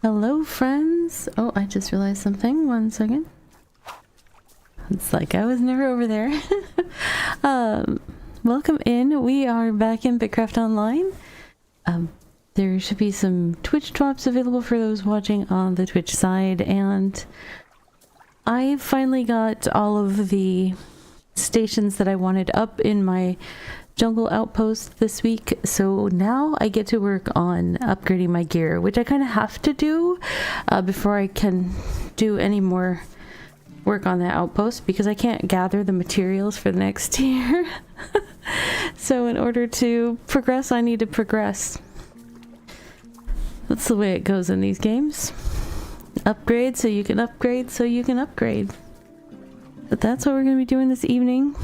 Hello, friends. Oh, I just realized something. 1 second. It's like I was never over there. Welcome in. We are back in BitCraft Online. There should be some Twitch drops available for those watching on the Twitch side, and I finally got all of the stations that I wanted up in my jungle outpost this week, so now I get to work on upgrading my gear, which I kind of have to do before I can do any more work on that outpost, because I can't gather the materials for the next tier. So in order to progress, I need to progress. That's the way it goes in these games. Upgrade so you can upgrade so you can upgrade. But that's what we're going to be doing this evening.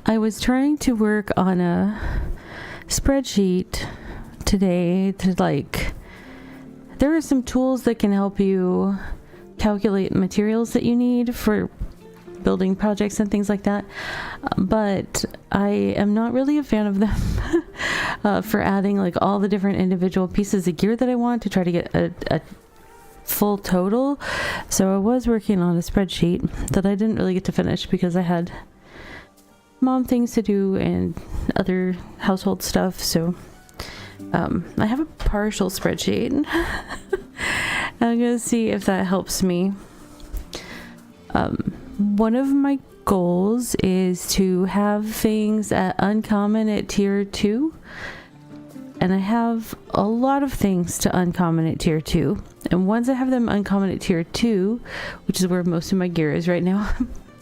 I was trying to work on a spreadsheet today to there are some tools that can help you calculate materials that you need for building projects and things like that, but I am not really a fan of them for adding like all the different individual pieces of gear that I want to try to get a full total. So I was working on a spreadsheet that I didn't really get to finish because I had mom things to do and other household stuff, so I have a partial spreadsheet. I'm gonna see if that helps me. One of my goals is to have things at uncommon at tier 2, and I have a lot of things to uncommon at tier 2, and once I have them uncommon at tier 2, which is where most of my gear is right now,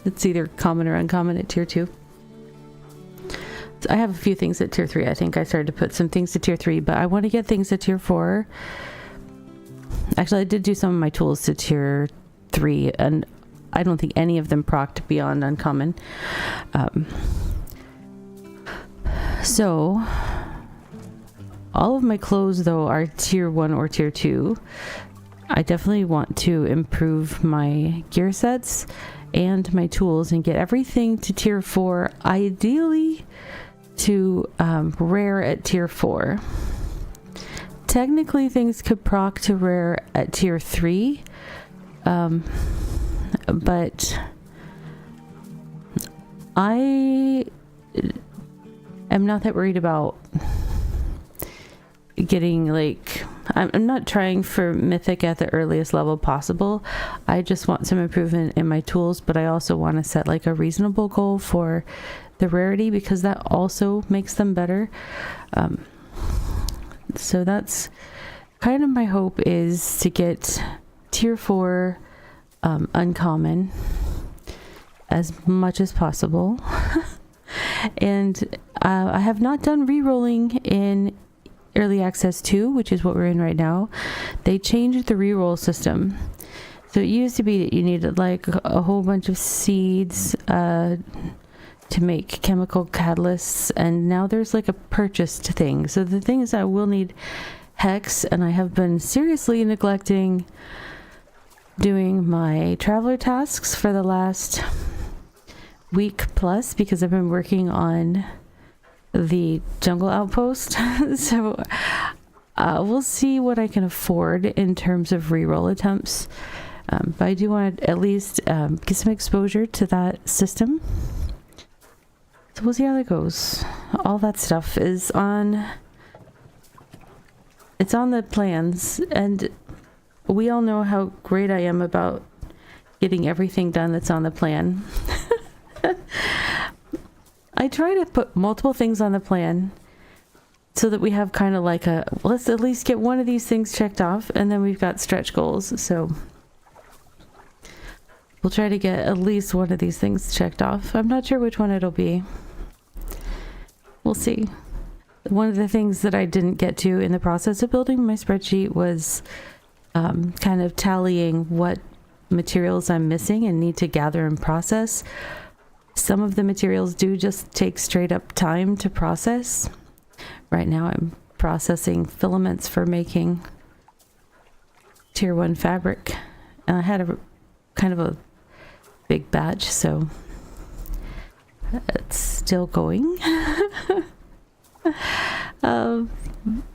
it's either common or uncommon at tier 2. I have a few things at tier 3. I think I started to put some things to tier 3, but I want to get things at tier 4. Actually, I did do some of my tools to tier 3, and I don't think any of them procced beyond uncommon. So all of my clothes, though, are tier 1 or tier 2. I definitely want to improve my gear sets and my tools and get everything to tier 4, ideally to rare at tier 4. Technically things could proc to rare at tier 3, but I am not that worried about getting I'm not trying for mythic at the earliest level possible. I just want some improvement in my tools, but I also want to set a reasonable goal for the rarity, because that also makes them better. So that's kind of my hope, is to get tier 4 uncommon as much as possible. And I have not done re-rolling in Early Access 2, which is what we're in right now. They changed the re-roll system. So it used to be that you needed a whole bunch of seeds to make chemical catalysts, and now there's a purchased thing. So the thing is, I will need hex, and I have been seriously neglecting doing my traveler tasks for the last week plus, because I've been working on the jungle outpost. So we'll see what I can afford in terms of reroll attempts, but I do want to at least get some exposure to that system. So we'll see how that goes. All that stuff is on the plans, and we all know how great I am about getting everything done that's on the plan. I try to put multiple things on the plan so that we have kind of let's at least get one of these things checked off, and then we've got stretch goals. So we'll try to get at least one of these things checked off. I'm not sure which one it'll be. We'll see. One of the things that I didn't get to in the process of building my spreadsheet was kind of tallying what materials I'm missing and need to gather and process. Some of the materials do just take straight up time to process. Right now I'm processing filaments for making tier 1 fabric, and I had a kind of a big batch, so it's still going.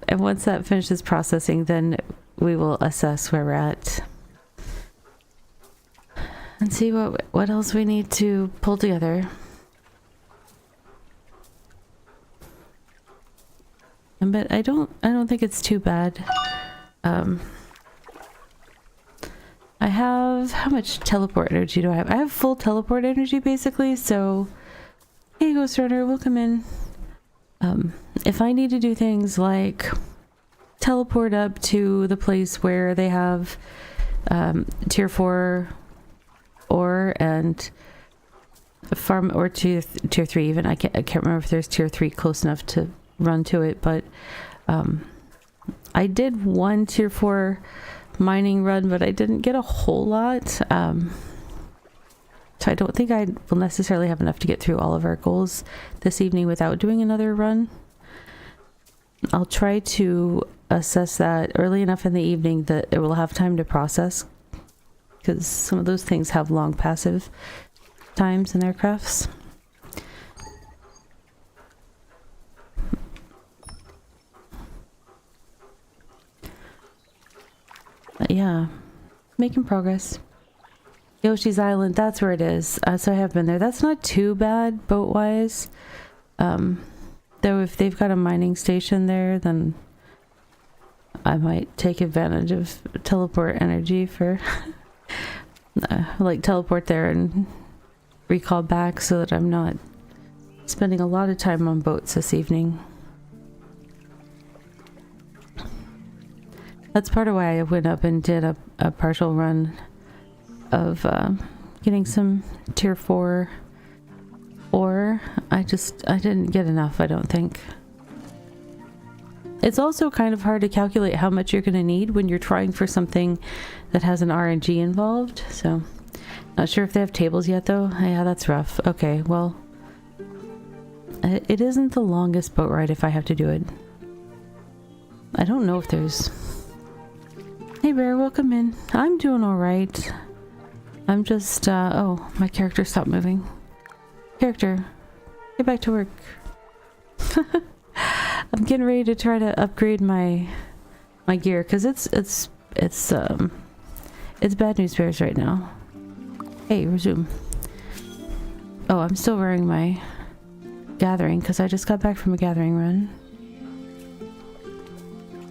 And once that finishes processing, then we will assess where we're at and see what else we need to pull together. But I don't think it's too bad. I have, how much teleport energy do I have? I have full teleport energy basically, so hey Ghost Runner, welcome in. If I need to do things like teleport up to the place where they have tier 4 ore and farm, or tier 3 even. I can't remember if there's tier 3 close enough to run to it, but I did one tier 4 mining run, but I didn't get a whole lot, so I don't think I will necessarily have enough to get through all of our goals this evening without doing another run. I'll try to assess that early enough in the evening that it will have time to process, because some of those things have long passive times in their crafts. Yeah, making progress. Yoshi's Island, that's where it is. So I have been there. That's not too bad boat wise. Though if they've got a mining station there, then I might take advantage of teleport energy for like teleport there and recall back so that I'm not spending a lot of time on boats this evening. That's part of why I went up and did a partial run of getting some tier 4 ore. I didn't get enough, I don't think. It's also kind of hard to calculate how much you're going to need when you're trying for something that has an RNG involved. So, not sure if they have tables yet though. Yeah, that's rough. Okay, well, it isn't the longest boat ride if I have to do it. I don't know if there's... Hey Bear, welcome in. I'm doing alright. I'm just, oh, my character stopped moving. Character, get back to work. I'm getting ready to try to upgrade my gear, because it's bad news bears right now. Hey, resume. Oh, I'm still wearing my gathering, because I just got back from a gathering run.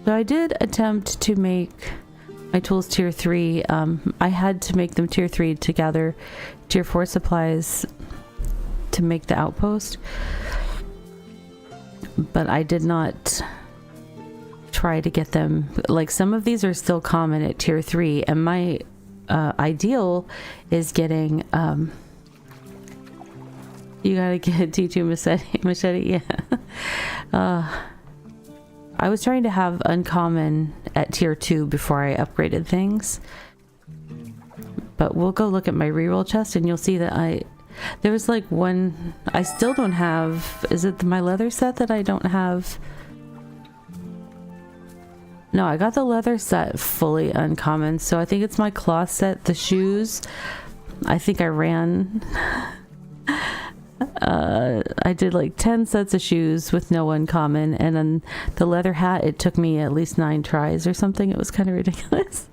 So I did attempt to make my tools tier 3. I had to make them tier 3 to gather tier 4 supplies to make the outpost, but I did not try to get them, like some of these are still common at tier 3, and my ideal is getting you gotta get T2 machete, yeah. I was trying to have uncommon at tier 2 before I upgraded things. But we'll go look at my reroll chest and you'll see that there was like one I still don't have. Is it my leather set that I don't have? No, I got the leather set fully uncommon. So I think it's my cloth set, the shoes. I think I ran... I did like 10 sets of shoes with no uncommon, and then the leather hat, it took me at least 9 tries or something. It was kind of ridiculous.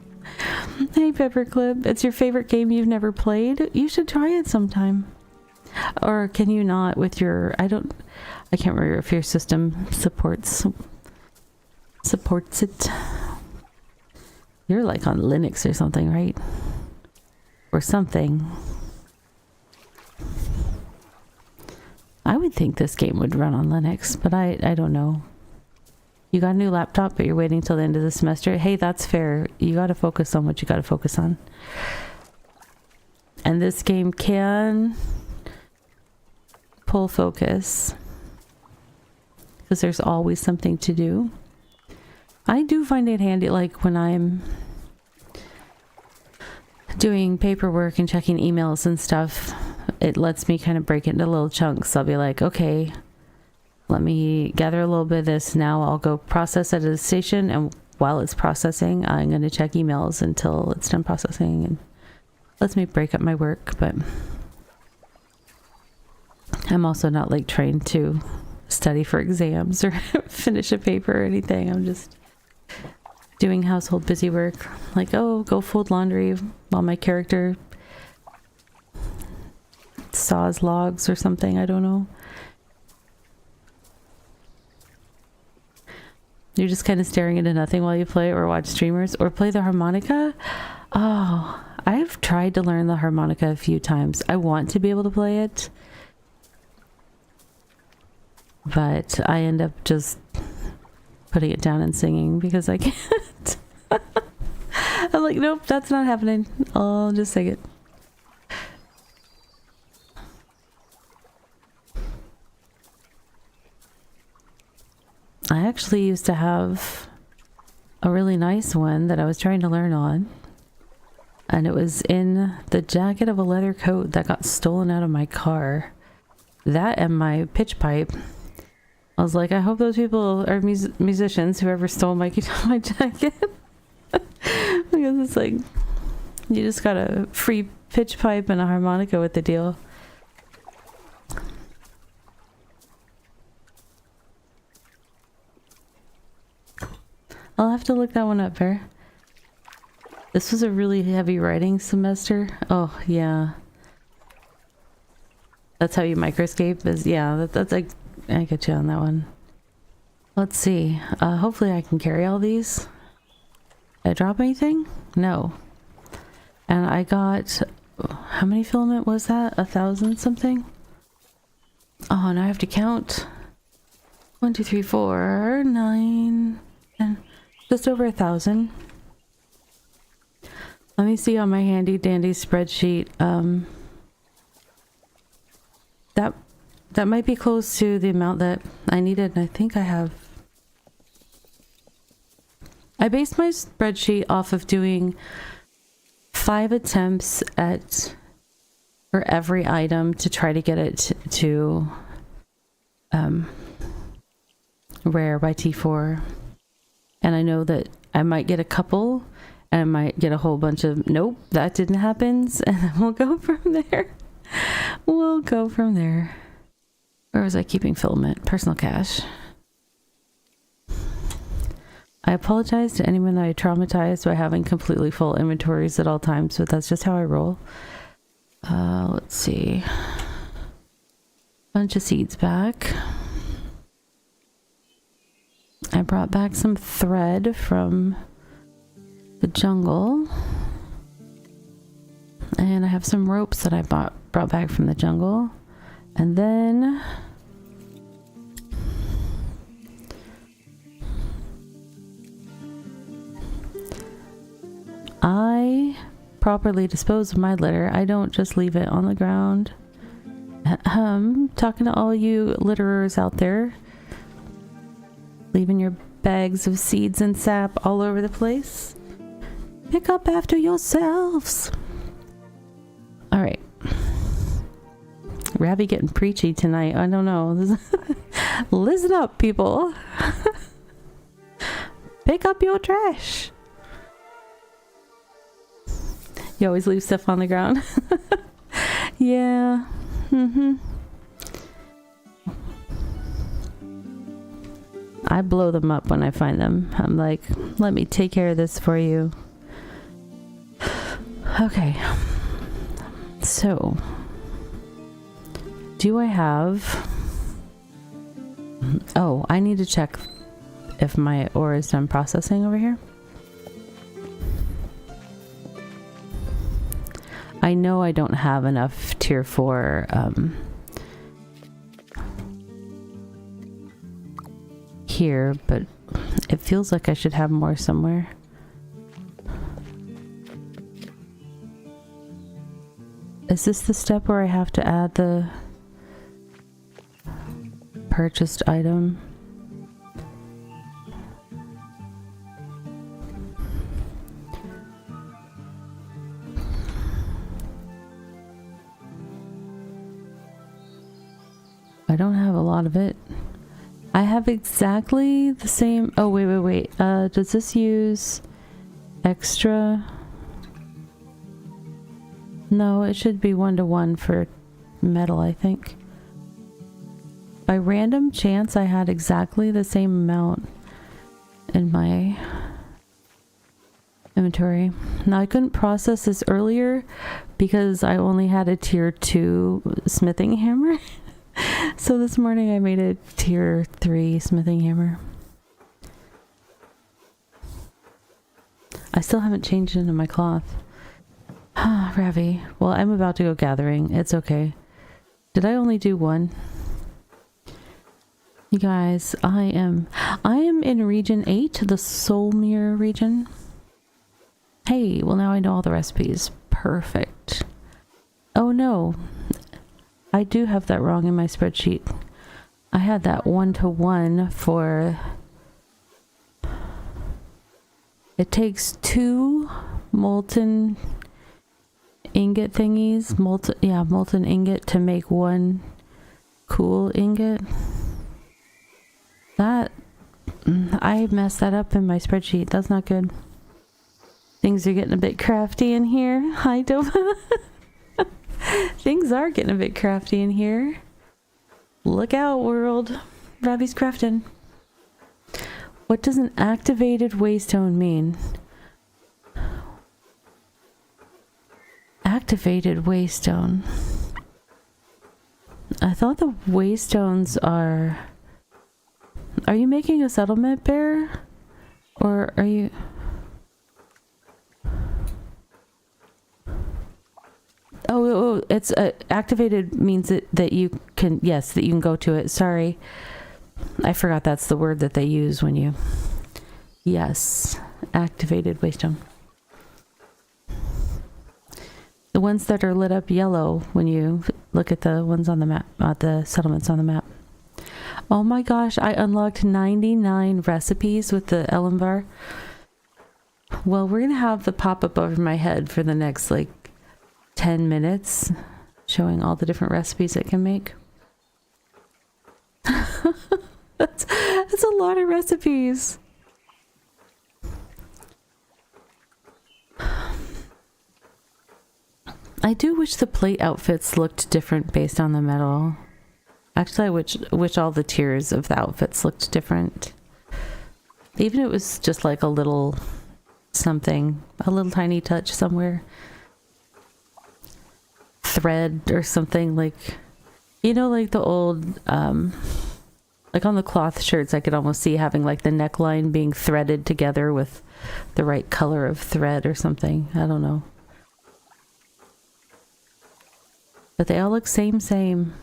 Hey Pepperclip, it's your favorite game you've never played? You should try it sometime. Or can you not with your... I can't remember if your system supports it. You're like on Linux or something, right? Or something. I would think this game would run on Linux, but I don't know. You got a new laptop, but you're waiting till the end of the semester. Hey, that's fair. You got to focus on what you got to focus on. And this game can pull focus, because there's always something to do. I do find it handy, like when I'm doing paperwork and checking emails and stuff. It lets me kind of break it into little chunks. I'll be like, okay, let me gather a little bit of this. Now I'll go process at a station, and while it's processing, I'm going to check emails until it's done processing, and lets me break up my work. But I'm also not like trained to study for exams or finish a paper or anything. I'm just doing household busy work. Like, oh, go fold laundry while my character saws logs or something. I don't know. You're just kind of staring into nothing while you play or watch streamers or play the harmonica. Oh, I've tried to learn the harmonica a few times. I want to be able to play it, but I end up just putting it down and singing because I can't. I'm like, nope, that's not happening. I'll just sing it. I actually used to have a really nice one that I was trying to learn on, and it was in the jacket of a leather coat that got stolen out of my car. That and my pitch pipe. I was like, I hope those people are musicians, whoever stole my jacket. Because it's like, you just got a free pitch pipe and a harmonica with the deal. I'll have to look that one up, Bear. This was a really heavy writing semester. Oh, yeah. That's how you microscape is, yeah, that's like, I get you on that one. Let's see. Hopefully I can carry all these. Did I drop anything? No. And I got, how many filament was that? 1,000 something? Oh, now I have to count. 1, 2, 3, 4, 9, 10. Just over 1,000. Let me see on my handy dandy spreadsheet. That might be close to the amount that I needed, and I think I have. I based my spreadsheet off of doing 5 attempts for every item to try to get it to rare by T4. And I know that I might get a couple, and I might get a whole bunch of, nope, that didn't happen, and then we'll go from there. We'll go from there. Where was I keeping filament? Personal cache. I apologize to anyone that I traumatized by having completely full inventories at all times, but that's just how I roll. Let's see. Bunch of seeds back. I brought back some thread from the jungle. And I have some ropes that I brought back from the jungle. And then I properly dispose of my litter. I don't just leave it on the ground. Talking to all you litterers out there, leaving your bags of seeds and sap all over the place. Pick up after yourselves. All right. Ravi getting preachy tonight. I don't know. Listen up, people. Pick up your trash. You always leave stuff on the ground. Yeah. I blow them up when I find them. I'm like, let me take care of this for you. Okay. So, do I have... Oh, I need to check if my ore is done processing over here. I know I don't have enough tier 4 here, but it feels like I should have more somewhere. Is this the step where I have to add the purchased item? I don't have a lot of it. I have exactly the same... Oh, wait. Does this use extra? No, it should be 1-to-1 for metal, I think. By random chance, I had exactly the same amount in my inventory. Now I couldn't process this earlier because I only had a tier 2 smithing hammer. So this morning I made a tier 3 smithing hammer. I still haven't changed into my cloth. Ravi. Well, I'm about to go gathering. It's okay. Did I only do one? You guys, I am in region 8, the Solmere region. Hey, well now I know all the recipes. Perfect. Oh no. I do have that wrong in my spreadsheet. I had that 1-to-1 for... It takes 2 molten ingot thingies, molten ingot to make 1 cool ingot. That, I messed that up in my spreadsheet. That's not good. Things are getting a bit crafty in here. Hi, Dova. Things are getting a bit crafty in here. Look out, world. Ravi's crafting. What does an activated waystone mean? Activated waystone. I thought the waystones are... Are you making a settlement, Bear? Or are you... Oh, it's activated means that you can, yes, that you can go to it. Sorry. I forgot that's the word that they use when you... Yes. Activated waystone. The ones that are lit up yellow when you look at the ones on the map, the settlements on the map. Oh my gosh, I unlocked 99 recipes with the Ellen bar. Well, we're gonna have the pop-up over my head for the next like 10 minutes showing all the different recipes it can make. That's a lot of recipes. I do wish the plate outfits looked different based on the metal. Actually, I wish all the tiers of the outfits looked different. Even if it was just like a little something, a little tiny touch somewhere. Thread or something, like, you know, like the old, like on the cloth shirts, I could almost see having like the neckline being threaded together with the right color of thread or something. I don't know. But they all look same.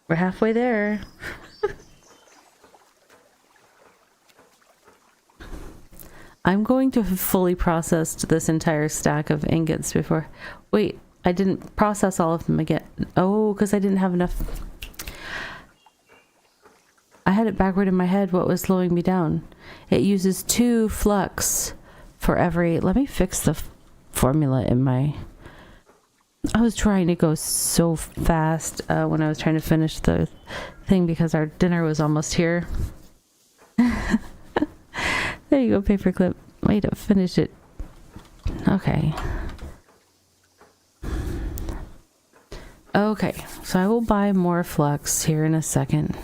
We're halfway there. I'm going to have fully processed this entire stack of ingots before... Wait, I didn't process all of them again. Oh, because I didn't have enough... I had it backward in my head what was slowing me down. It uses 2 flux for every... Let me fix the formula in my... I was trying to go so fast when I was trying to finish the thing because our dinner was almost here. There you go, paperclip. Way to finish it. Okay. Okay, so I will buy more flux here in a second.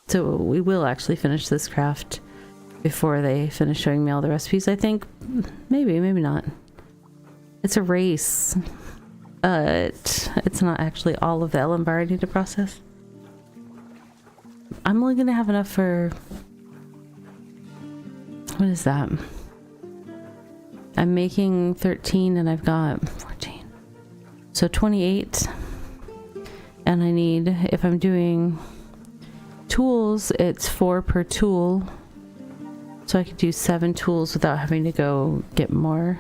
So we will actually finish this craft before they finish showing me all the recipes, I think. Maybe not. It's a race. It's not actually all of the Ellen bar I need to process. I'm only gonna have enough for... What is that? I'm making 13 and I've got 14. So 28. And I need, if I'm doing tools, it's 4 per tool. So I could do 7 tools without having to go get more.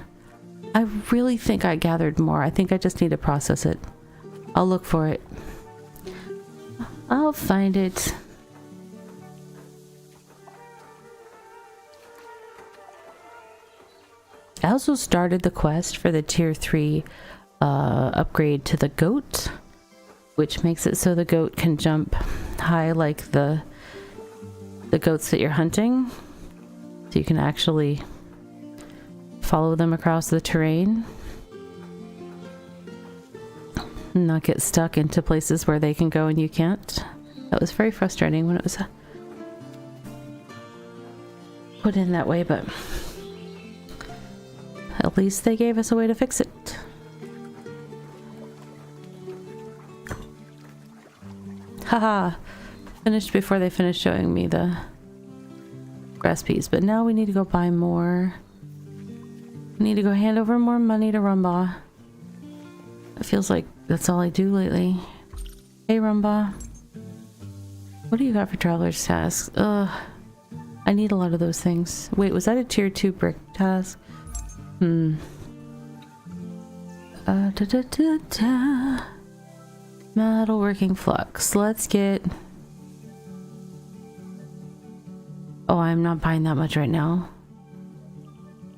I really think I gathered more. I think I just need to process it. I'll look for it. I'll find it. I also started the quest for the tier 3 upgrade to the goat, which makes it so the goat can jump high like the goats that you're hunting. So you can actually follow them across the terrain and not get stuck into places where they can go and you can't. That was very frustrating when it was put in that way, but at least they gave us a way to fix it. Haha! Finished before they finished showing me the recipes, but now we need to go buy more. We need to go hand over more money to Rumba. It feels like that's all I do lately. Hey Rumba. What do you got for traveler's tasks? Ugh. I need a lot of those things. Wait, was that a tier 2 brick task? Metalworking flux. Let's get... Oh, I'm not buying that much right now.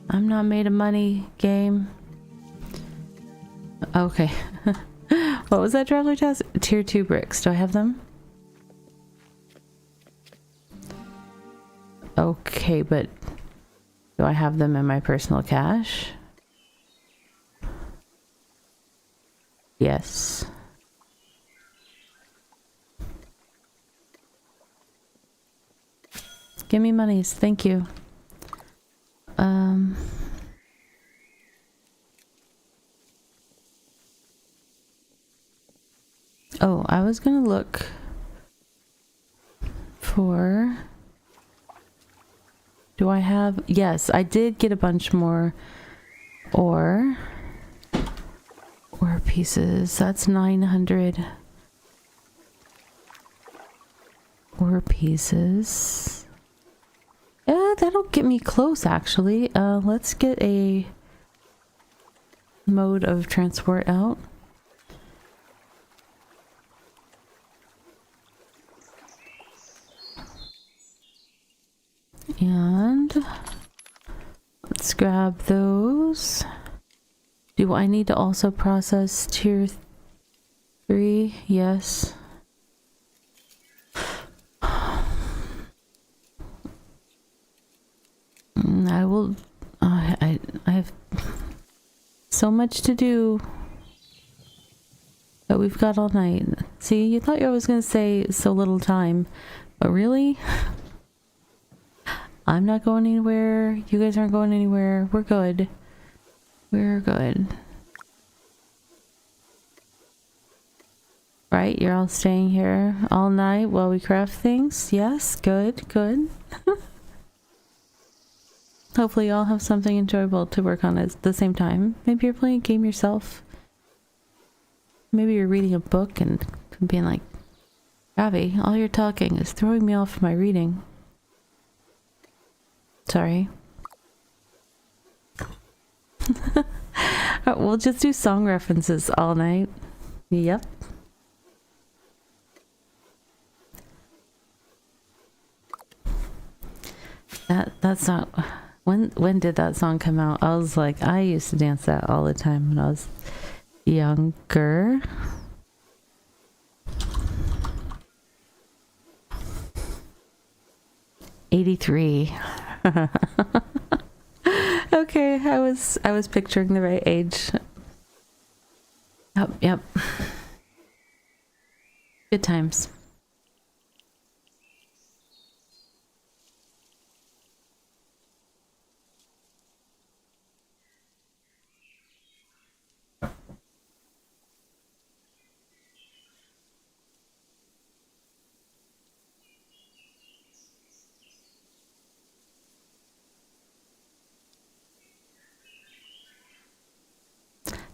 I'm not made of money, game. Okay. What was that traveler task? Tier 2 bricks. Do I have them? Okay, but do I have them in my personal cache? Yes. Give me monies, thank you. Oh, I was gonna look for... Do I have... Yes, I did get a bunch more ore pieces. That's 900 ore pieces. Yeah, that'll get me close actually. Let's get a mode of transport out. And let's grab those. Do I need to also process tier 3? Yes. I will... I have so much to do. But we've got all night. See, you thought I was going to say so little time. But really? I'm not going anywhere. You guys aren't going anywhere. We're good. We're good. Right? You're all staying here all night while we craft things? Yes? Good, good. Hopefully you all have something enjoyable to work on at the same time. Maybe you're playing a game yourself. Maybe you're reading a book and being like, Ravi, all you're talking is throwing me off from my reading. Sorry. We'll just do song references all night. Yep. That song, when did that song come out? I was like, I used to dance that all the time when I was younger. '83. Okay, I was picturing the right age. Yep. Good times.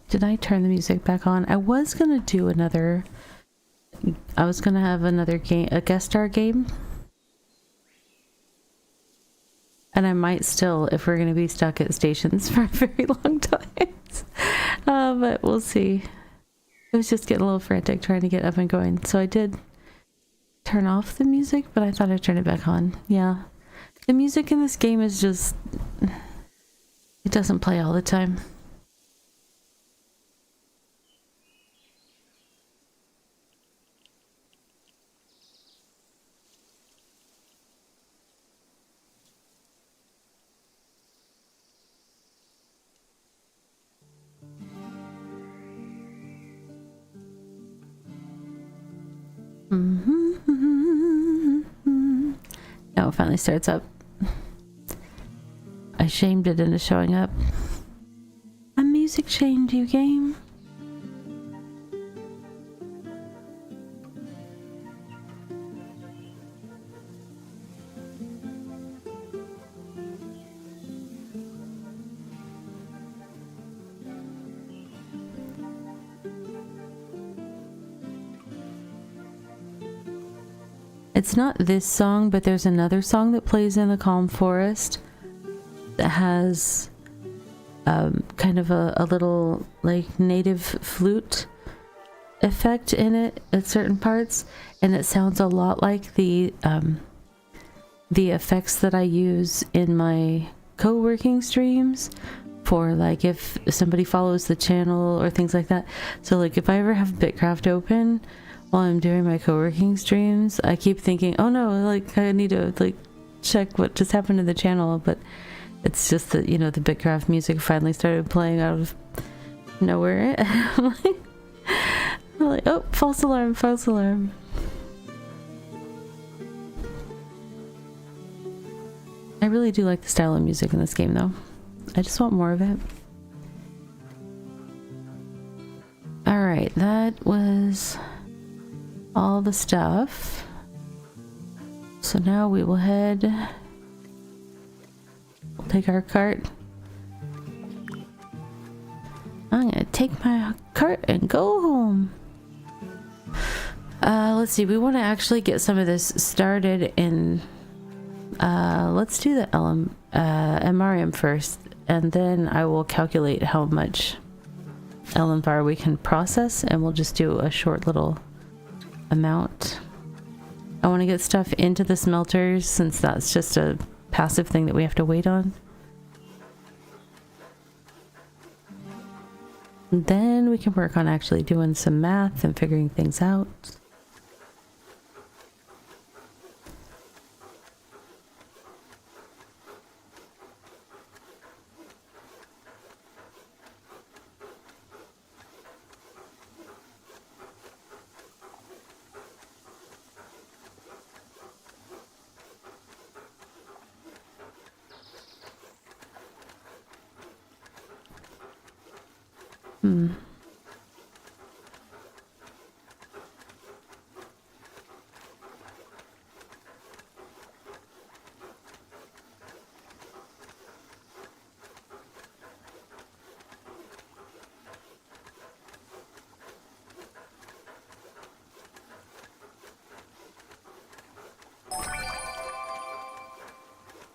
Did I turn the music back on? I was gonna do another... I was gonna have another game, a guest star game. And I might still, if we're gonna be stuck at stations for a very long time. But we'll see. I was just getting a little frantic trying to get up and going. So I did turn off the music, but I thought I'd turn it back on. Yeah. The music in this game is just... It doesn't play all the time. Now it finally starts up. I shamed it into showing up. I music shamed you, game. It's not this song, but there's another song that plays in the calm forest that has kind of a little like native flute effect in it at certain parts, and it sounds a lot like the effects that I use in my co-working streams for like if somebody follows the channel or things like that. So like if I ever have BitCraft open while I'm doing my co-working streams, I keep thinking, oh no, like I need to like check what just happened to the channel, but it's just that, you know, the BitCraft music finally started playing out of nowhere. I'm like, oh, false alarm, false alarm. I really do like the style of music in this game though. I just want more of it. Alright, that was all the stuff. So now we will head... We'll take our cart. I'm gonna take my cart and go home. Let's see, we want to actually get some of this started in... let's do the MRM first, and then I will calculate how much LMVAR we can process, and we'll just do a short little amount. I want to get stuff into the smelters since that's just a passive thing that we have to wait on. And then we can work on actually doing some math and figuring things out.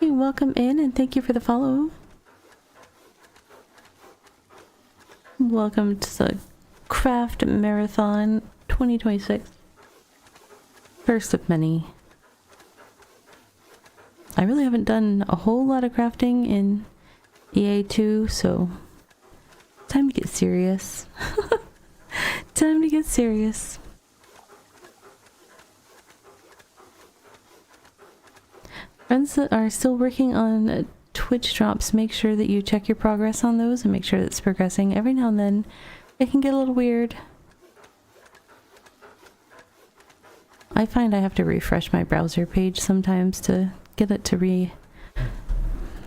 Welcome in and thank you for the follow. Welcome to the Craft Marathon 2026. First of many. I really haven't done a whole lot of crafting in EA2, so time to get serious. Time to get serious. Friends that are still working on Twitch drops, make sure that you check your progress on those and make sure that it's progressing. Every now and then it can get a little weird. I find I have to refresh my browser page sometimes to get it to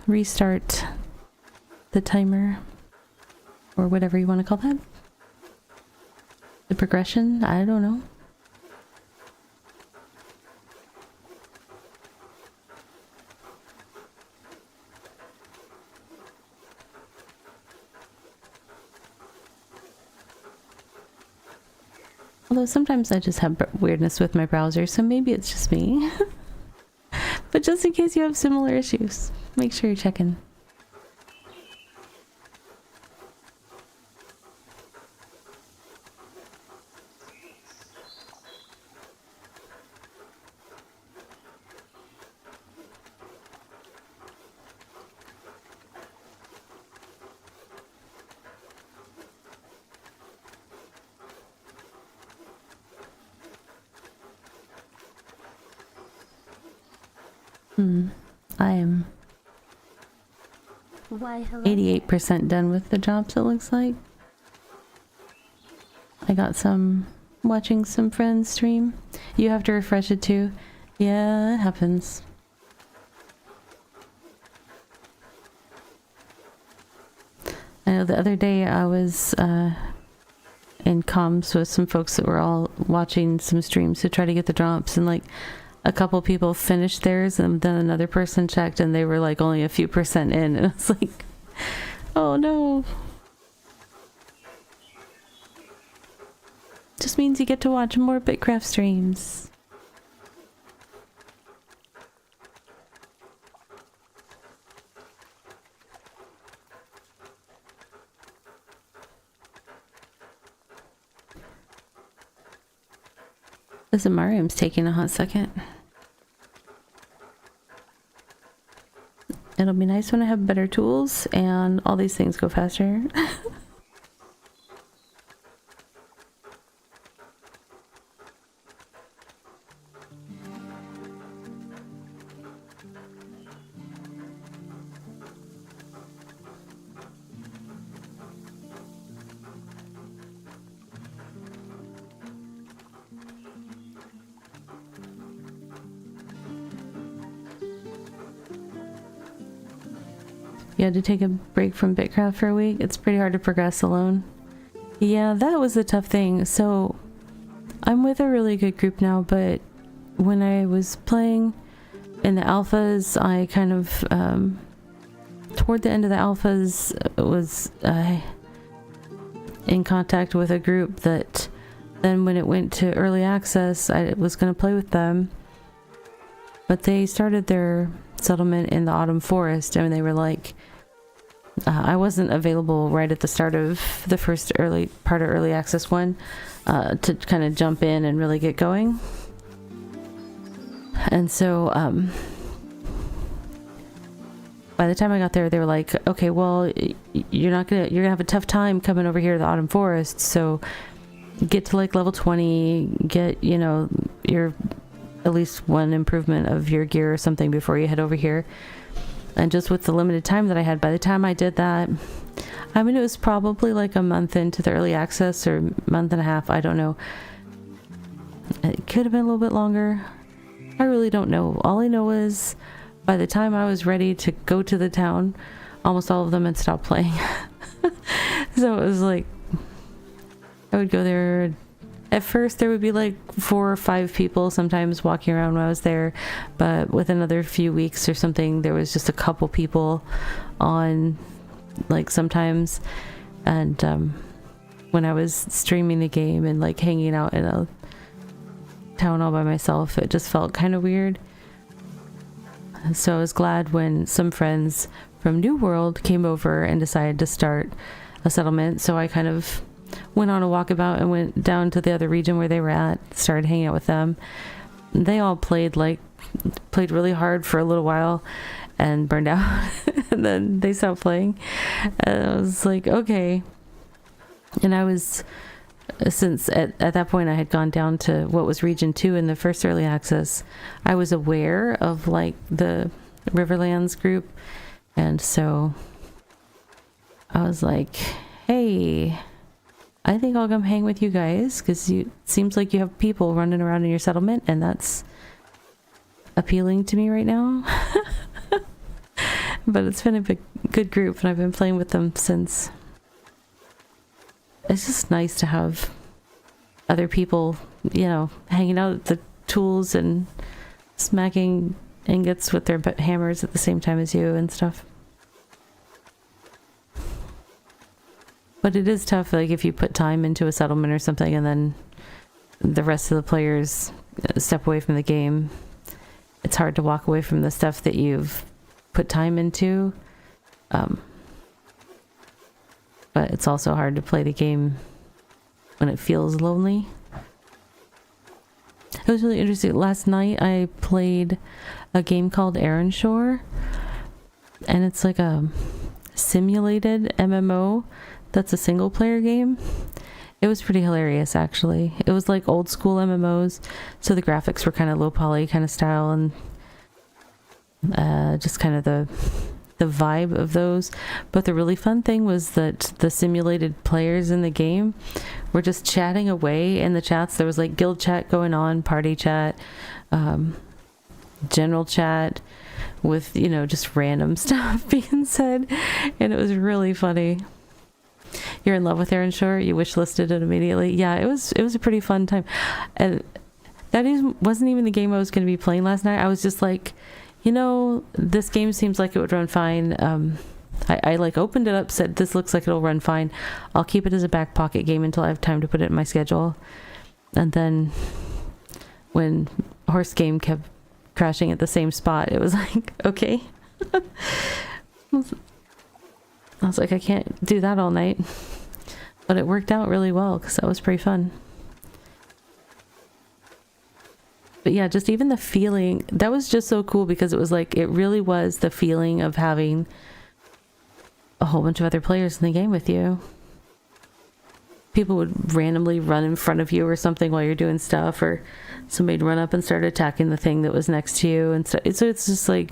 restart the timer, or whatever you want to call that. The progression, I don't know. Although sometimes I just have weirdness with my browser, so maybe it's just me. But just in case you have similar issues, make sure you're checking. I am 88% done with the jobs, it looks like. I got some watching some friends stream. You have to refresh it too. Yeah, it happens. I know the other day I was in comms with some folks that were all watching some streams to try to get the drops, and like a couple people finished theirs, and then another person checked and they were like only a few percent in, and it's like, oh no. Just means you get to watch more BitCraft streams. This Amarium's taking a hot second. It'll be nice when I have better tools and all these things go faster. You had to take a break from BitCraft for a week. It's pretty hard to progress alone. Yeah, that was the tough thing. So I'm with a really good group now, but when I was playing in the alphas, I kind of toward the end of the alphas was in contact with a group that then when it went to early access, I was going to play with them, but they started their settlement in the autumn forest. I mean, they were like, I wasn't available right at the start of the first early part of early access one to kind of jump in and really get going. And so by the time I got there, they were like, okay, well, you're gonna have a tough time coming over here to the autumn forest, so get to like level 20, get, you know, your at least one improvement of your gear or something before you head over here. And just with the limited time that I had, by the time I did that, I mean, it was probably like a month into the early access or month and a half, I don't know. It could have been a little bit longer. I really don't know. All I know is by the time I was ready to go to the town, almost all of them had stopped playing. So it was like, I would go there. At first there would be like 4 or 5 people sometimes walking around when I was there, but with another few weeks or something, there was just a couple people on, like, sometimes. And when I was streaming the game and like hanging out in a town all by myself, it just felt kind of weird. And so I was glad when some friends from New World came over and decided to start a settlement. So I kind of went on a walkabout and went down to the other region where they were at, started hanging out with them. They all played really hard for a little while and burned out. And then they stopped playing. And I was like, okay. And I was, since at that point I had gone down to what was region 2 in the first early access, I was aware of like the Riverlands group. And so I was like, hey, I think I'll come hang with you guys, because it seems like you have people running around in your settlement, and that's appealing to me right now. But it's been a good group, and I've been playing with them since. It's just nice to have other people, you know, hanging out at the tools and smacking ingots with their hammers at the same time as you and stuff. But it is tough, like if you put time into a settlement or something and then the rest of the players step away from the game, it's hard to walk away from the stuff that you've put time into. But it's also hard to play the game when it feels lonely. It was really interesting. Last night I played a game called Aaron Shore, and it's like a simulated MMO that's a single player game. It was pretty hilarious, actually. It was like old school MMOs, so the graphics were kind of low poly kind of style, and just kind of the vibe of those. But the really fun thing was that the simulated players in the game were just chatting away in the chats. There was like guild chat going on, party chat, general chat with, you know, just random stuff being said, and it was really funny. You're in love with Aaron Shore? You wish listed it immediately. Yeah, it was a pretty fun time. And that wasn't even the game I was going to be playing last night. I was just like, you know, this game seems like it would run fine. I like opened it up, said this looks like it'll run fine. I'll keep it as a back pocket game until I have time to put it in my schedule. And then when Horse Game kept crashing at the same spot, it was like, okay. I was like, I can't do that all night. But it worked out really well because that was pretty fun. But yeah, just even the feeling, that was just so cool because it was like, it really was the feeling of having a whole bunch of other players in the game with you. People would randomly run in front of you or something while you're doing stuff, or somebody'd run up and start attacking the thing that was next to you. And so it's just like,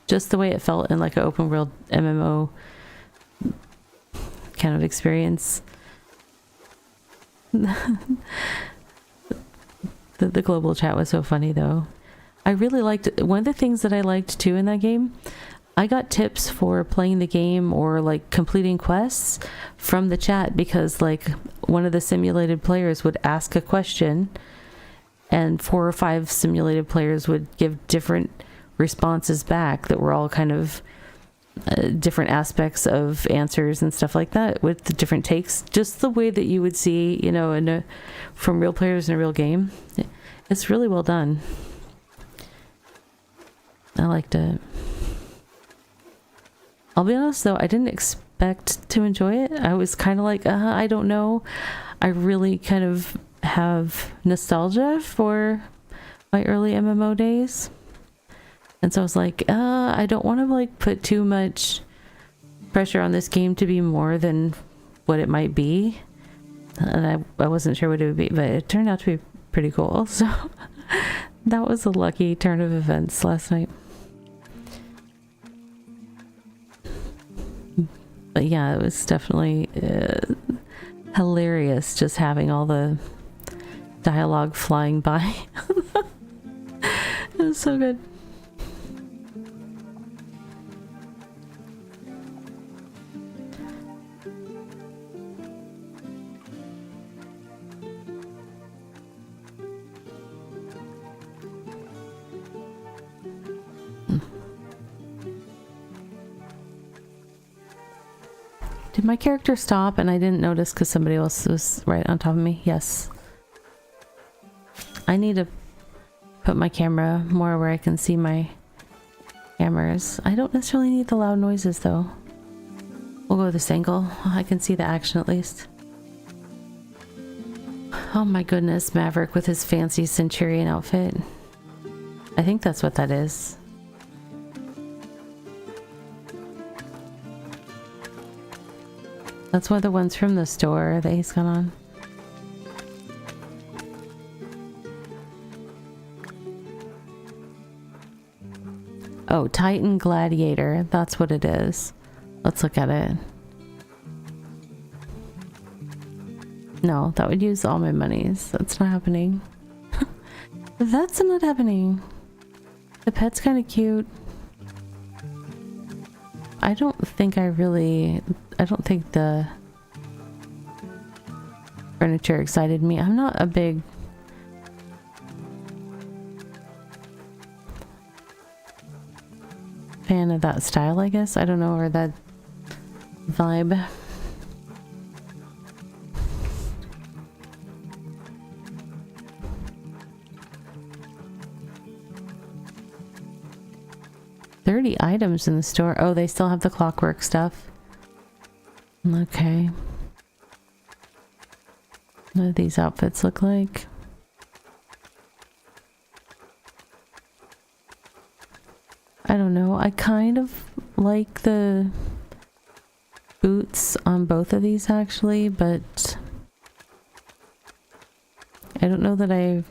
just the way it felt in like an open world MMO kind of experience. The global chat was so funny though. I really liked, one of the things that I liked too in that game, I got tips for playing the game or like completing quests from the chat, because like one of the simulated players would ask a question and 4 or 5 simulated players would give different responses back that were all kind of different aspects of answers and stuff like that, with the different takes, just the way that you would see, you know, from real players in a real game. It's really well done. I liked it. I'll be honest though, I didn't expect to enjoy it. I was kind of like, I don't know. I really kind of have nostalgia for my early MMO days. And so I was like, I don't want to like put too much pressure on this game to be more than what it might be. And I wasn't sure what it would be, but it turned out to be pretty cool. So that was a lucky turn of events last night. But yeah, it was definitely hilarious just having all the dialogue flying by. It was so good. Did my character stop and I didn't notice because somebody else was right on top of me? Yes. I need to put my camera more where I can see my cameras. I don't necessarily need the loud noises though. We'll go with this angle. I can see the action at least. Oh my goodness, Maverick with his fancy Centurion outfit. I think that's what that is. That's one of the ones from the store that he's got on. Oh, Titan Gladiator. That's what it is. Let's look at it. No, that would use all my monies. That's not happening. That's not happening. The pet's kind of cute. I don't think the furniture excited me. I'm not a big fan of that style, I guess. I don't know, or that vibe. $30 items in the store. Oh, they still have the clockwork stuff. Okay. What do these outfits look like? I don't know. I kind of like the boots on both of these actually, but I don't know that I'm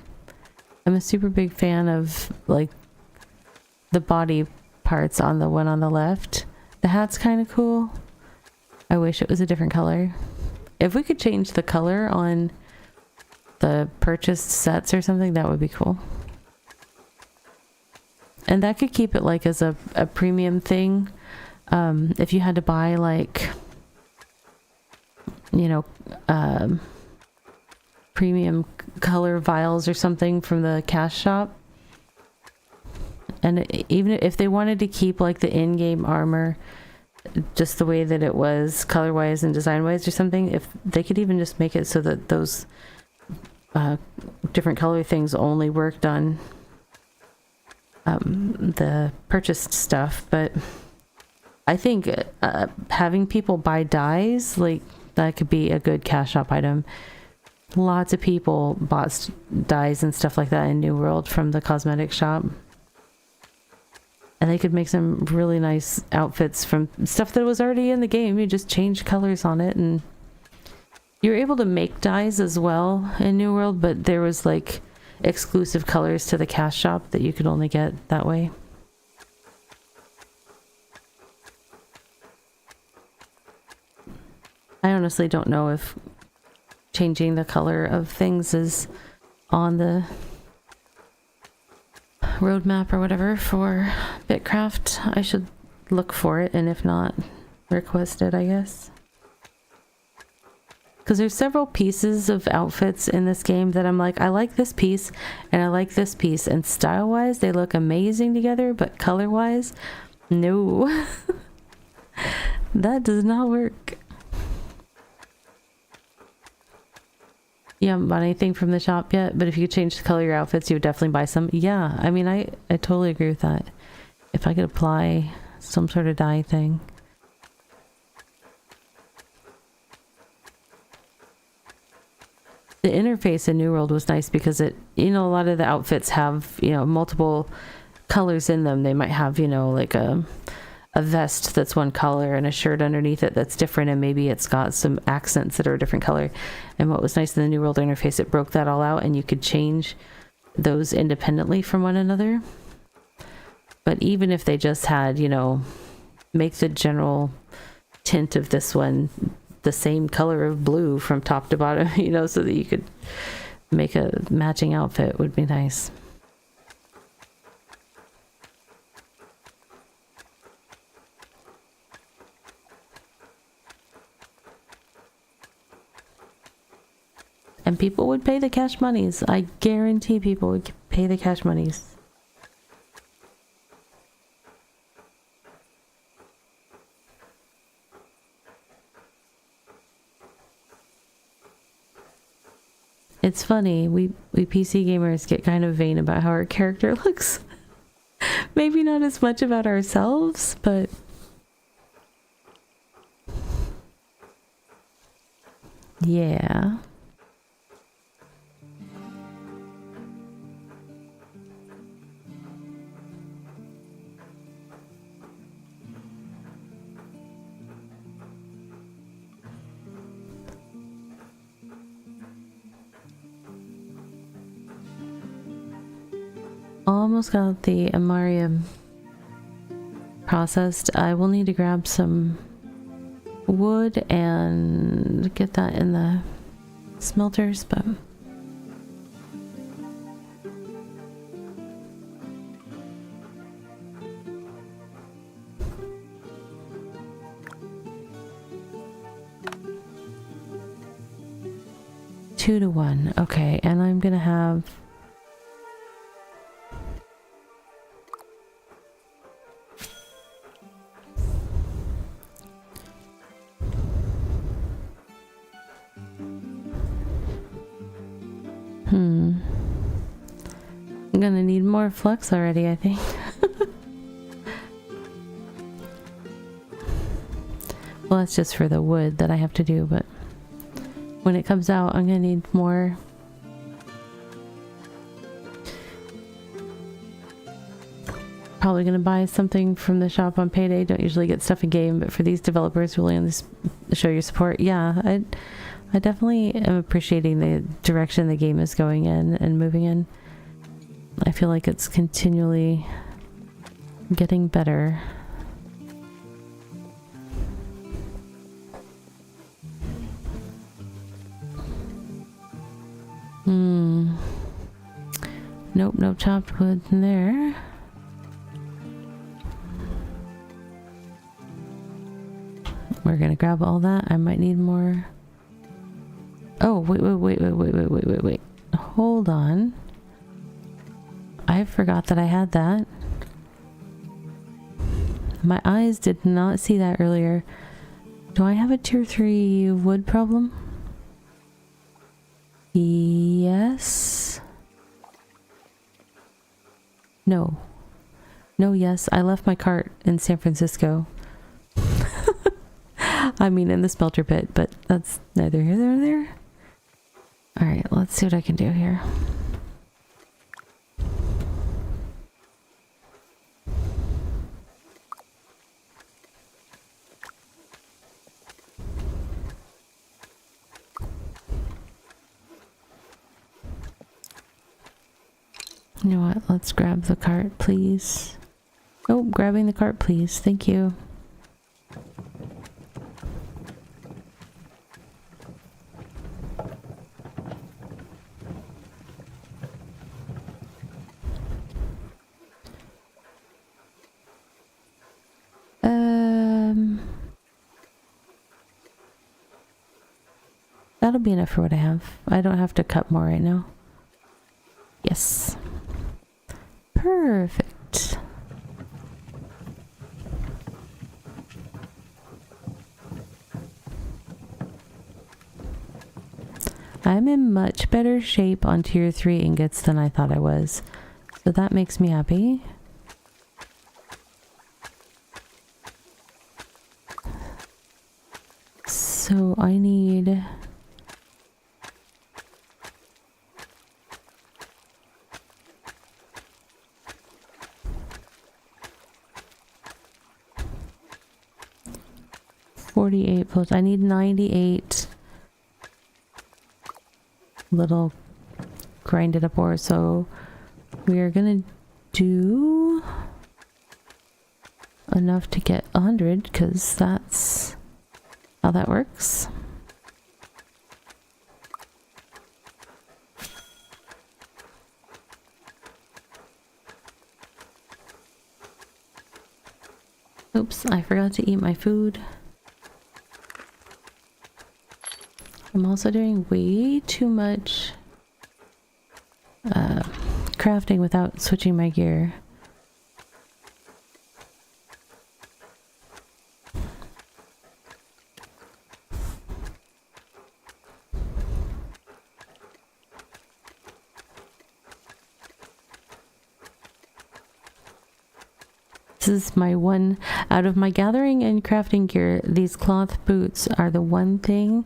a super big fan of like the body parts on the one on the left. The hat's kind of cool. I wish it was a different color. If we could change the color on the purchased sets or something, that would be cool. And that could keep it like as a premium thing. If you had to buy like, you know, premium color vials or something from the cash shop. And even if they wanted to keep like the in-game armor just the way that it was color-wise and design-wise or something, if they could even just make it so that those different color things only worked on the purchased stuff. But I think having people buy dyes, like that could be a good cash shop item. Lots of people bought dyes and stuff like that in New World from the cosmetic shop. And they could make some really nice outfits from stuff that was already in the game. You just change colors on it, and you're able to make dyes as well in New World, but there was like exclusive colors to the cash shop that you could only get that way. I honestly don't know if changing the color of things is on the roadmap or whatever for BitCraft. I should look for it, and if not, request it, I guess. Because there's several pieces of outfits in this game that I'm like, I like this piece and I like this piece, and style-wise they look amazing together, but color-wise, no. That does not work. You haven't bought anything from the shop yet, but if you could change the color of your outfits, you would definitely buy some. Yeah, I mean, I totally agree with that. If I could apply some sort of dye thing. The interface in New World was nice because it, you know, a lot of the outfits have, you know, multiple colors in them. They might have, you know, like a vest that's one color and a shirt underneath it that's different, and maybe it's got some accents that are a different color. And what was nice in the New World interface, it broke that all out and you could change those independently from one another. But even if they just had, you know, make the general tint of this one the same color of blue from top to bottom, you know, so that you could make a matching outfit, would be nice. And people would pay the cash monies. I guarantee people would pay the cash monies. It's funny, we PC gamers get kind of vain about how our character looks. Maybe not as much about ourselves, but yeah. Almost got the Amarium processed. I will need to grab some wood and get that in the smelters, but two to one. Okay, and I'm gonna have I'm gonna need more flux already, I think. Well, that's just for the wood that I have to do, but when it comes out, I'm gonna need more. Probably gonna buy something from the shop on payday. Don't usually get stuff in game, but for these developers really on this show your support, yeah, I definitely am appreciating the direction the game is going in and moving in. I feel like it's continually getting better. Nope, no chopped wood in there. We're gonna grab all that. I might need more. Oh, wait. Hold on. I forgot that I had that. My eyes did not see that earlier. Do I have a tier 3 wood problem? Yes. No. No, yes. I left my cart in San Francisco. I mean, in the smelter pit, but that's neither here nor there. Alright, let's see what I can do here. You know what? Let's grab the cart, please. Oh, grabbing the cart, please. Thank you. That'll be enough for what I have. I don't have to cut more right now. Yes. Perfect. I'm in much better shape on tier 3 ingots than I thought I was. So that makes me happy. So I need... $48 plus. I need 98 little grinded up ore. So we are gonna do enough to get 100 because that's how that works. Oops, I forgot to eat my food. I'm also doing way too much crafting without switching my gear. This is my one out of my gathering and crafting gear. These cloth boots are the one thing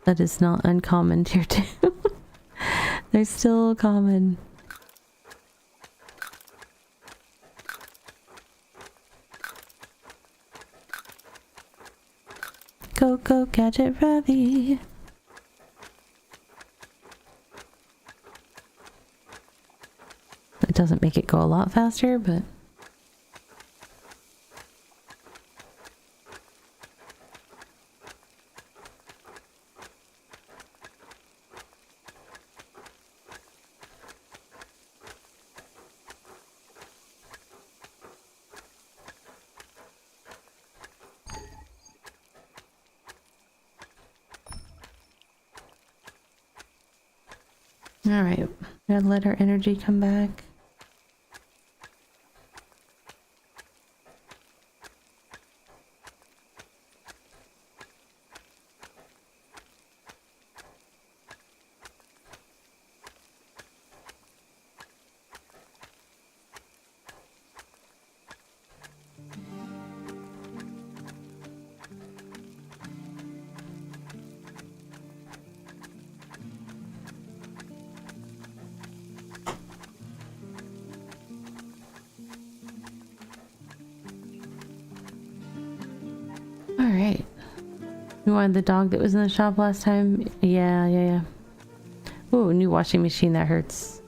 that is not uncommon tier 2. They're still common. Go, Gadget Ravi. It doesn't make it go a lot faster, but... Alright, gotta let our energy come back. Alright. You wanted the dog that was in the shop last time? Yeah. Ooh, new washing machine, that hurts.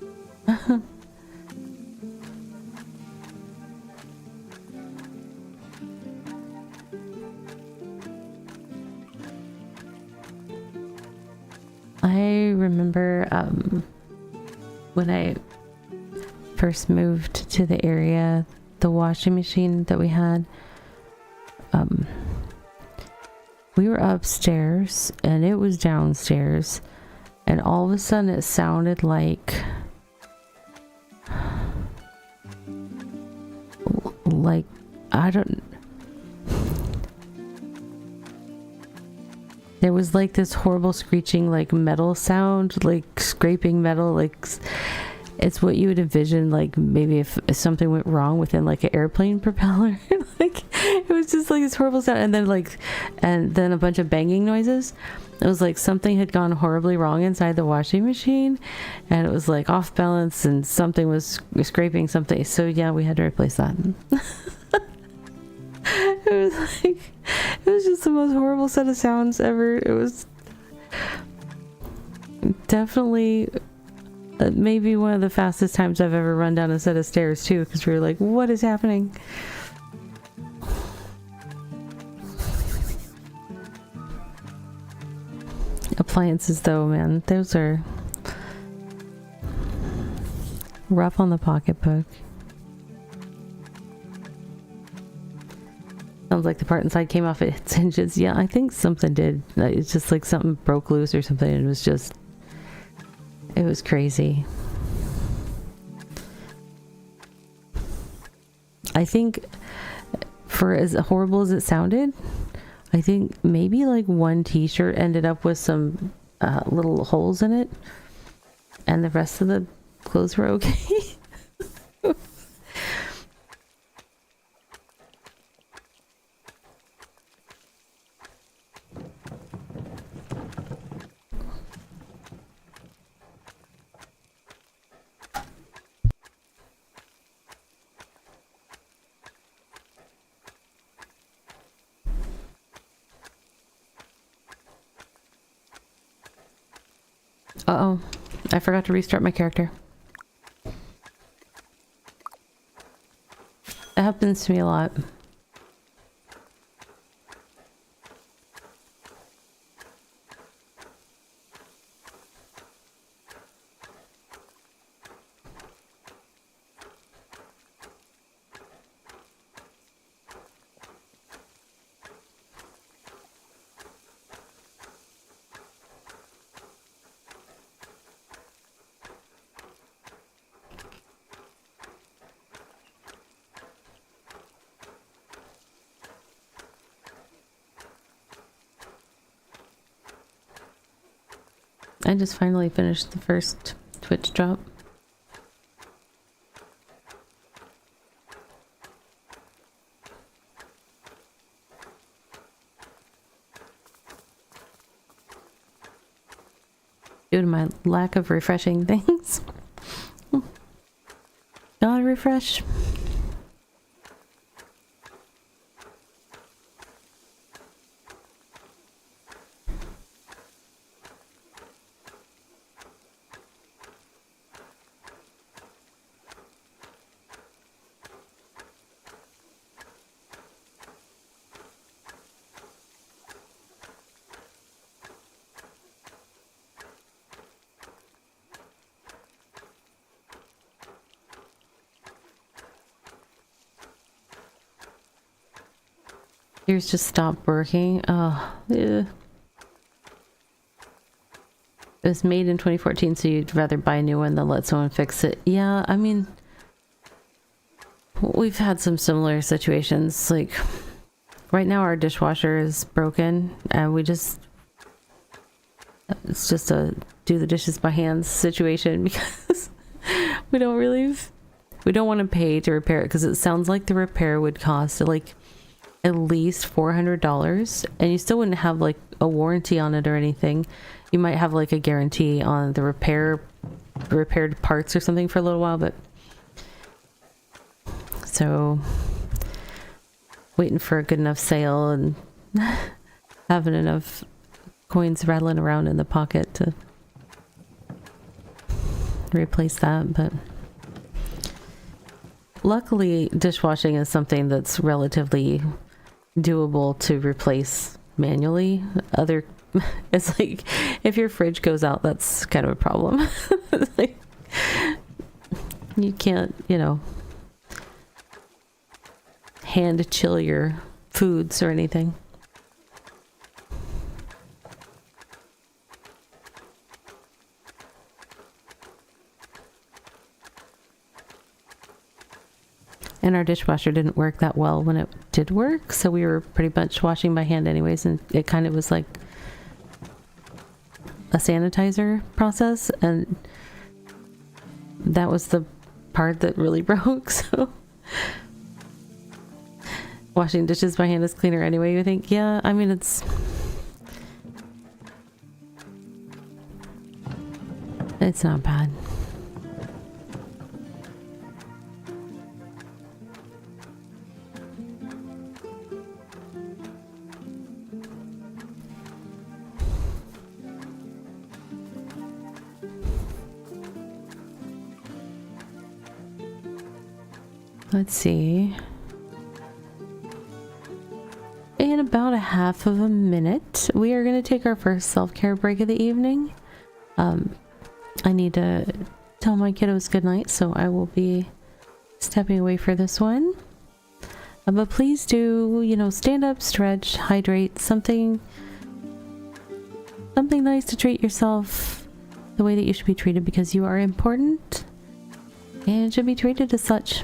I remember when I first moved to the area, the washing machine that we had, we were upstairs and it was downstairs, and all of a sudden it sounded like I don't, there was like this horrible screeching, like metal sound, like scraping metal, like it's what you would envision, like maybe if something went wrong within like an airplane propeller. Like it was just like this horrible sound, and then a bunch of banging noises. It was like something had gone horribly wrong inside the washing machine, and it was like off balance, and something was scraping something. So yeah, we had to replace that. It was just the most horrible set of sounds ever. It was definitely maybe one of the fastest times I've ever run down a set of stairs too, because we were like, what is happening? Appliances though, man, those are rough on the pocketbook. Sounds like the part inside came off its hinges. Yeah, I think something did. It's just like something broke loose or something. It was crazy. I think for as horrible as it sounded, I think maybe like one t-shirt ended up with some little holes in it, and the rest of the clothes were okay. Uh-oh, I forgot to restart my character. It happens to me a lot. I just finally finished the first Twitch drop. Due to my lack of refreshing things. Gotta refresh. Yours just stopped working. Oh, yeah. It was made in 2014, so you'd rather buy a new one than let someone fix it. Yeah, I mean, we've had some similar situations. Like, right now our dishwasher is broken, and it's just a do the dishes by hand situation, because we don't want to pay to repair it, because it sounds like the repair would cost like at least $400, and you still wouldn't have like a warranty on it or anything. You might have like a guarantee on the repaired parts or something for a little while, but so waiting for a good enough sale and having enough coins rattling around in the pocket to replace that. But luckily dishwashing is something that's relatively doable to replace manually. It's like if your fridge goes out, that's kind of a problem. Like, You can't, hand chill your foods or anything. And our dishwasher didn't work that well when it did work, so we were pretty much washing by hand anyways, and it kind of was like a sanitizer process, and that was the part that really broke. So washing dishes by hand is cleaner anyway, you think? Yeah, I mean, it's not bad. Let's see. In about a half of a minute, we are going to take our first self-care break of the evening. I need to tell my kiddos goodnight, so I will be stepping away for this one. But please do, stand up, stretch, hydrate, something nice to treat yourself the way that you should be treated, because you are important and should be treated as such.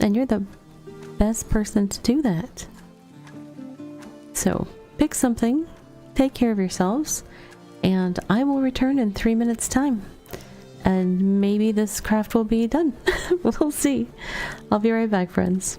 And you're the best person to do that. So pick something, take care of yourselves, and I will return in 3 minutes time. And maybe this craft will be done. We'll see. I'll be right back, friends.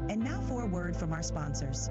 And now for a word from our sponsors.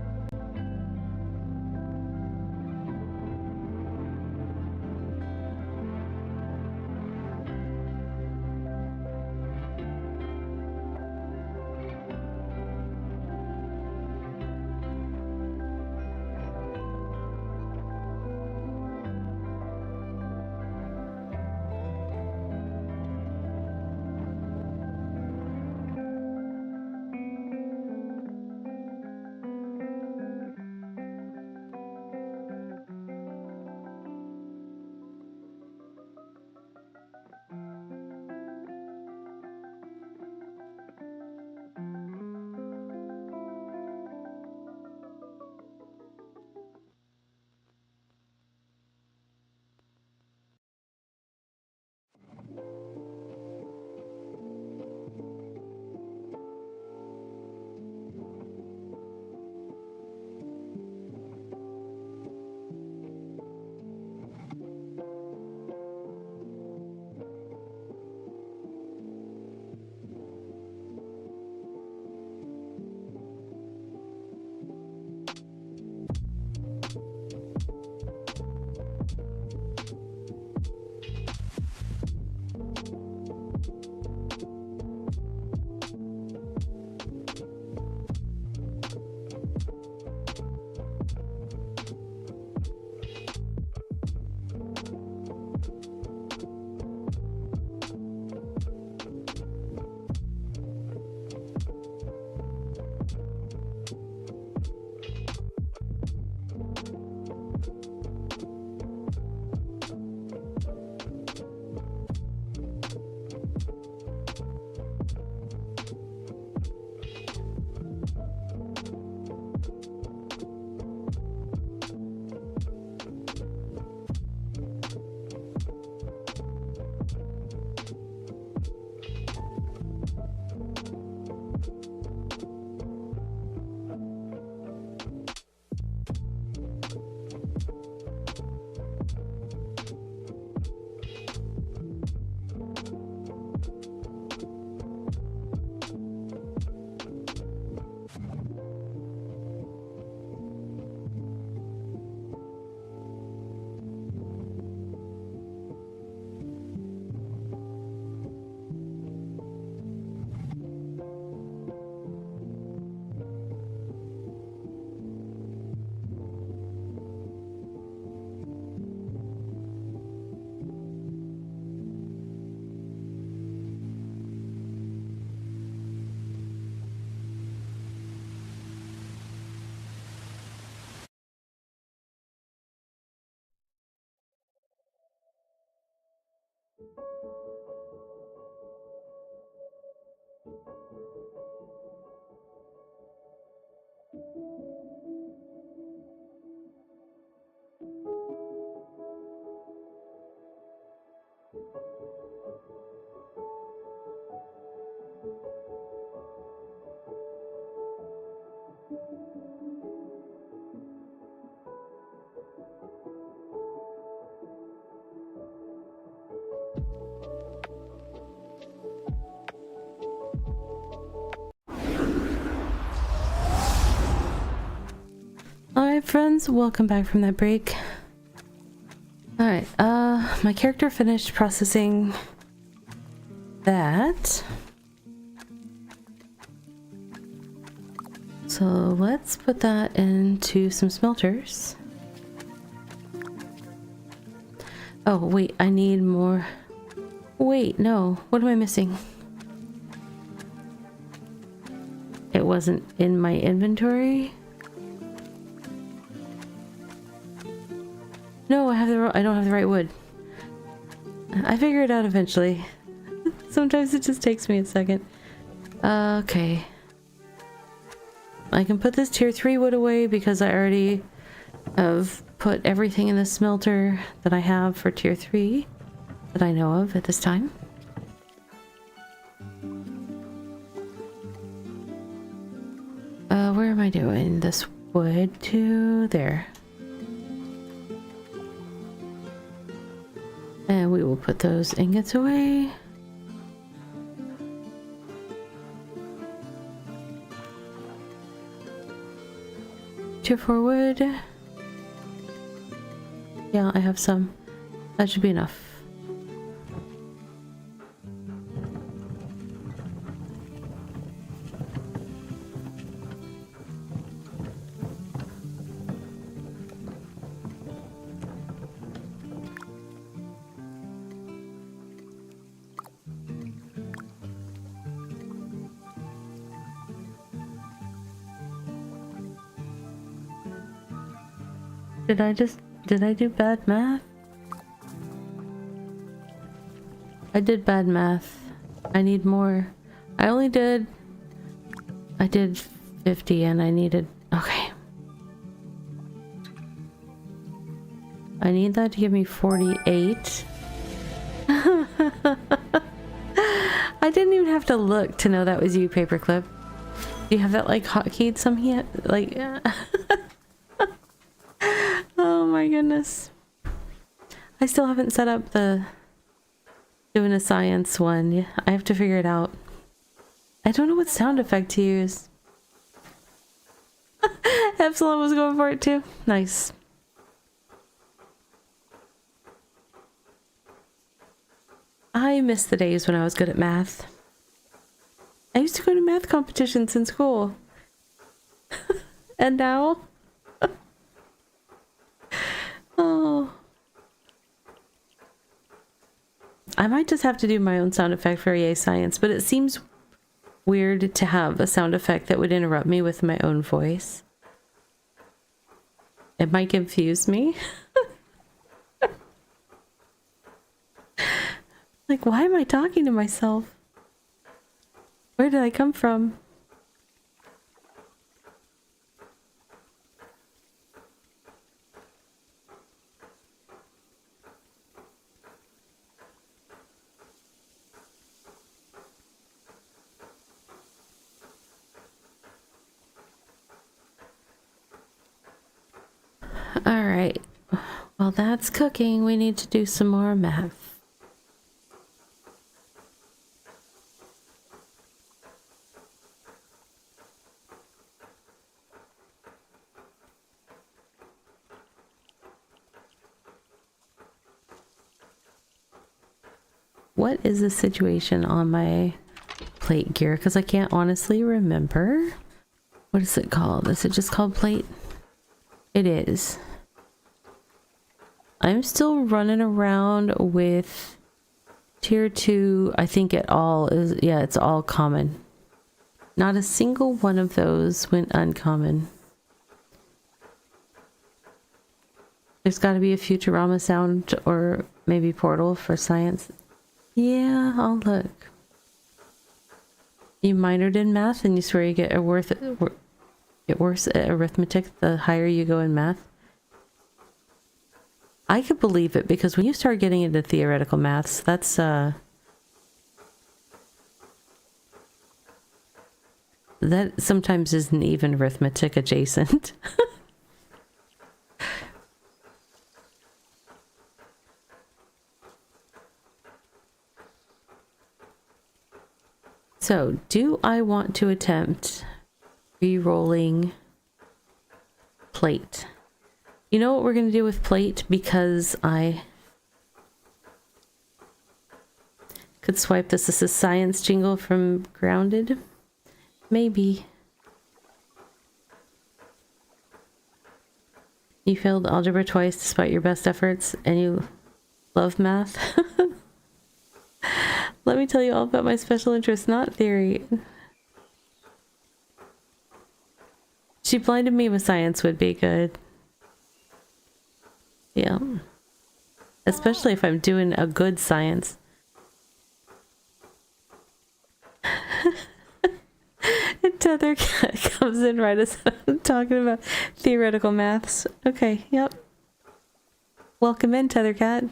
Alright friends, welcome back from that break. Alright, my character finished processing that. So let's put that into some smelters. Oh wait, I need more. Wait, no, what am I missing? It wasn't in my inventory? No, I don't have the right wood. I figure it out eventually. Sometimes it just takes me a second. Okay. I can put this tier 3 wood away because I already have put everything in the smelter that I have for tier 3 that I know of at this time. Where am I doing? This wood to there. And we will put those ingots away. Tier 4 wood. Yeah, I have some. That should be enough. Did I do bad math? I did bad math. I need more. I did 50 and I needed, okay. I need that to give me 48. I didn't even have to look to know that was you, Paperclip. Do you have that like hotkeyed some yet? Like, oh my goodness. I still haven't set up the doing a science one. I have to figure it out. I don't know what sound effect to use. Epsilon was going for it too. Nice. I miss the days when I was good at math. I used to go to math competitions in school. And now? Oh. I might just have to do my own sound effect for EA Science, but it seems weird to have a sound effect that would interrupt me with my own voice. It might confuse me. Like, why am I talking to myself? Where did I come from? Alright, while that's cooking, we need to do some more math. What is the situation on my plate gear? Because I can't honestly remember. What is it called? Is it just called plate? It is. I'm still running around with tier 2. I think it all is, yeah, it's all common. Not a single one of those went uncommon. There's got to be a Futurama sound or maybe Portal for science. Yeah, I'll look. You minored in math and you swear you get worse at arithmetic the higher you go in math? I could believe it, because when you start getting into theoretical maths, that's that sometimes isn't even arithmetic adjacent. So, do I want to attempt re-rolling plate? You know what we're going to do with plate? Because I could swipe this. This is science jingle from Grounded. Maybe. You failed algebra twice despite your best efforts, and you love math. Let me tell you all about my special interest, not theory. She blinded me with science would be good. Yeah. Especially if I'm doing a good science. And Tether Cat comes in right as I'm talking about theoretical maths. Okay, yep. Welcome in, Tether Cat.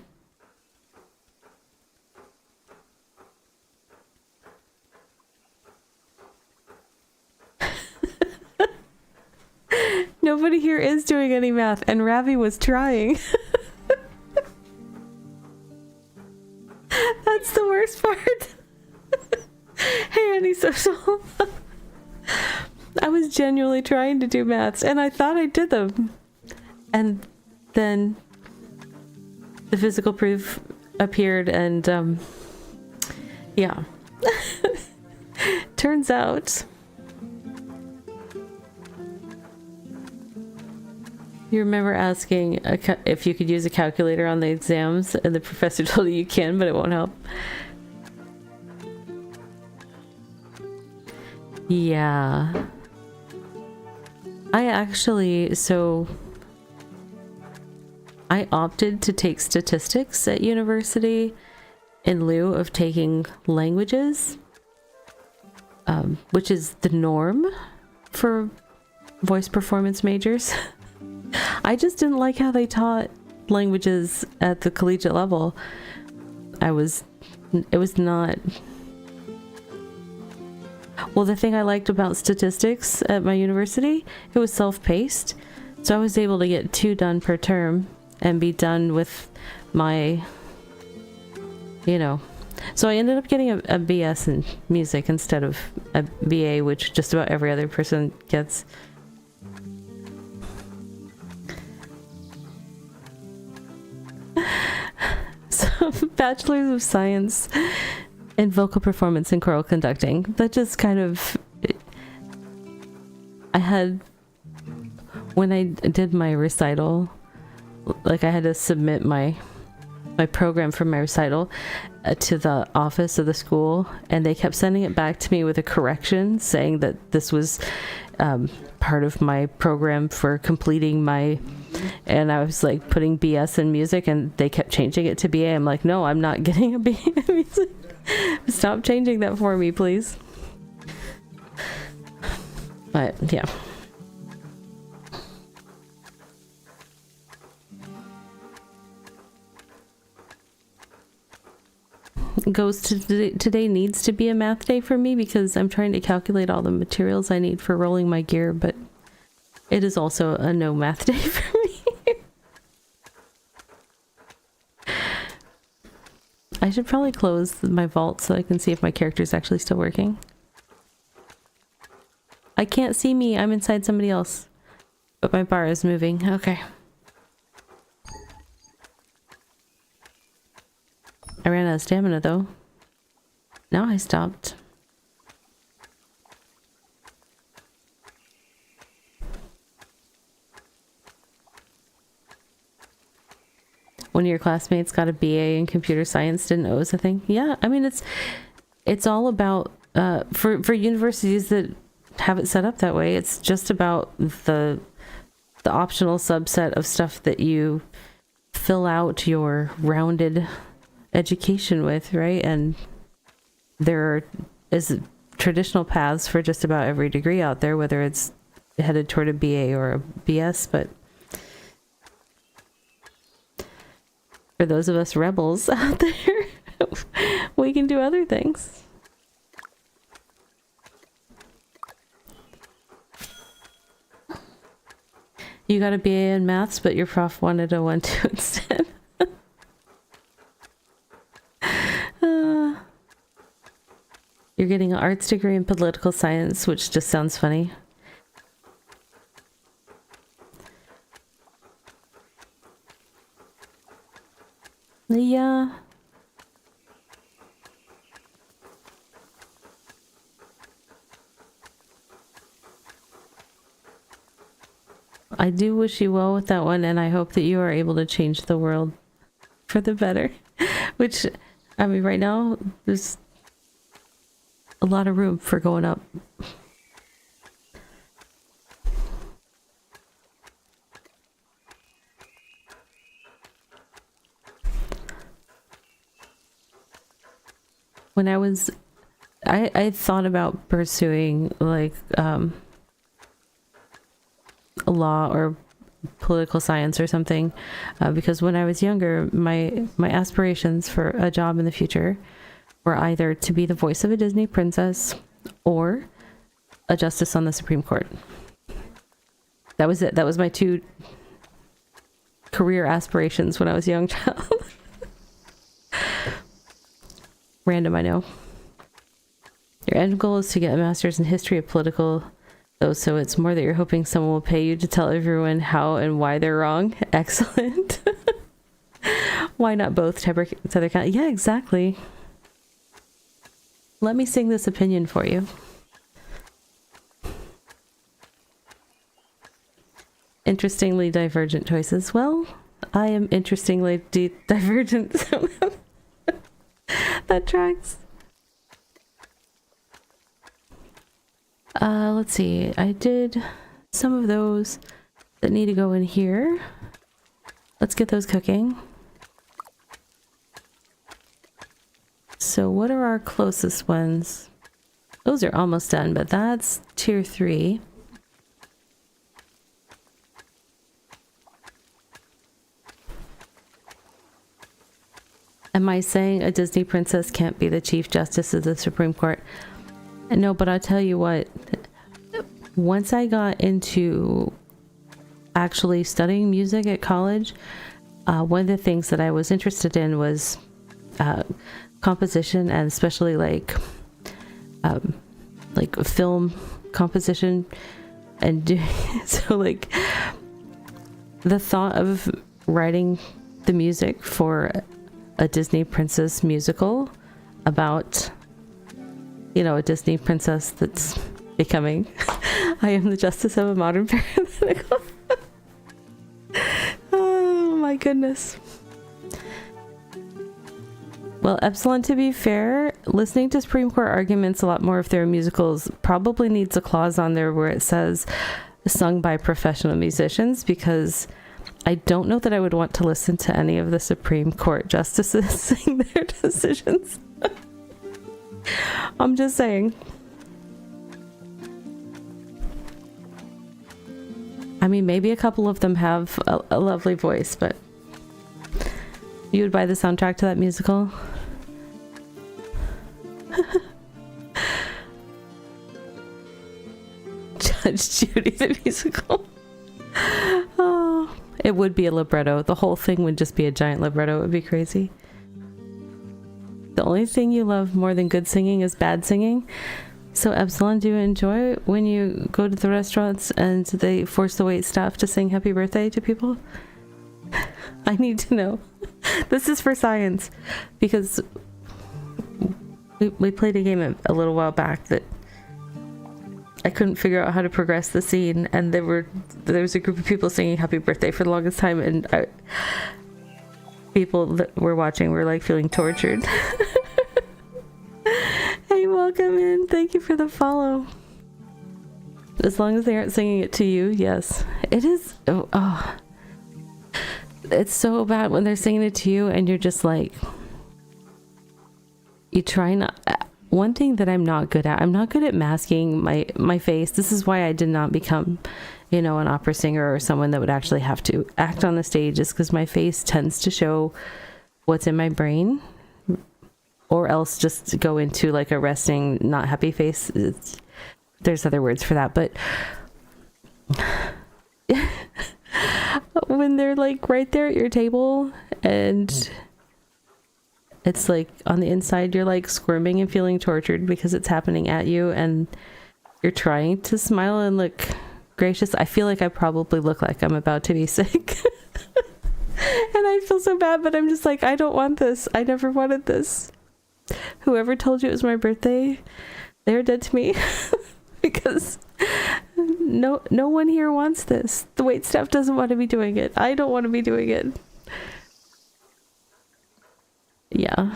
Nobody here is doing any math, and Ravi was trying. That's the worst part. Hey, antisocial. I was genuinely trying to do maths, and I thought I did them. And then the physical proof appeared, and yeah. Turns out you remember asking if you could use a calculator on the exams, and the professor told you can, but it won't help. Yeah. I opted to take statistics at university in lieu of taking languages, which is the norm for voice performance majors. I just didn't like how they taught languages at the collegiate level. It was not... Well, the thing I liked about statistics at my university, it was self-paced. So I was able to get 2 done per term and be done with my, So I ended up getting a BS in music instead of a BA, which just about every other person gets. So, Bachelor's of Science in Vocal Performance and Choral Conducting. That just kind of... I had... When I did my recital, like I had to submit my program for my recital to the office of the school, and they kept sending it back to me with a correction saying that this was part of my program for completing my... And I was like putting BS in music, and they kept changing it to BA. I'm like, no, I'm not getting a BA in music. Stop changing that for me, please. But yeah. Today needs to be a math day for me, because I'm trying to calculate all the materials I need for rolling my gear, but it is also a no math day for me. I should probably close my vault so I can see if my character is actually still working. I can't see me. I'm inside somebody else. But my bar is moving. Okay. I ran out of stamina though. Now I stopped. One of your classmates got a BA in computer science, didn't know it was a thing. Yeah, I mean, it's all about for universities that have it set up that way. It's just about the optional subset of stuff that you fill out your rounded education with, right? And there is traditional paths for just about every degree out there, whether it's headed toward a BA or a BS, but for those of us rebels out there, we can do other things. You got a BA in maths, but your prof wanted a 1-2 instead. You're getting an arts degree in political science, which just sounds funny. Yeah. I do wish you well with that one, and I hope that you are able to change the world for the better. Which, I mean, right now, there's a lot of room for going up. When I thought about pursuing like law or political science or something, because when I was younger, my aspirations for a job in the future were either to be the voice of a Disney princess or a justice on the Supreme Court. That was it. That was my two career aspirations when I was a young child. Random, I know. Your end goal is to get a master's in history of political, though, so it's more that you're hoping someone will pay you to tell everyone how and why they're wrong. Excellent. Why not both? Tether County. Yeah, exactly. Let me sing this opinion for you. Interestingly divergent choices. Well, I am interestingly divergent. So that tracks. Let's see. I did some of those that need to go in here. Let's get those cooking. So what are our closest ones? Those are almost done, but that's tier 3. Am I saying a Disney princess can't be the Chief Justice of the Supreme Court? No, but I'll tell you what. Once I got into actually studying music at college, one of the things that I was interested in was composition, and especially like film composition, and so like the thought of writing the music for a Disney princess musical about, you know, a Disney princess that's becoming I am the justice of a modern parenthetical. Oh my goodness. Well, Epsilon, to be fair, listening to Supreme Court arguments a lot more if they're musicals probably needs a clause on there where it says sung by professional musicians, because I don't know that I would want to listen to any of the Supreme Court justices sing their decisions. I'm just saying. I mean, maybe a couple of them have a lovely voice, but you would buy the soundtrack to that musical? Judge Judy the musical. Oh, it would be a libretto. The whole thing would just be a giant libretto. It would be crazy. The only thing you love more than good singing is bad singing. So Epsilon, do you enjoy when you go to the restaurants and they force the wait staff to sing happy birthday to people? I need to know. This is for science, because we played a game a little while back that I couldn't figure out how to progress the scene, and there was a group of people singing happy birthday for the longest time, and people that were watching were like feeling tortured. Hey, welcome in. Thank you for the follow. As long as they aren't singing it to you, yes. It is. Oh, it's so bad when they're singing it to you and you're just like you try not. One thing that I'm not good at, I'm not good at masking my face. This is why I did not become, an opera singer or someone that would actually have to act on the stage, is because my face tends to show what's in my brain, or else just go into like a resting, not happy face. There's other words for that, but when they're like right there at your table and it's like on the inside, you're like squirming and feeling tortured because it's happening at you, and you're trying to smile and look gracious. I feel like I probably look like I'm about to be sick. And I feel so bad, but I'm just like, I don't want this. I never wanted this. Whoever told you it was my birthday, they're dead to me. Because no one here wants this. The wait staff doesn't want to be doing it. I don't want to be doing it. Yeah.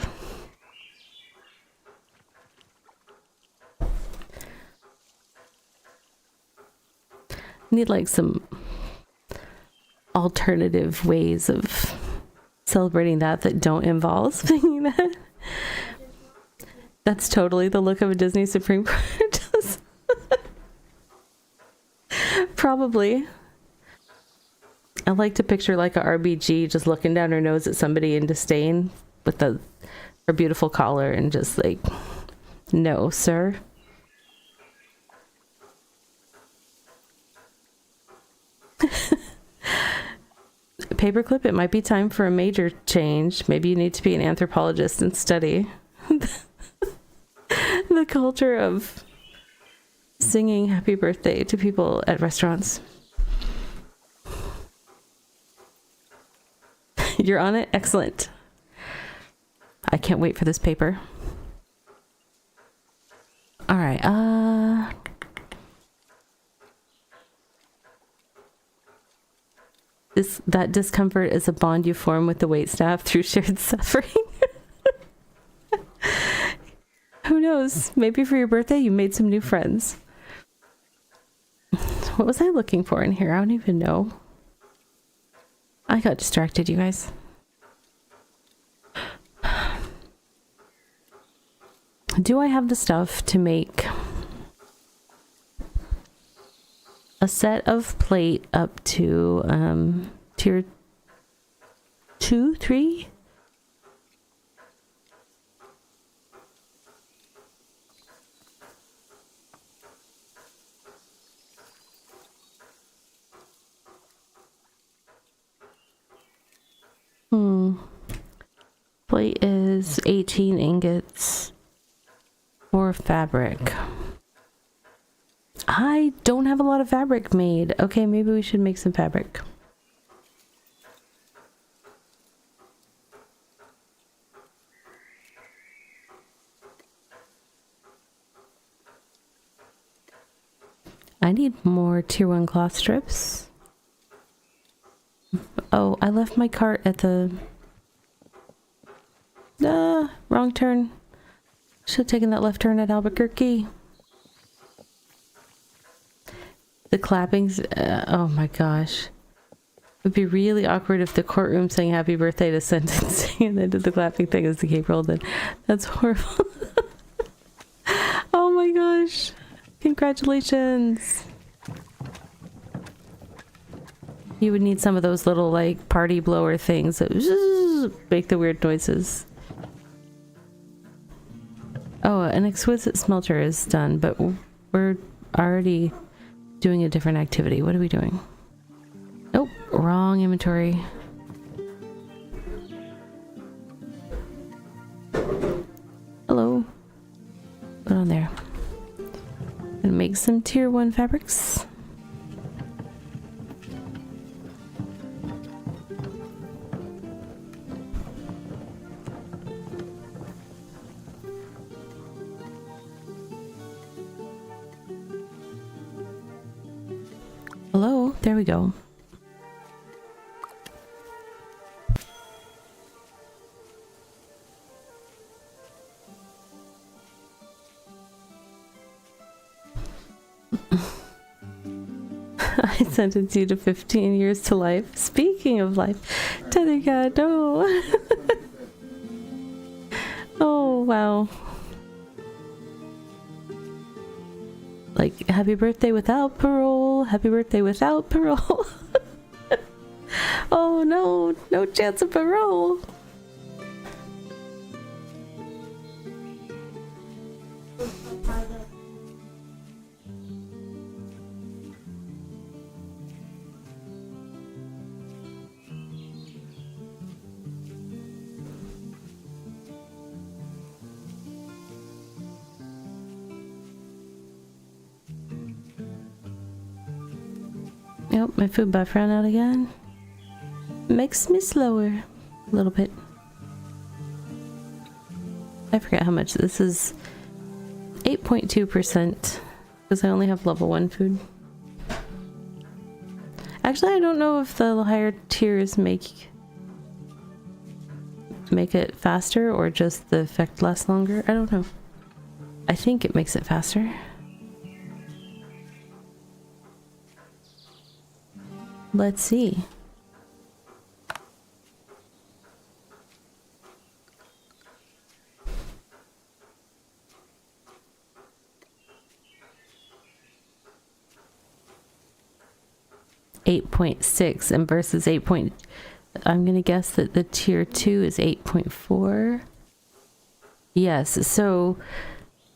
Need like some alternative ways of celebrating that don't involve singing that. That's totally the look of a Disney Supreme Court. Probably. I like to picture like a RBG just looking down her nose at somebody in disdain with her beautiful collar and just like, no, sir. Paperclip, it might be time for a major change. Maybe you need to be an anthropologist and study the culture of singing happy birthday to people at restaurants. You're on it? Excellent. I can't wait for this paper. All right. That discomfort is a bond you form with the waitstaff through shared suffering. Who knows? Maybe for your birthday, you made some new friends. What was I looking for in here? I don't even know. I got distracted, you guys. Do I have the stuff to make a set of plate up to tier 2, 3? Plate is 18 ingots for fabric. I don't have a lot of fabric made. Okay, maybe we should make some fabric. I need more tier 1 cloth strips. Oh, I left my cart at the... wrong turn. Should have taken that left turn at Albuquerque. The clappings, oh my gosh. It would be really awkward if the courtroom sang happy birthday to sentencing and then did the clapping thing as the cake rolled in. That's horrible. Oh my gosh. Congratulations. You would need some of those little like party blower things that make the weird noises. Oh, an exquisite smelter is done, but we're already doing a different activity. What are we doing? Nope, wrong inventory. Hello. Put on there. Gonna make some tier 1 fabrics. Hello, there we go. I sentenced you to 15 years to life. Speaking of life, Tether God, no. Oh, wow. Like, happy birthday without parole. Happy birthday without parole. Oh no, no chance of parole. Yep, my food buff ran out again. Makes me slower a little bit. I forget how much this is. 8.2% because I only have level 1 food. Actually, I don't know if the higher tiers make it faster or just the effect lasts longer. I don't know. I think it makes it faster. Let's see. .6 and versus 8. I'm gonna guess that the tier 2 is 8.4. Yes, so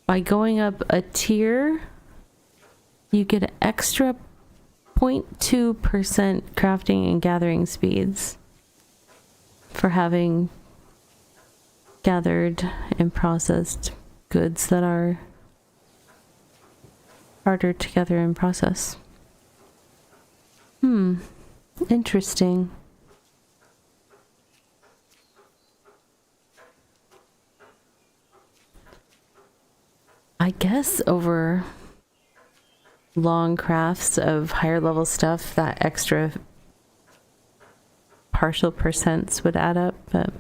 by going up a tier, you get an extra 0.2% crafting and gathering speeds for having gathered and processed goods that are harder to gather and process. Interesting. I guess over long crafts of higher level stuff, that extra partial percents would add up, but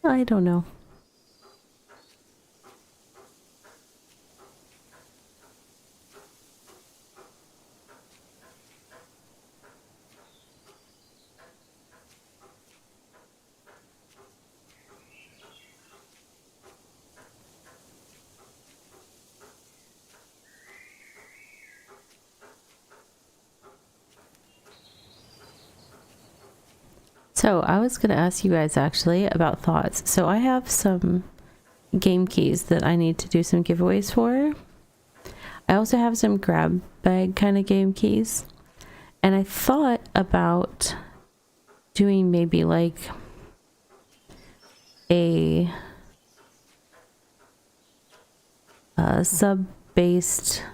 I don't know. So I was going to ask you guys actually about thoughts. So I have some game keys that I need to do some giveaways for. I also have some grab bag kind of game keys. And I thought about doing maybe like a sub-based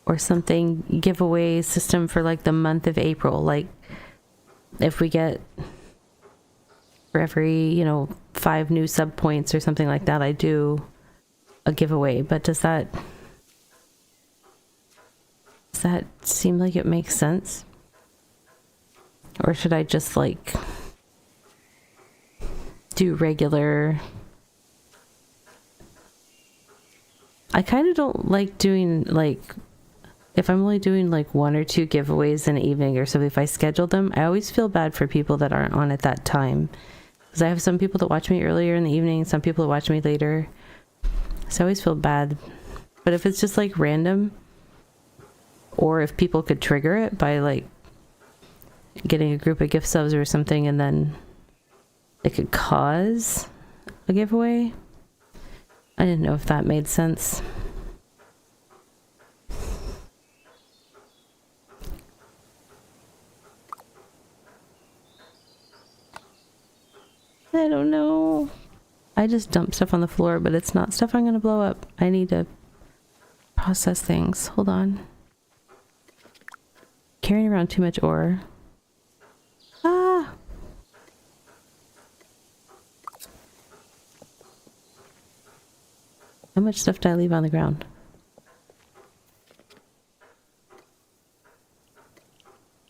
or something giveaway system for like the month of April. Like if we get for every, 5 new sub points or something like that, I do a giveaway. But does that seem like it makes sense? Or should I just like do regular? I kind of don't like doing like, if I'm only doing like 1 or 2 giveaways in the evening or something, if I schedule them, I always feel bad for people that aren't on at that time. Because I have some people that watch me earlier in the evening, some people that watch me later. So I always feel bad. But if it's just like random, or if people could trigger it by like getting a group of gift subs or something, and then it could cause a giveaway. I didn't know if that made sense. I don't know. I just dumped stuff on the floor, but it's not stuff I'm gonna blow up. I need to process things. Hold on. Carrying around too much ore. Ah! How much stuff did I leave on the ground?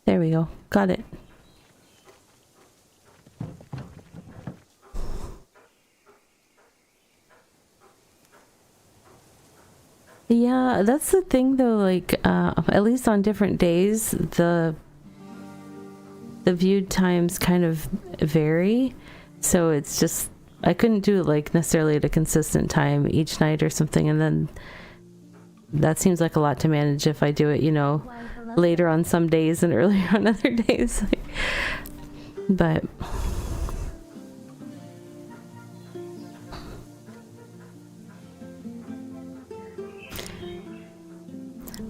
There we go. Got it. Yeah, that's the thing though, like, at least on different days, the the viewed times kind of vary. So it's just, I couldn't do it like necessarily at a consistent time each night or something. And then that seems like a lot to manage if I do it, later on some days and earlier on other days. But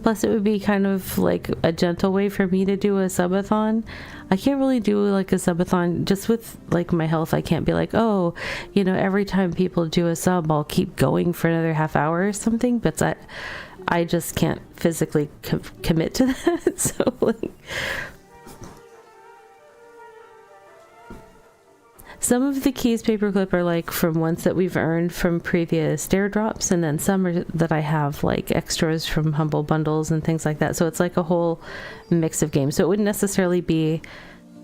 plus it would be kind of like a gentle way for me to do a subathon. I can't really do like a subathon just with like my health. I can't be like, oh, every time people do a sub, I'll keep going for another half hour or something. But I just can't physically commit to that. So like, some of the keys paperclip are like from ones that we've earned from previous dare drops, and then some are that I have like extras from humble bundles and things like that. So it's like a whole mix of games. So it wouldn't necessarily be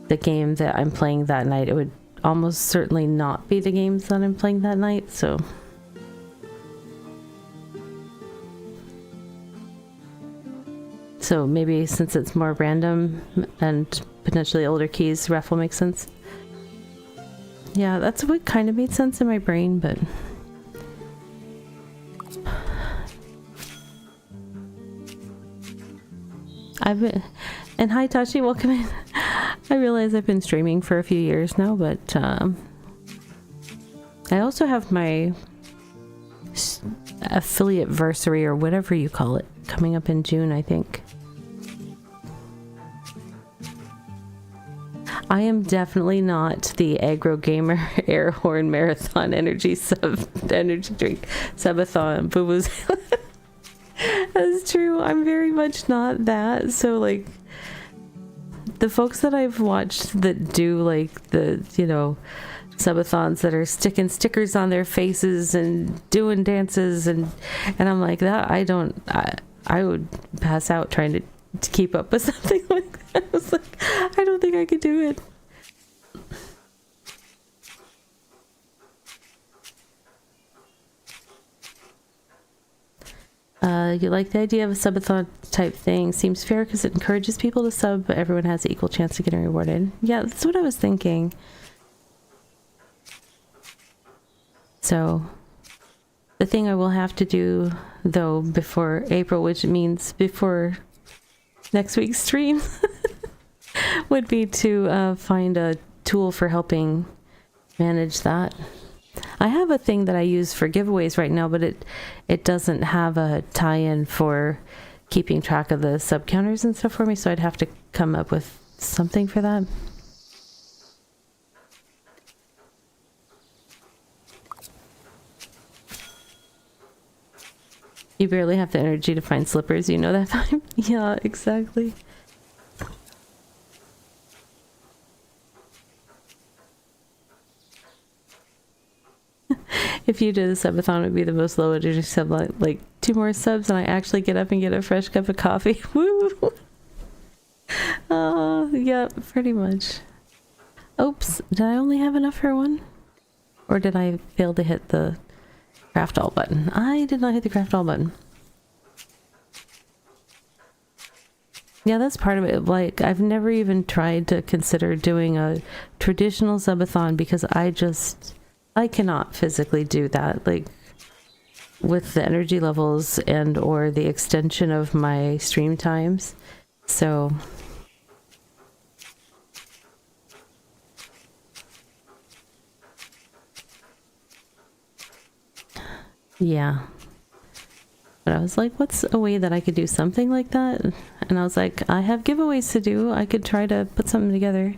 the game that I'm playing that night. It would almost certainly not be the games that I'm playing that night. So maybe since it's more random and potentially older keys, raffle makes sense. Yeah, that's what kind of made sense in my brain, but and hi Tashi, welcome in. I realize I've been streaming for a few years now, but I also have my affiliate versary or whatever you call it coming up in June, I think. I am definitely not the aggro gamer air horn marathon energy drink subathon boo boos. That's true. I'm very much not that. So like the folks that I've watched that do like the subathons that are sticking stickers on their faces and doing dances and I'm like that. I would pass out trying to keep up with something like that. I was like, I don't think I could do it. You like the idea of a subathon type thing? Seems fair because it encourages people to sub, but everyone has an equal chance of getting rewarded. Yeah, that's what I was thinking. So the thing I will have to do though before April, which means before next week's stream, would be to find a tool for helping manage that. I have a thing that I use for giveaways right now, but it doesn't have a tie-in for keeping track of the sub counters and stuff for me, so I'd have to come up with something for that. You barely have the energy to find slippers, you know that time? Yeah, exactly. If you did a subathon, it would be the most low energy sub, like 2 more subs and I actually get up and get a fresh cup of coffee. Woo! Yeah, pretty much. Oops, did I only have enough for one? Or did I fail to hit the craft all button? I did not hit the craft all button. Yeah, that's part of it. Like, I've never even tried to consider doing a traditional subathon because I cannot physically do that, like with the energy levels and or the extension of my stream times. So yeah, but I was like, what's a way that I could do something like that? And I was like, I have giveaways to do. I could try to put something together.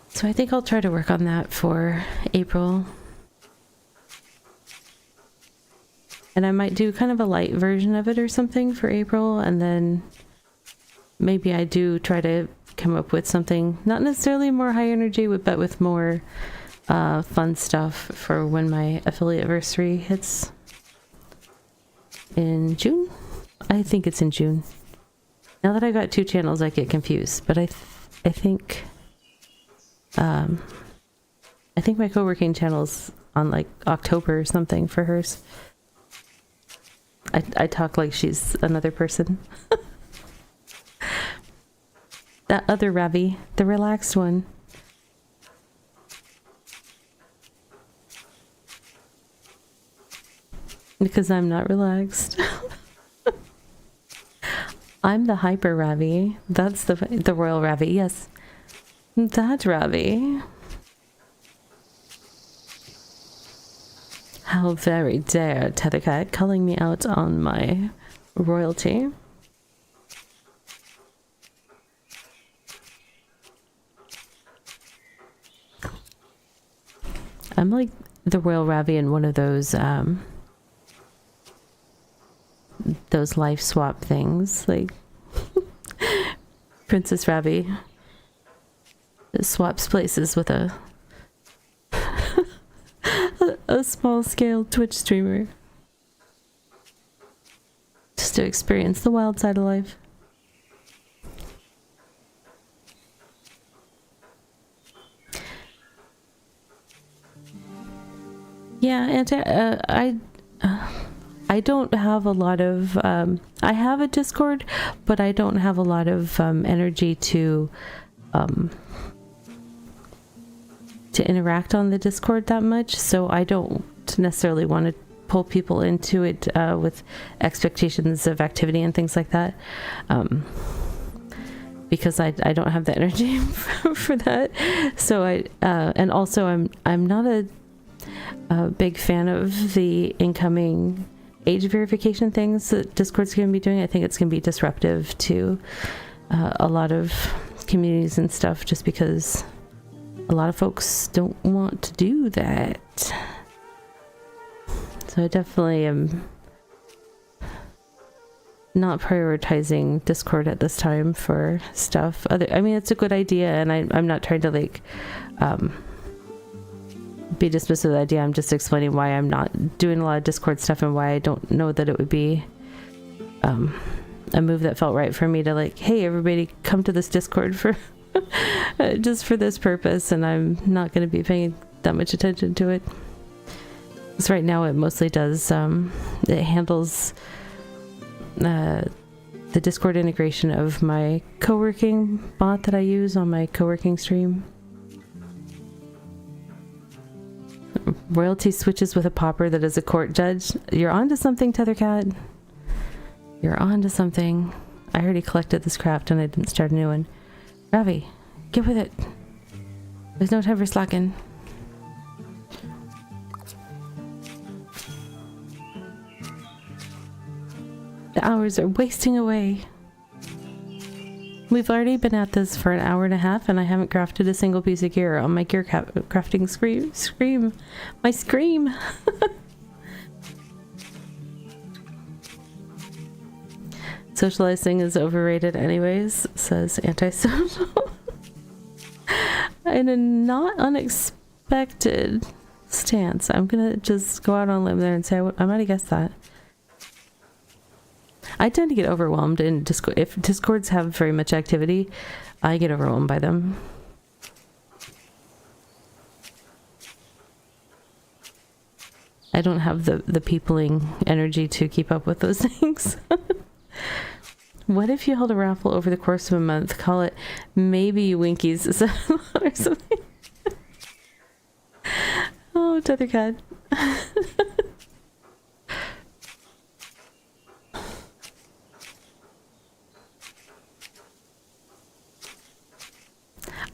So I think I'll try to work on that for April. And I might do kind of a light version of it or something for April. And then maybe I do try to come up with something, not necessarily more high energy, but with more fun stuff for when my affiliate anniversary hits in June. I think it's in June. Now that I got 2 channels, I get confused. But I think my co-working channel's on like October or something for hers. I talk like she's another person. That other Ravi, the relaxed one. Because I'm not relaxed. I'm the hyper Ravi. That's the royal Ravi. Yes, that Ravi. How very dare Tethercat calling me out on my royalty. I'm like the royal Ravi in one of those life swap things, like Princess Ravi swaps places with a small scale Twitch streamer just to experience the wild side of life. Yeah, and I don't have a lot of I have a Discord, but I don't have a lot of energy to interact on the Discord that much, so I don't necessarily want to pull people into it with expectations of activity and things like that, because I don't have the energy for that. So and also I'm not a big fan of the incoming age verification things that Discord's going to be doing. I think it's going to be disruptive to a lot of communities and stuff, just because a lot of folks don't want to do that. So I definitely am not prioritizing Discord at this time for stuff. I mean, it's a good idea, and I'm not trying to like be dismissive of the idea. I'm just explaining why I'm not doing a lot of Discord stuff and why I don't know that it would be a move that felt right for me to like, hey, everybody come to this Discord for just for this purpose, and I'm not going to be paying that much attention to it. Because right now it mostly does, it handles the Discord integration of my co-working bot that I use on my co-working stream. Royalty switches with a pauper that is a court judge. You're onto something, Tethercat. You're onto something. I already collected this craft and I didn't start a new one. Ravi, get with it. There's no time for slacking. The hours are wasting away. We've already been at this for an hour and a half, and I haven't crafted a single piece of gear on my gear crafting scream. My scream! Socializing is overrated anyways, says Antisocial. In a not unexpected stance, I'm gonna just go out on a limb there and say I might have guessed that. I tend to get overwhelmed in Discord. If Discords have very much activity, I get overwhelmed by them. I don't have the peopling energy to keep up with those things. What if you held a raffle over the course of a month? Call it Maybe Winkies or something. Oh, Tethercat.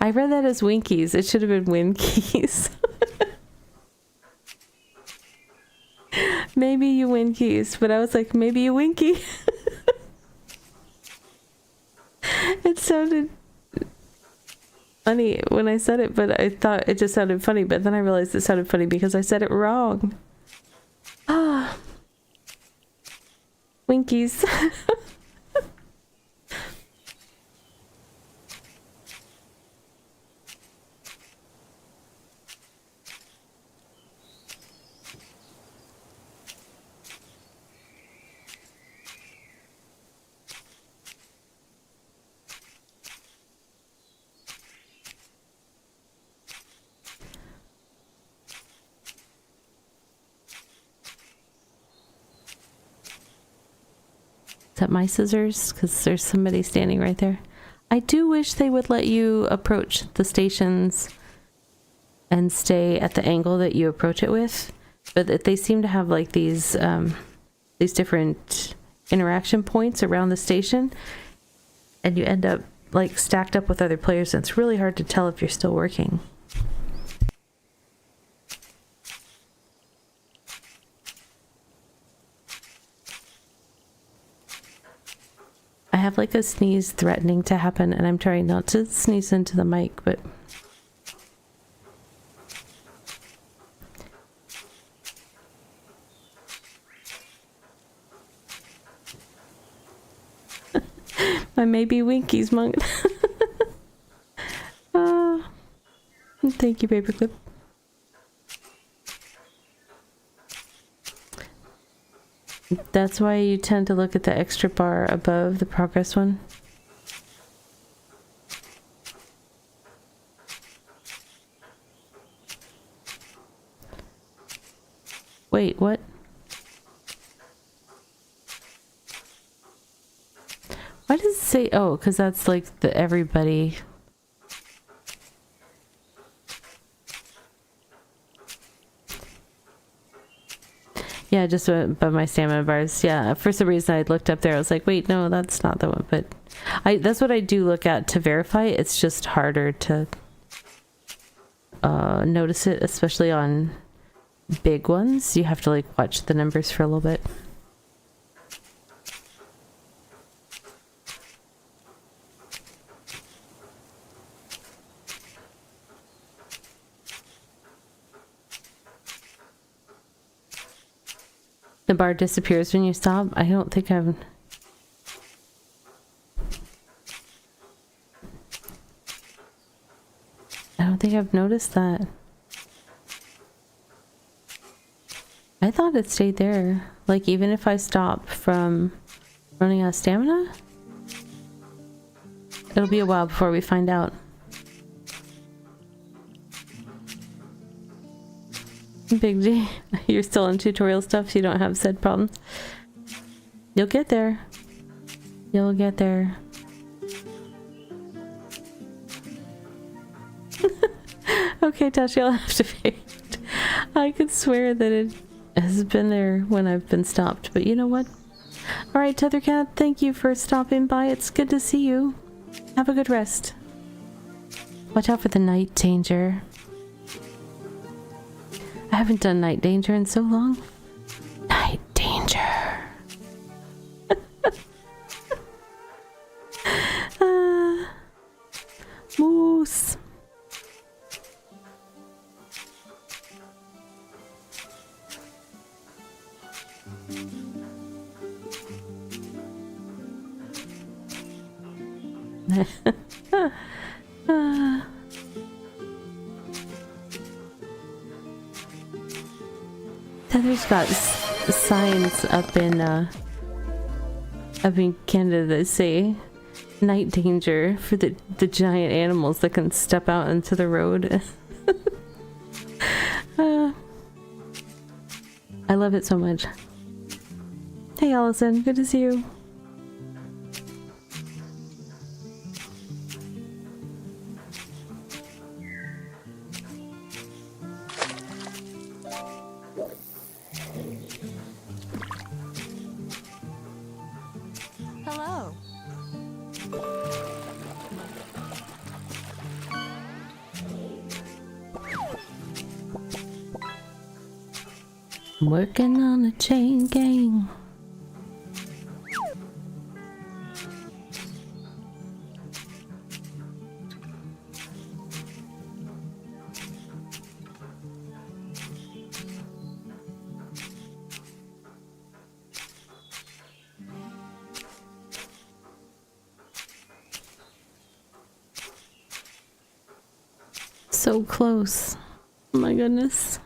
I read that as Winkies. It should have been Winkies. Maybe you Winkies, but I was like, maybe you Winky. It sounded funny when I said it, but I thought it just sounded funny, but then I realized it sounded funny because I said it wrong. Ah. Winkies. Is that my scissors? Because there's somebody standing right there. I do wish they would let you approach the stations and stay at the angle that you approach it with, but that they seem to have like these different interaction points around the station, and you end up like stacked up with other players, and it's really hard to tell if you're still working. I have like a sneeze threatening to happen, and I'm trying not to sneeze into the mic, but my maybe Winkies monk. Thank you, Paperclip. That's why you tend to look at the extra bar above the progress one. Wait, what? Why does it say, oh, because that's like the everybody. Yeah, just went by my stamina bars. Yeah, for some reason I looked up there. I was like, wait, no, that's not the one. But that's what I do look at to verify. It's just harder to notice it, especially on big ones. You have to like watch the numbers for a little bit. The bar disappears when you stop. I don't think I've... I don't think I've noticed that. I thought it stayed there. Like, even if I stop from running out of stamina? It'll be a while before we find out. Big G, you're still in tutorial stuff, so you don't have said problems. You'll get there. You'll get there. Okay, Tashi, I'll have to wait. I could swear that it has been there when I've been stopped, but you know what? Alright, Tethercat, thank you for stopping by. It's good to see you. Have a good rest. Watch out for the night danger. I haven't done night danger in so long. Night danger. Moose. Tether's got signs up in Canada that say night danger for the giant animals that can step out into the road. I love it so much. Hey Allison, good to see you. Hello. I'm working on a chain gang. So close. Oh my goodness.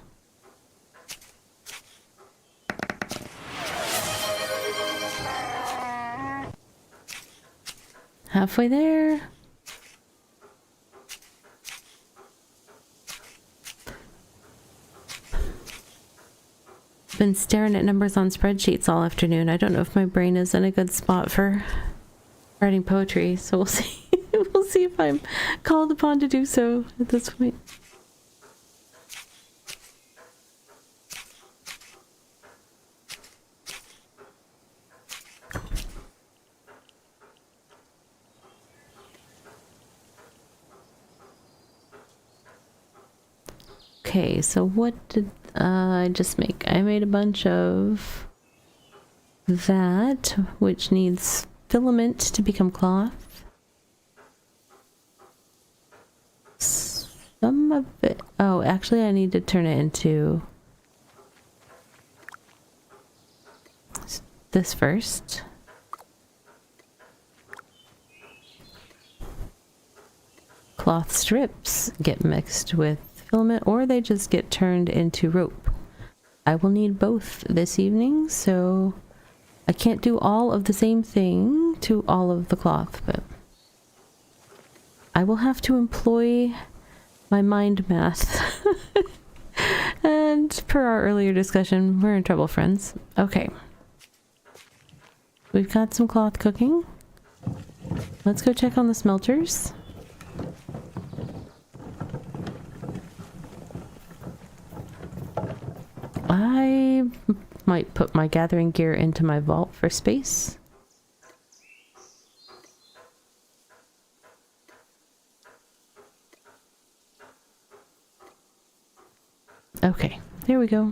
Halfway there. Been staring at numbers on spreadsheets all afternoon. I don't know if my brain is in a good spot for writing poetry, so we'll see. We'll see if I'm called upon to do so at this point. Okay, so what did I just make? I made a bunch of that, which needs filament to become cloth. Some of it... Oh, actually I need to turn it into this first. Cloth strips get mixed with filament, or they just get turned into rope. I will need both this evening, so I can't do all of the same thing to all of the cloth, but I will have to employ my mind math. And per our earlier discussion, we're in trouble, friends. Okay. We've got some cloth cooking. Let's go check on the smelters. I might put my gathering gear into my vault for space. Okay, there we go.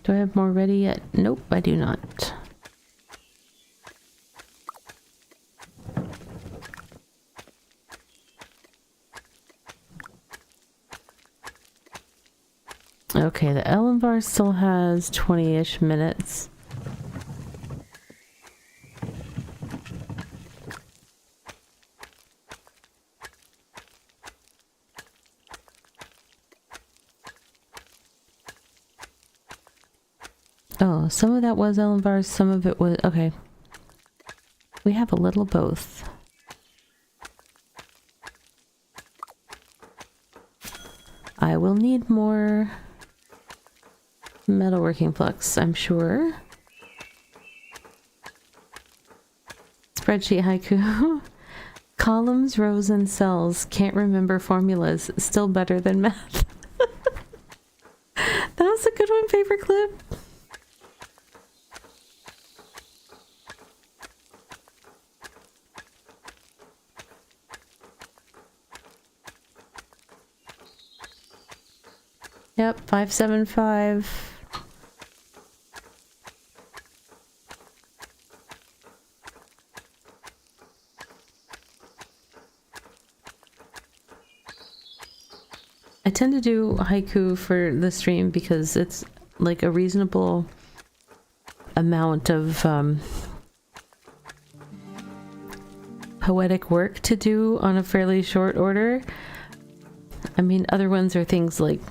Do I have more ready yet? Nope, I do not. Okay, the Elenvar still has 20-ish minutes. Oh, some of that was Elenvar's, some of it was... Okay. We have a little both. I will need more metalworking flux, I'm sure. Spreadsheet haiku. Columns, rows, and cells. Can't remember formulas. Still better than math. That was a good one, Paperclip. Yep, 575. I tend to do haiku for the stream because it's like a reasonable amount of poetic work to do on a fairly short order. I mean, other ones are things like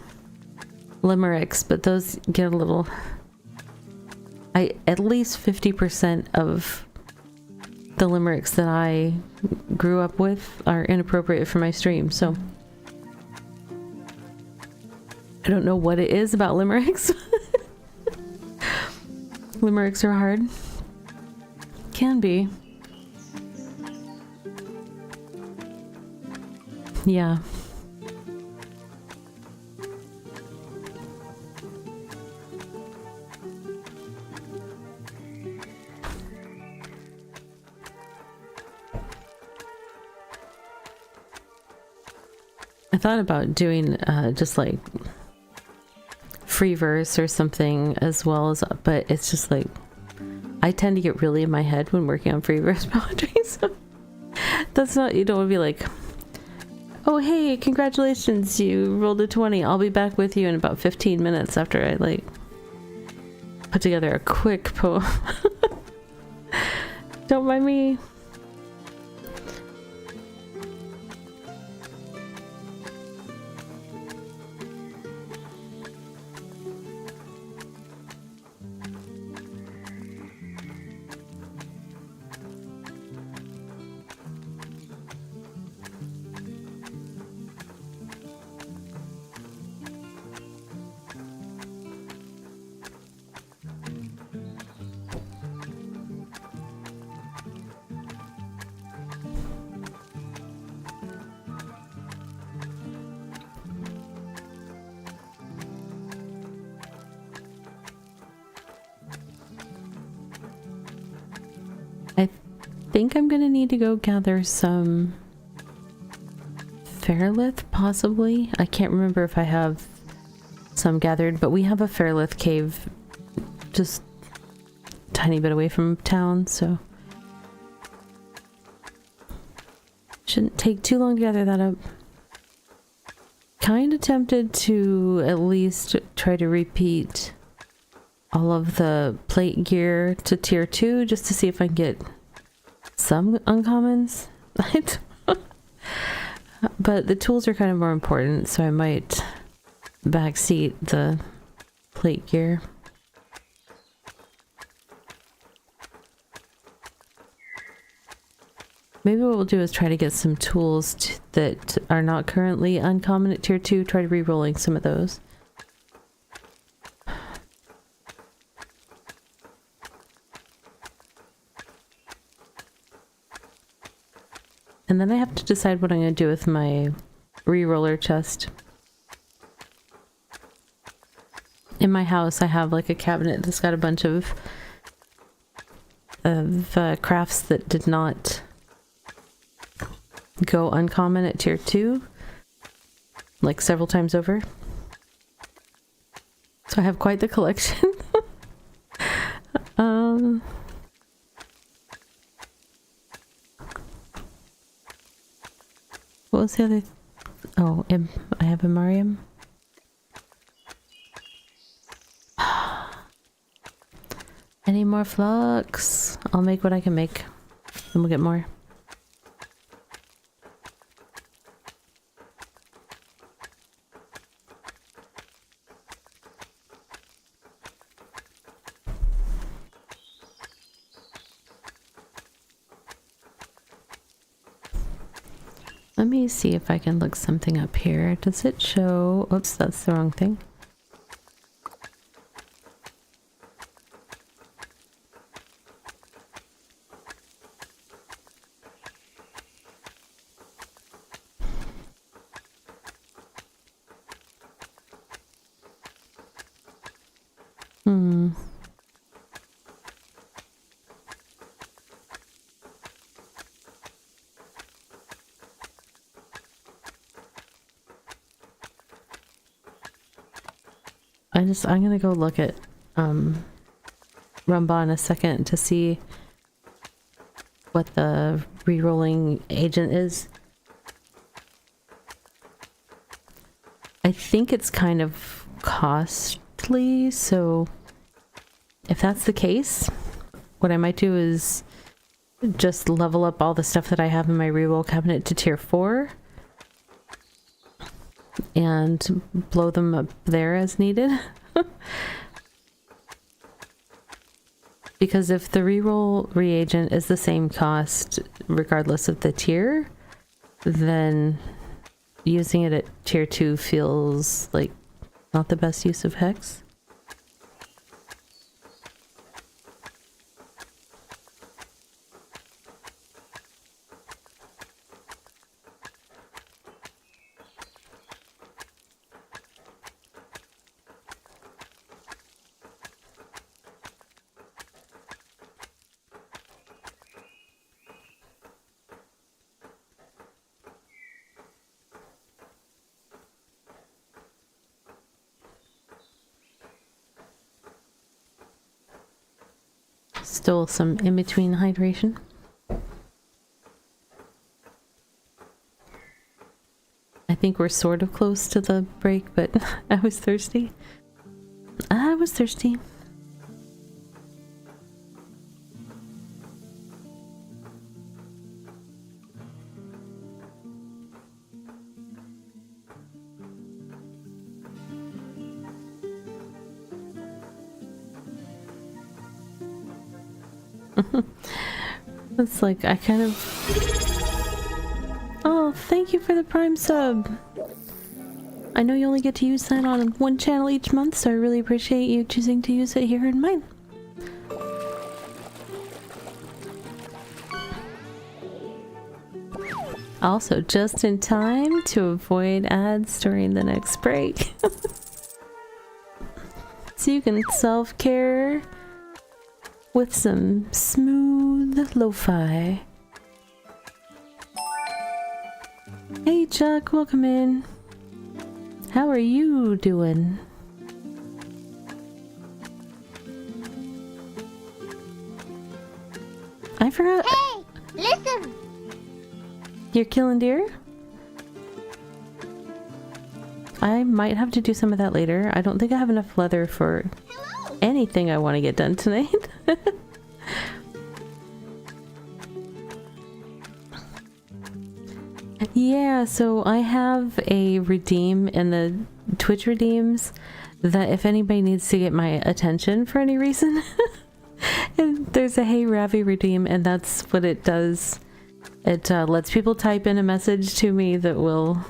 limericks, but those get a little... at least 50% of the limericks that I grew up with are inappropriate for my stream, so I don't know what it is about limericks. Limericks are hard. Can be. Yeah. I thought about doing just like free verse or something as well as, but it's just like I tend to get really in my head when working on free verse poetry, so that's not, you don't want to be like, oh hey, congratulations, you rolled a 20, I'll be back with you in about 15 minutes after I like put together a quick poem. Don't mind me. think I'm gonna need to go gather some Fairlith, possibly. I can't remember if I have some gathered, but we have a Fairlith cave just a tiny bit away from town, so shouldn't take too long to gather that up. Kind of tempted to at least try to repeat all of the plate gear to tier 2 just to see if I can get some uncommons. But the tools are kind of more important, so I might backseat the plate gear. Maybe what we'll do is try to get some tools that are not currently uncommon at tier 2, try to re-rolling some of those. And then I have to decide what I'm going to do with my re-roller chest. In my house, I have like a cabinet that's got a bunch of crafts that did not go uncommon at tier 2, like several times over. So I have quite the collection. What was the other? Oh, I have a Mariam. Any more flux? I'll make what I can make, and we'll get more. Let me see if I can look something up here. Does it show? Oops, that's the wrong thing. I'm gonna go look at Rumba in a second to see what the re-rolling agent is. I think it's kind of costly, so if that's the case, what I might do is just level up all the stuff that I have in my re-roll cabinet to tier 4 and blow them up there as needed. Because if the reroll reagent is the same cost regardless of the tier, then using it at tier 2 feels like not the best use of hex. Still some in-between hydration. I think we're sort of close to the break, but I was thirsty. I was thirsty. It's like I kind of... Oh, thank you for the Prime sub. I know you only get to use that on one channel each month, so I really appreciate you choosing to use it here in mine. Also, just in time to avoid ads during the next break. So you can self-care with some smooth lo-fi. Hey Chuck, welcome in. How are you doing? I forgot. Hey, listen! You're killing deer? I might have to do some of that later. I don't think I have enough leather for anything I want to get done tonight. Yeah, so I have a redeem in the Twitch redeems that if anybody needs to get my attention for any reason, and there's a Hey Ravi redeem, and that's what it does. It lets people type in a message to me that will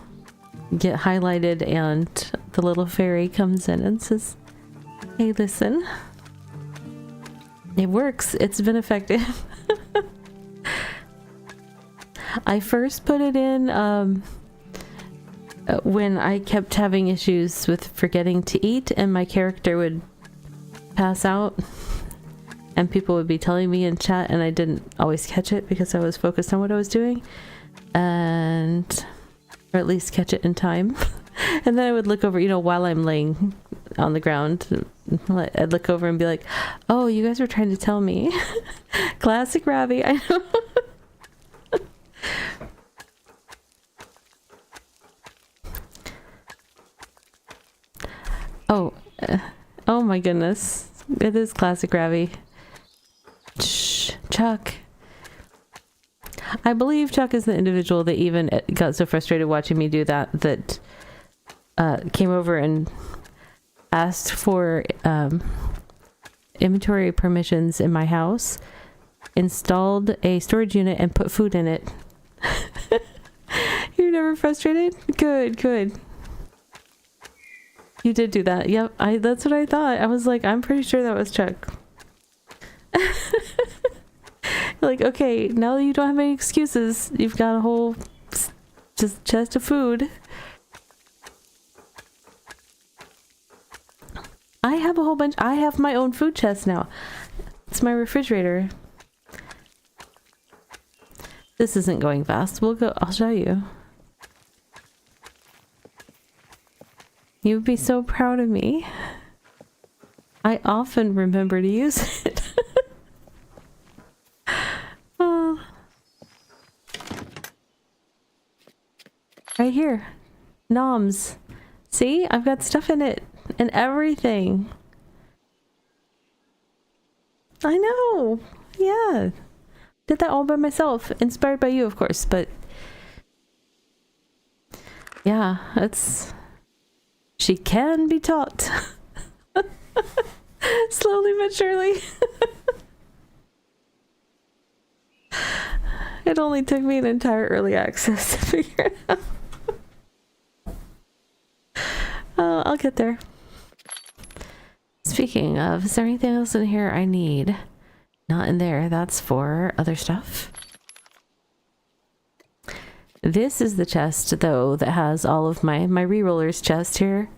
get highlighted, and the little fairy comes in and says, hey, listen. It works. It's been effective. I first put it in when I kept having issues with forgetting to eat and my character would pass out and people would be telling me in chat and I didn't always catch it because I was focused on what I was doing, and or at least catch it in time. And then I would look over, you know, while I'm laying on the ground, I'd look over and be like, oh, you guys were trying to tell me. Classic Ravi, I know. Oh my goodness. It is classic Ravi. Shh, Chuck. I believe Chuck is the individual that even got so frustrated watching me do that came over and asked for inventory permissions in my house, installed a storage unit, and put food in it. You're never frustrated? Good, good. You did do that. Yep, that's what I thought. I was like, I'm pretty sure that was Chuck. Like, okay, now that you don't have any excuses, you've got a whole just chest of food. I have a whole bunch. I have my own food chest now. It's my refrigerator. This isn't going fast. We'll go. I'll show you. You would be so proud of me. I often remember to use it. Oh. Right here. Noms. See? I've got stuff in it. And everything. I know. Yeah. Did that all by myself. Inspired by you, of course. But yeah, it's... She can be taught. Slowly but surely. It only took me an entire early access to figure it out. I'll get there. Speaking of, is there anything else in here I need? Not in there. That's for other stuff. This is the chest, though, that has all of my re-rollers chest here.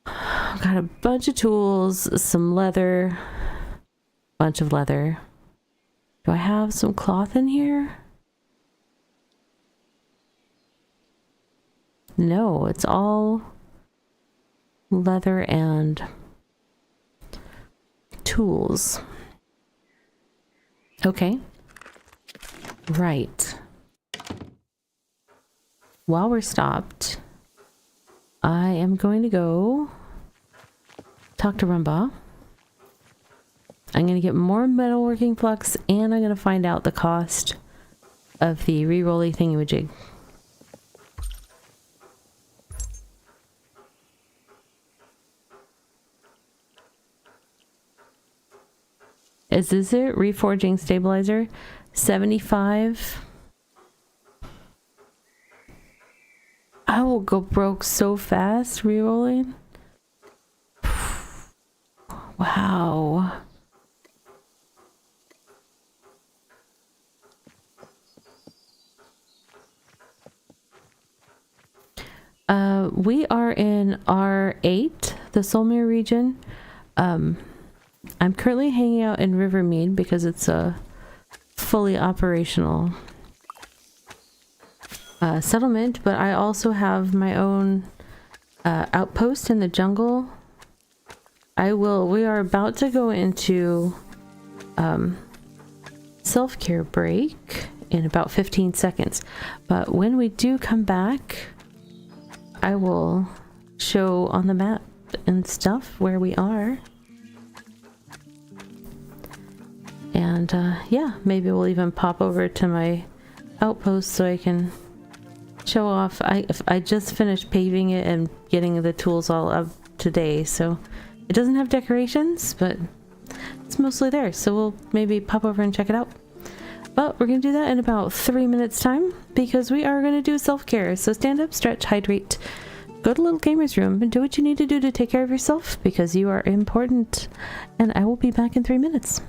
I've got a bunch of tools, some leather, bunch of leather. Do I have some cloth in here? No, it's all leather and tools. Okay. Right. While we're stopped, I am going to go talk to Rumba. I'm going to get more metalworking flux, and I'm going to find out the cost of the re-rolly thingamajig. Is this it? Reforging stabilizer? 75. I will go broke so fast re-rolling. Wow. We are in R8, the Solmere region. I'm currently hanging out in Rivermead because it's a fully operational settlement, but I also have my own outpost in the jungle. We are about to go into self-care break in about 15 seconds, but when we do come back, I will show on the map and stuff where we are. And yeah, maybe we'll even pop over to my outpost so I can show off. I just finished paving it and getting the tools all up today, so it doesn't have decorations, but it's mostly there, so we'll maybe pop over and check it out. But we're gonna do that in about 3 minutes time because we are gonna do self-care. So stand up, stretch, hydrate, go to Little Gamer's room and do what you need to do to take care of yourself because you are important. And I will be back in 3 minutes.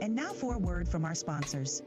And now for a word from our sponsors.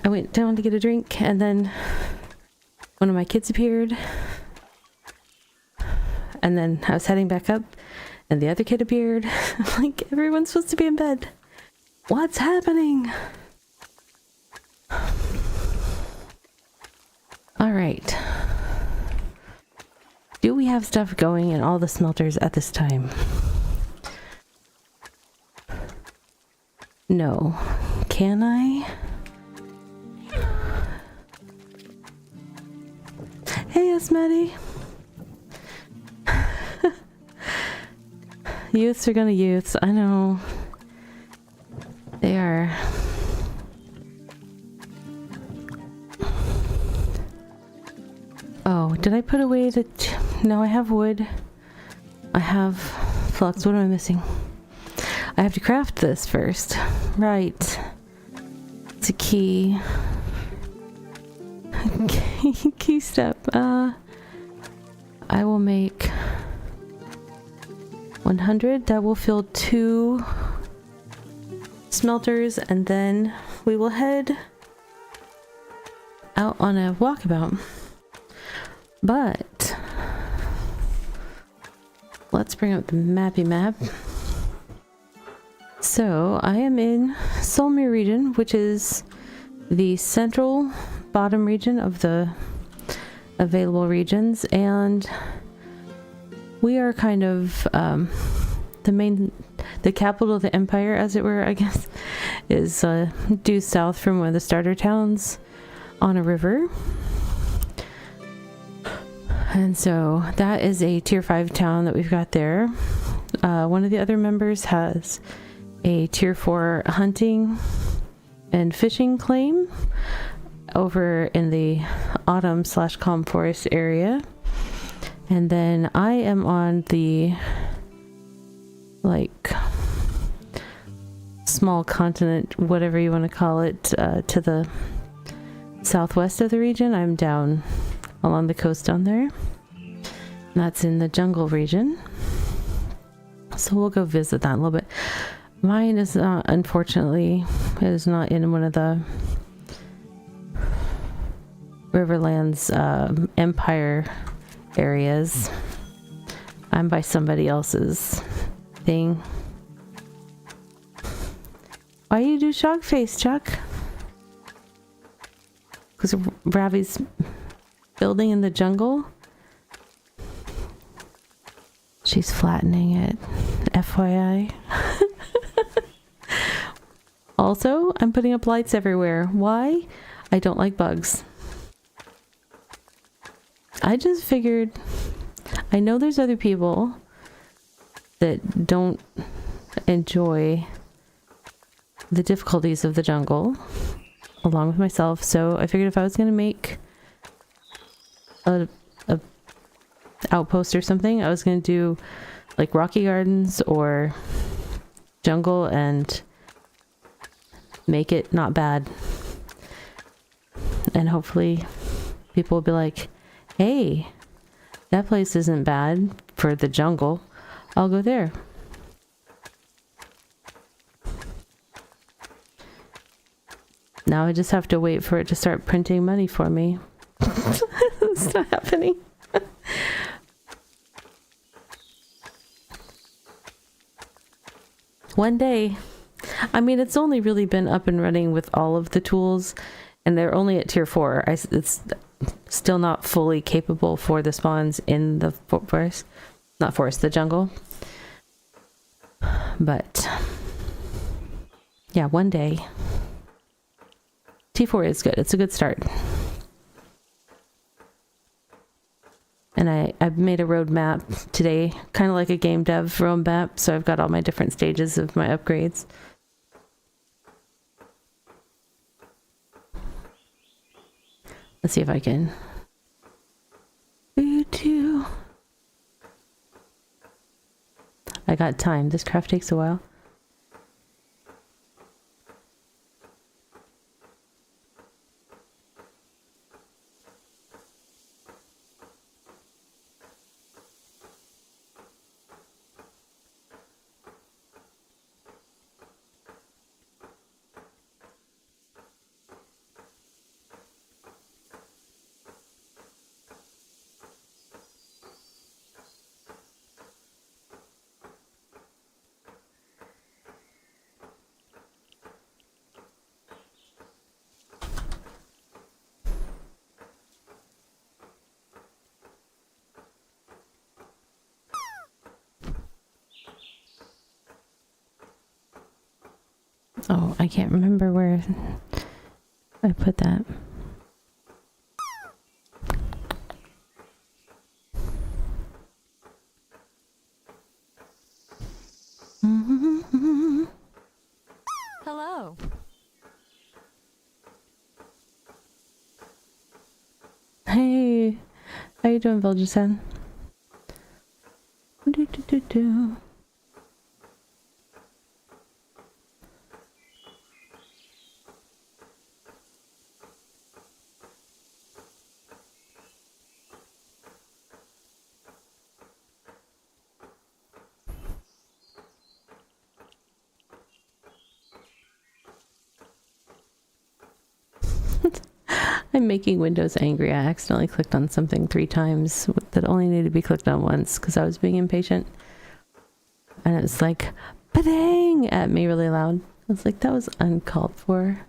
I went down to get a drink, and then one of my kids appeared. And then I was heading back up, and the other kid appeared. I'm like, everyone's supposed to be in bed. What's happening? All right. Do we have stuff going in all the smelters at this time? No. Can I? Hey, Esmeti. Youths are gonna youths. I know. They are. Oh, did I put away the... No, I have wood. I have flux. What am I missing? I have to craft this first. Right. It's a key. Key step. I will make 100. That will fill 2 smelters, and then we will head out on a walkabout. But let's bring up the mappy map. So I am in Solmere region, which is the central bottom region of the available regions, and we are kind of the capital of the empire, as it were, I guess, is due south from one of the starter towns on a river. And so that is a tier 5 town that we've got there. One of the other members has a tier 4 hunting and fishing claim over in the autumn/calm forest area. And then I am on the small continent, whatever you want to call it, to the southwest of the region. I'm down along the coast down there. And that's in the jungle region. So we'll go visit that a little bit. Mine is not, unfortunately, it is not in one of the Riverlands Empire areas. I'm by somebody else's thing. Why you do shock face, Chuck? Because Ravi's building in the jungle? She's flattening it. FYI. Also, I'm putting up lights everywhere. Why? I don't like bugs. I just figured, I know there's other people that don't enjoy the difficulties of the jungle, along with myself, so I figured if I was going to make a outpost or something, I was going to do like rocky gardens or jungle and make it not bad. And hopefully people will be like, hey, that place isn't bad for the jungle. I'll go there. Now I just have to wait for it to start printing money for me. It's not happening. One day. I mean, it's only really been up and running with all of the tools, and they're only at tier 4. It's still not fully capable for the spawns in the forest. Not forest, the jungle. But yeah, one day. T4 is good. It's a good start. And I made a roadmap today, kind of like a game dev roadmap. So I've got all my different stages of my upgrades. Let's see if I can. I got time. This craft takes a while. Oh, I can't remember where I put that. Hello. Hey, how you doing, Viljasan? Do, do, do, do. I'm making Windows angry. I accidentally clicked on something 3 times that only needed to be clicked on once because I was being impatient. And it was like, ba-dang, at me really loud. I was like, that was uncalled for.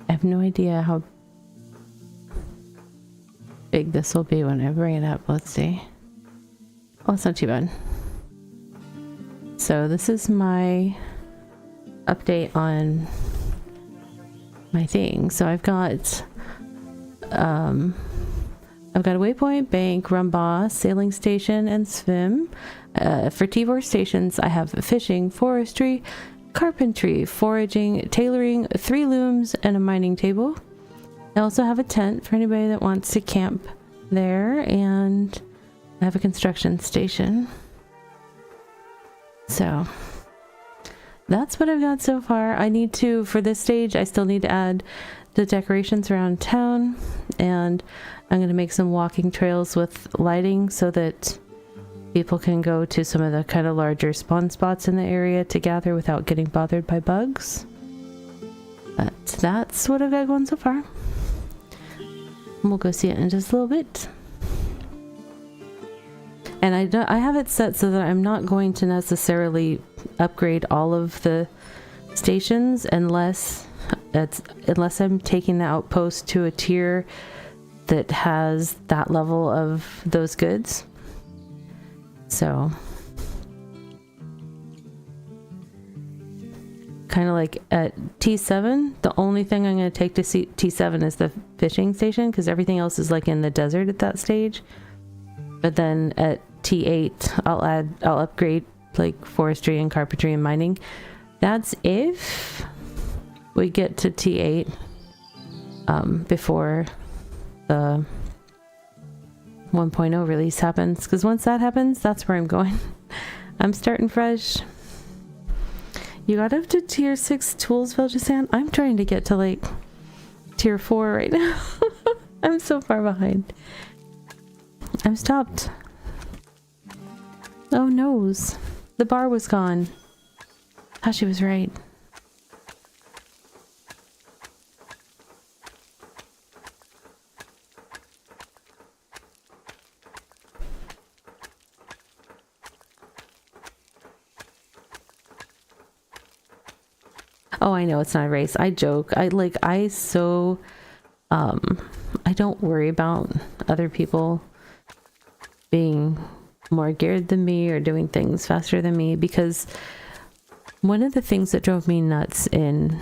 I have no idea how big this will be when I bring it up. Let's see. Oh, it's not too bad. So this is my update on my thing. So I've got a waypoint, bank, rumba, sailing station, and swim. For T4 stations, I have fishing, forestry, carpentry, foraging, tailoring, 3 looms, and a mining table. I also have a tent for anybody that wants to camp there, and I have a construction station. So that's what I've got so far. I need to, for this stage, I still need to add the decorations around town, and I'm going to make some walking trails with lighting so that people can go to some of the kind of larger spawn spots in the area to gather without getting bothered by bugs. But that's what I've got going so far. We'll go see it in just a little bit. And I have it set so that I'm not going to necessarily upgrade all of the stations unless I'm taking the outpost to a tier that has that level of those goods. So kind of like at T7, the only thing I'm going to take to T7 is the fishing station, because everything else is like in the desert at that stage. But then at T8, I'll upgrade like forestry and carpentry and mining. That's if we get to T8 before the 1.0 release happens, because once that happens, that's where I'm going. I'm starting fresh. You got up to tier 6 tools, Veljasan? I'm trying to get to like tier 4 right now. I'm so far behind. I'm stopped. Oh noes. The bar was gone. She was right. Oh, I know it's not a race. I joke. I don't worry about other people being more geared than me or doing things faster than me, because one of the things that drove me nuts in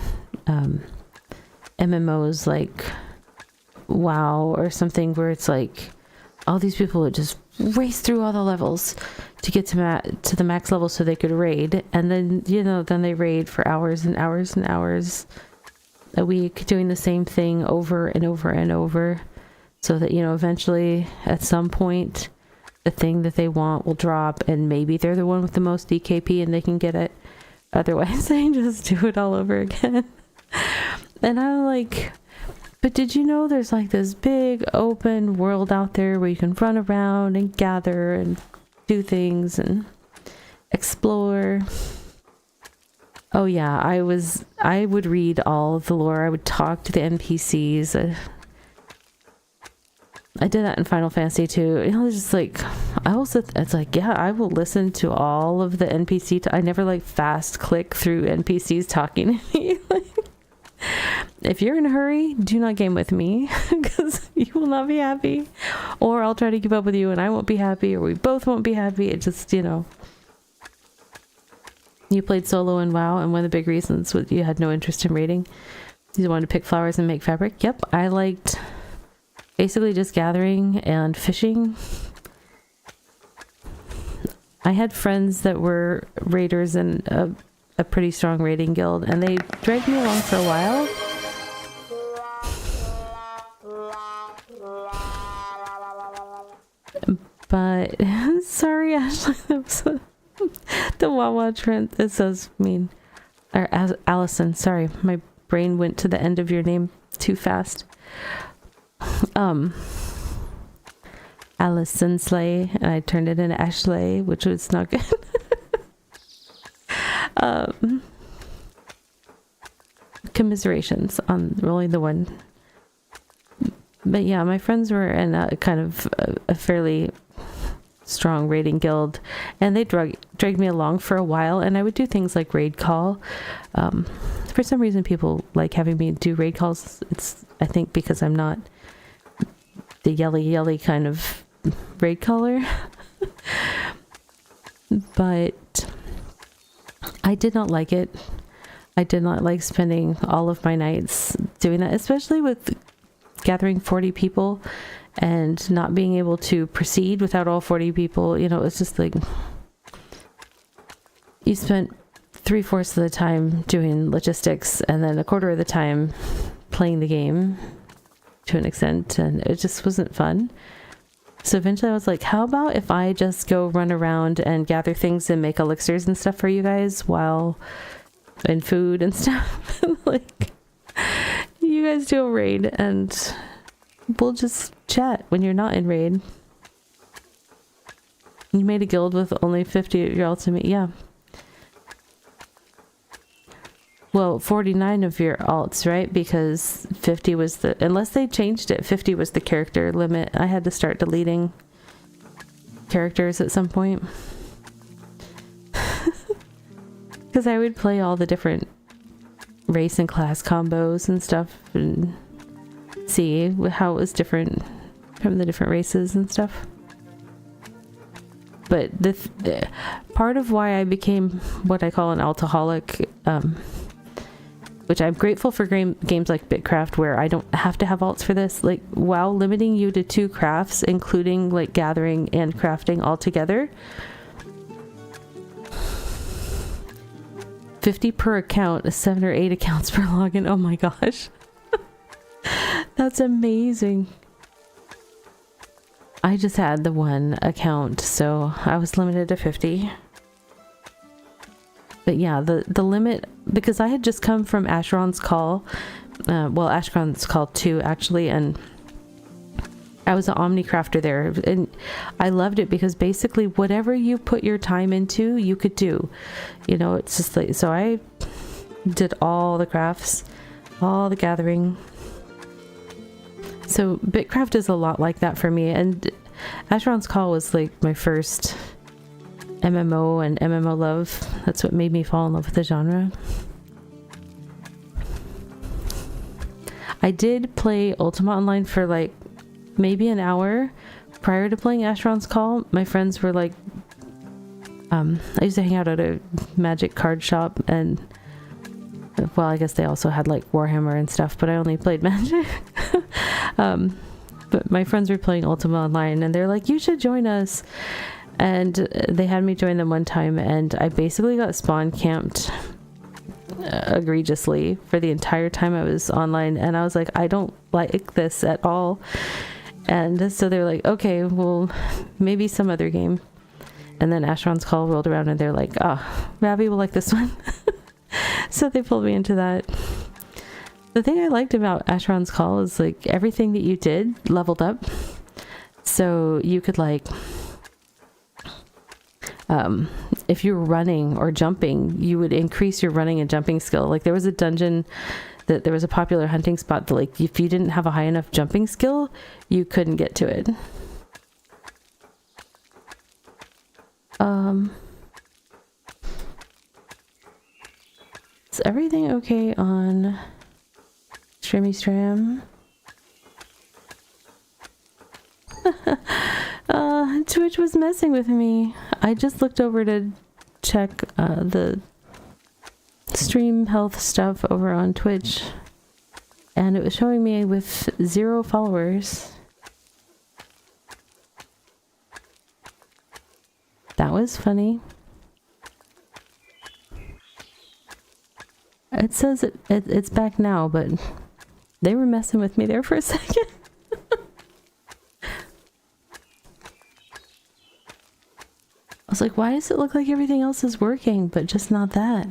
MMOs like WoW or something, where it's like all these people would just race through all the levels to get to the max level so they could raid, and then then they raid for hours and hours and hours a week doing the same thing over and over and over, so that eventually at some point the thing that they want will drop, and maybe they're the one with the most DKP and they can get it. Otherwise they just do it all over again. And I'm like, but did you know there's like this big open world out there where you can run around and gather and do things and explore? Oh yeah, I would read all of the lore. I would talk to the NPCs. I did that in Final Fantasy too. It's just like, it's like, yeah, I will listen to all of the NPC. I never like fast click through NPCs talking to me. if you're in a hurry, do not game with me because you will not be happy, or I'll try to keep up with you and I won't be happy, or we both won't be happy. It just, you played solo in WoW, and one of the big reasons was you had no interest in raiding. You wanted to pick flowers and make fabric. Yep, I liked basically just gathering and fishing. I had friends that were raiders in a pretty strong raiding guild, and they dragged me along for a while. But sorry, Ashley, that was the Wawa trend. It says mean, or Allison. Sorry, my brain went to the end of your name too fast. Allison Slay, and I turned it into Ashley, which was not good. Commiserations on rolling the one. But yeah, my friends were in a kind of a fairly strong raiding guild, and they dragged me along for a while, and I would do things like raid call. For some reason, people like having me do raid calls. It's, I think, because I'm not the yelly kind of raid caller. But I did not like it. I did not like spending all of my nights doing that, especially with gathering 40 people and not being able to proceed without all 40 people. It's just like you spent 3/4 of the time doing logistics and then 1/4 of the time playing the game to an extent, and it just wasn't fun. So eventually I was like, how about if I just go run around and gather things and make elixirs and stuff for you guys and food and stuff. Like, you guys do a raid and we'll just chat when you're not in raid. You made a guild with only 50 of your ultimate. Yeah. Well, 49 of your alts, right? Because 50 was unless they changed it, 50 was the character limit. I had to start deleting characters at some point. Because I would play all the different race and class combos and stuff and see how it was different from the different races and stuff. But the part of why I became what I call an altaholic, which I'm grateful for games like BitCraft where I don't have to have alts for this, like WoW limiting you to 2 crafts, including like gathering and crafting all together. 50 per account, 7 or 8 accounts per login. Oh my gosh. That's amazing. I just had the one account, so I was limited to 50. But yeah, the limit, because I had just come from Asheron's Call, Asheron's Call 2 actually, and I was an Omnicrafter there, and I loved it because basically whatever you put your time into, you could do. It's just like, so I did all the crafts, all the gathering. So BitCraft is a lot like that for me, and Asheron's Call was like my first MMO and MMO love. That's what made me fall in love with the genre. I did play Ultima Online for like maybe an hour prior to playing Asheron's Call. My friends were like, I used to hang out at a magic card shop, and well, I guess they also had like Warhammer and stuff, but I only played Magic. But my friends were playing Ultima Online, and they're like, you should join us. And they had me join them one time, and I basically got spawn camped egregiously for the entire time I was online, and I was like, I don't like this at all. And so they're like, okay, well, maybe some other game. And then Asheron's Call rolled around, and they're like, Ravi will like this one. So they pulled me into that. The thing I liked about Asheron's Call is like everything that you did leveled up. So you could like, if you were running or jumping, you would increase your running and jumping skill. Like there was a dungeon that there was a popular hunting spot that like if you didn't have a high enough jumping skill, you couldn't get to it. Is everything okay on Streamy Stram. Twitch was messing with me. I just looked over to check the stream health stuff over on Twitch, and it was showing me with 0 followers. That was funny. It says it's back now, but they were messing with me there for a second. I was like, why does it look like everything else is working, but just not that?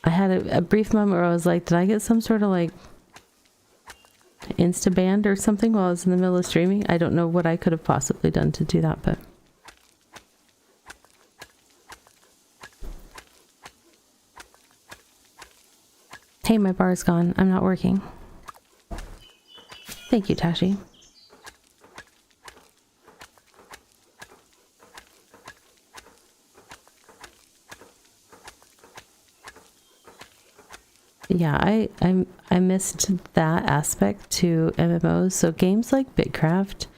I had a brief moment where I was like, did I get some sort of like insta banned or something while I was in the middle of streaming? I don't know what I could have possibly done to do that, but hey, my bar's gone. I'm not working. Thank you, Tashi. Yeah, I missed that aspect to MMOs. So games like BitCraft,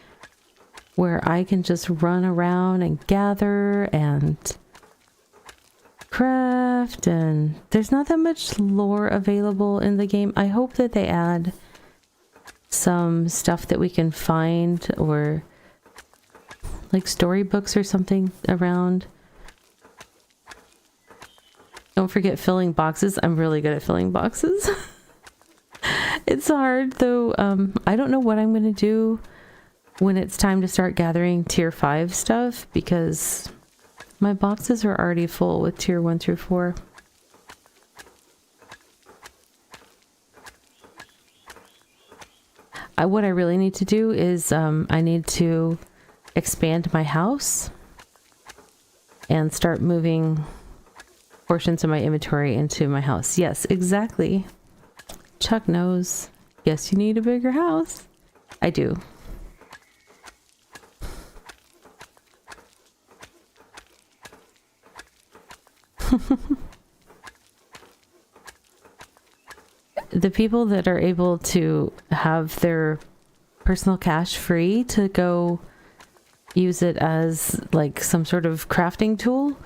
where I can just run around and gather and craft, and there's not that much lore available in the game. I hope that they add some stuff that we can find, or like storybooks or something around. Don't forget filling boxes. I'm really good at filling boxes. It's hard though. I don't know what I'm going to do when it's time to start gathering tier 5 stuff, because my boxes are already full with tier 1 through 4. What I really need to do is I need to expand my house and start moving portions of my inventory into my house. Yes, exactly. Chuck knows. Yes, you need a bigger house. I do. The people that are able to have their personal cash free to go use it as like some sort of crafting tool,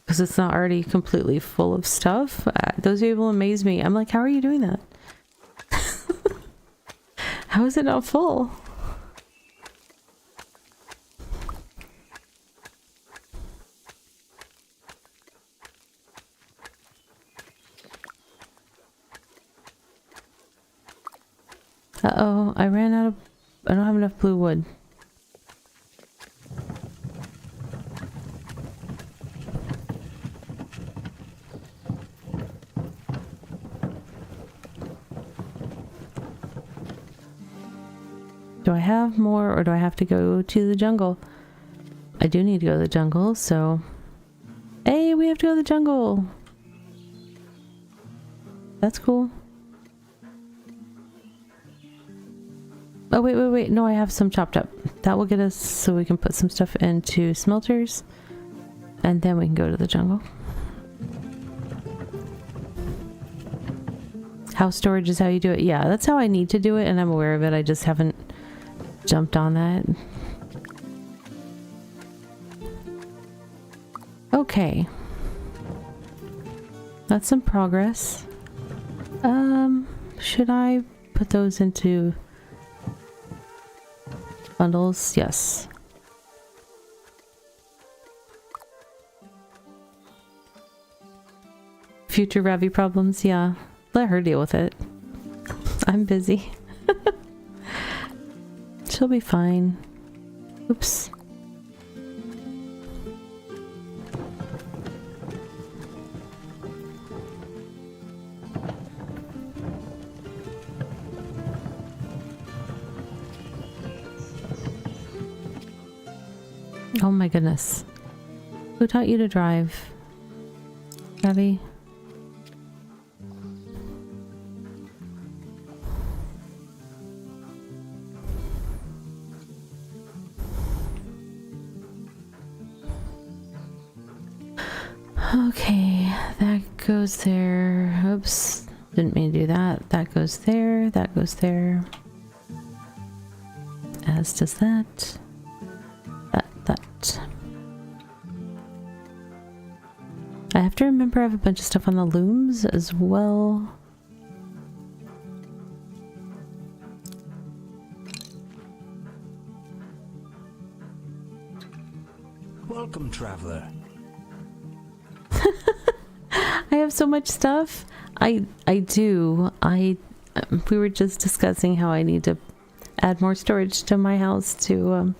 because it's not already completely full of stuff. Those people amaze me. I'm like, how are you doing that? How is it not full? Uh-oh, I ran out of... I don't have enough blue wood. Do I have more, or do I have to go to the jungle? I do need to go to the jungle, so... Hey, we have to go to the jungle! That's cool. Oh, wait. No, I have some chopped up. That will get us so we can put some stuff into smelters. And then we can go to the jungle. House storage is how you do it. Yeah, that's how I need to do it, and I'm aware of it. I just haven't jumped on that. Okay. That's some progress. Should I put those into bundles? Yes. Future Ravi problems? Yeah. Let her deal with it. I'm busy. She'll be fine. Oops. Oh my goodness. Who taught you to drive? Ravi? Okay, that goes there. Oops, didn't mean to do that. That goes there, that goes there. As does that. That. I have to remember I have a bunch of stuff on the looms as well. Welcome, traveler. I have so much stuff. I do. We were just discussing how I need to add more storage to my house to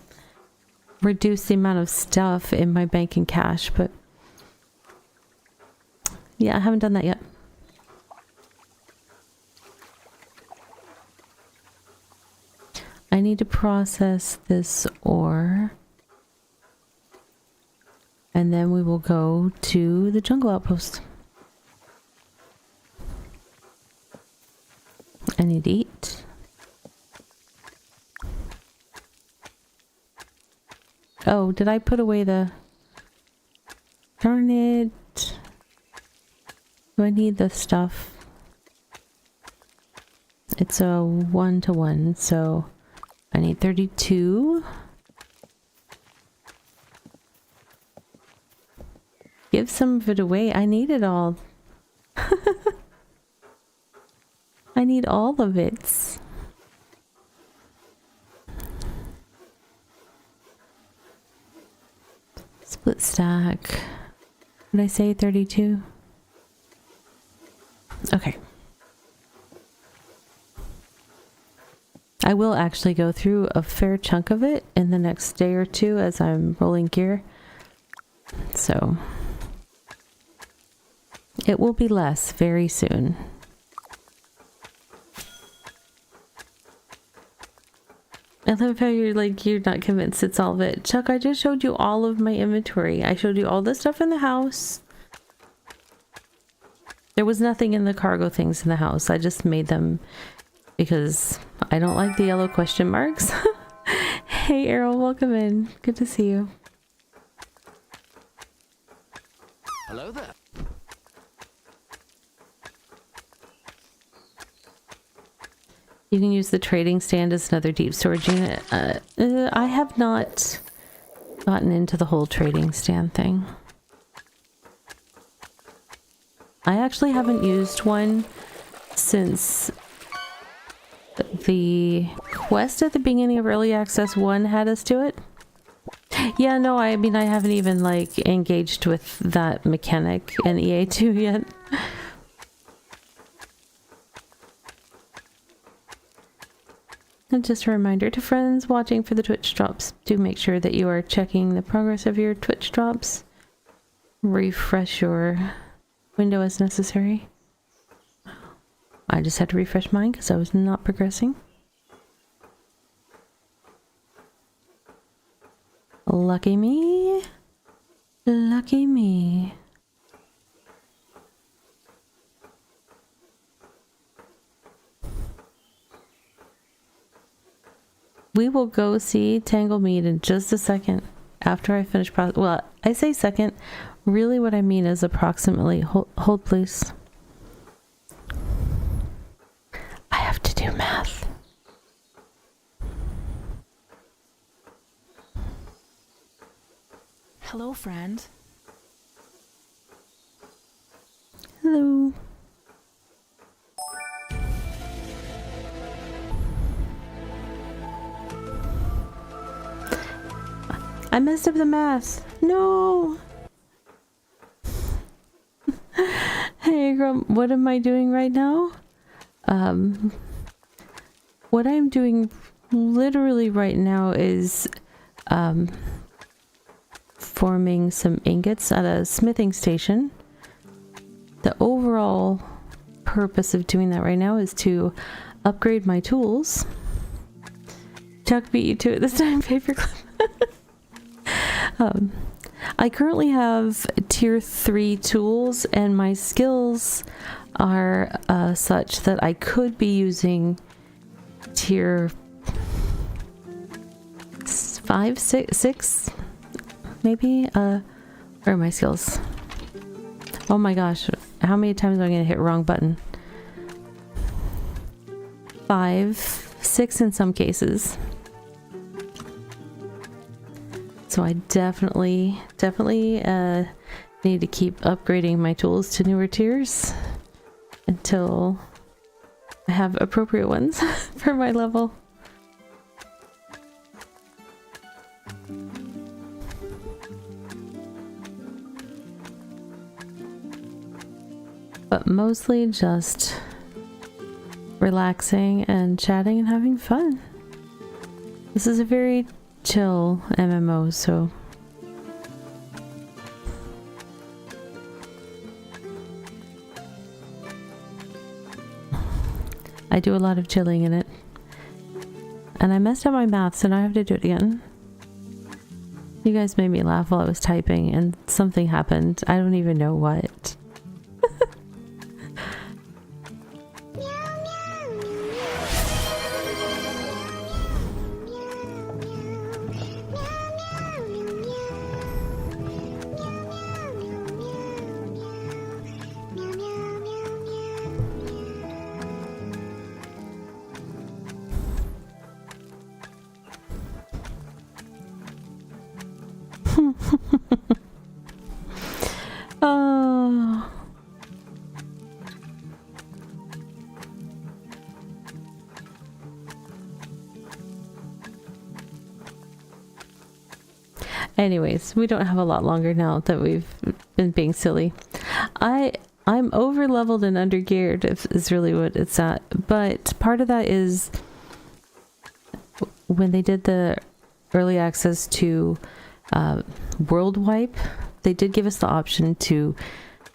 reduce the amount of stuff in my bank and cash, but yeah, I haven't done that yet. I need to process this ore. And then we will go to the jungle outpost. I need to eat. Oh, did I put away the... Darn it. Do I need the stuff? It's a 1-to-1, so I need 32. Give some of it away. I need it all. I need all of it. Split stack. Did I say 32? Okay. I will actually go through a fair chunk of it in the next day or two as I'm rolling gear. So it will be less very soon. I love how you're like, you're not convinced it's all of it. Chuck, I just showed you all of my inventory. I showed you all the stuff in the house. There was nothing in the cargo things in the house. I just made them because I don't like the yellow question marks. Hey Errol, welcome in. Good to see you. Hello there. You can use the trading stand as another deep storage unit. I have not gotten into the whole trading stand thing. I actually haven't used one since the quest at the beginning of Early Access 1 had us do it. Yeah, no, I mean, I haven't even like engaged with that mechanic in EA2 yet. And just a reminder to friends watching for the Twitch drops, do make sure that you are checking the progress of your Twitch drops. Refresh your window as necessary. I just had to refresh mine because I was not progressing. Lucky me. Lucky me. We will go see Tanglemead in just a second after I finish well, I say second. Really what I mean is approximately. Hold please. I have to do math. Hello, friend. Hello. I messed up the math. No. Hey, Grum, what am I doing right now? What I'm doing literally right now is forming some ingots at a smithing station. The overall purpose of doing that right now is to upgrade my tools. Chuck beat you to it this time, paperclip. I currently have tier 3 tools and my skills are such that I could be using tier 5, 6 maybe. Where are my skills? Oh my gosh, How many times am I going to hit wrong button? 5, 6 in some cases. So I definitely need to keep upgrading my tools to newer tiers until I have appropriate ones for my level. But mostly just relaxing and chatting and having fun. This is a very chill MMO, so I do a lot of chilling in it. And I messed up my math, so now I have to do it again. You guys made me laugh while I was typing and something happened. I don't even know what. Oh. Anyways, we don't have a lot longer now that we've been being silly. I'm over leveled and under geared is really what it's at. But part of that is when they did the early access to World Wipe, they did give us the option to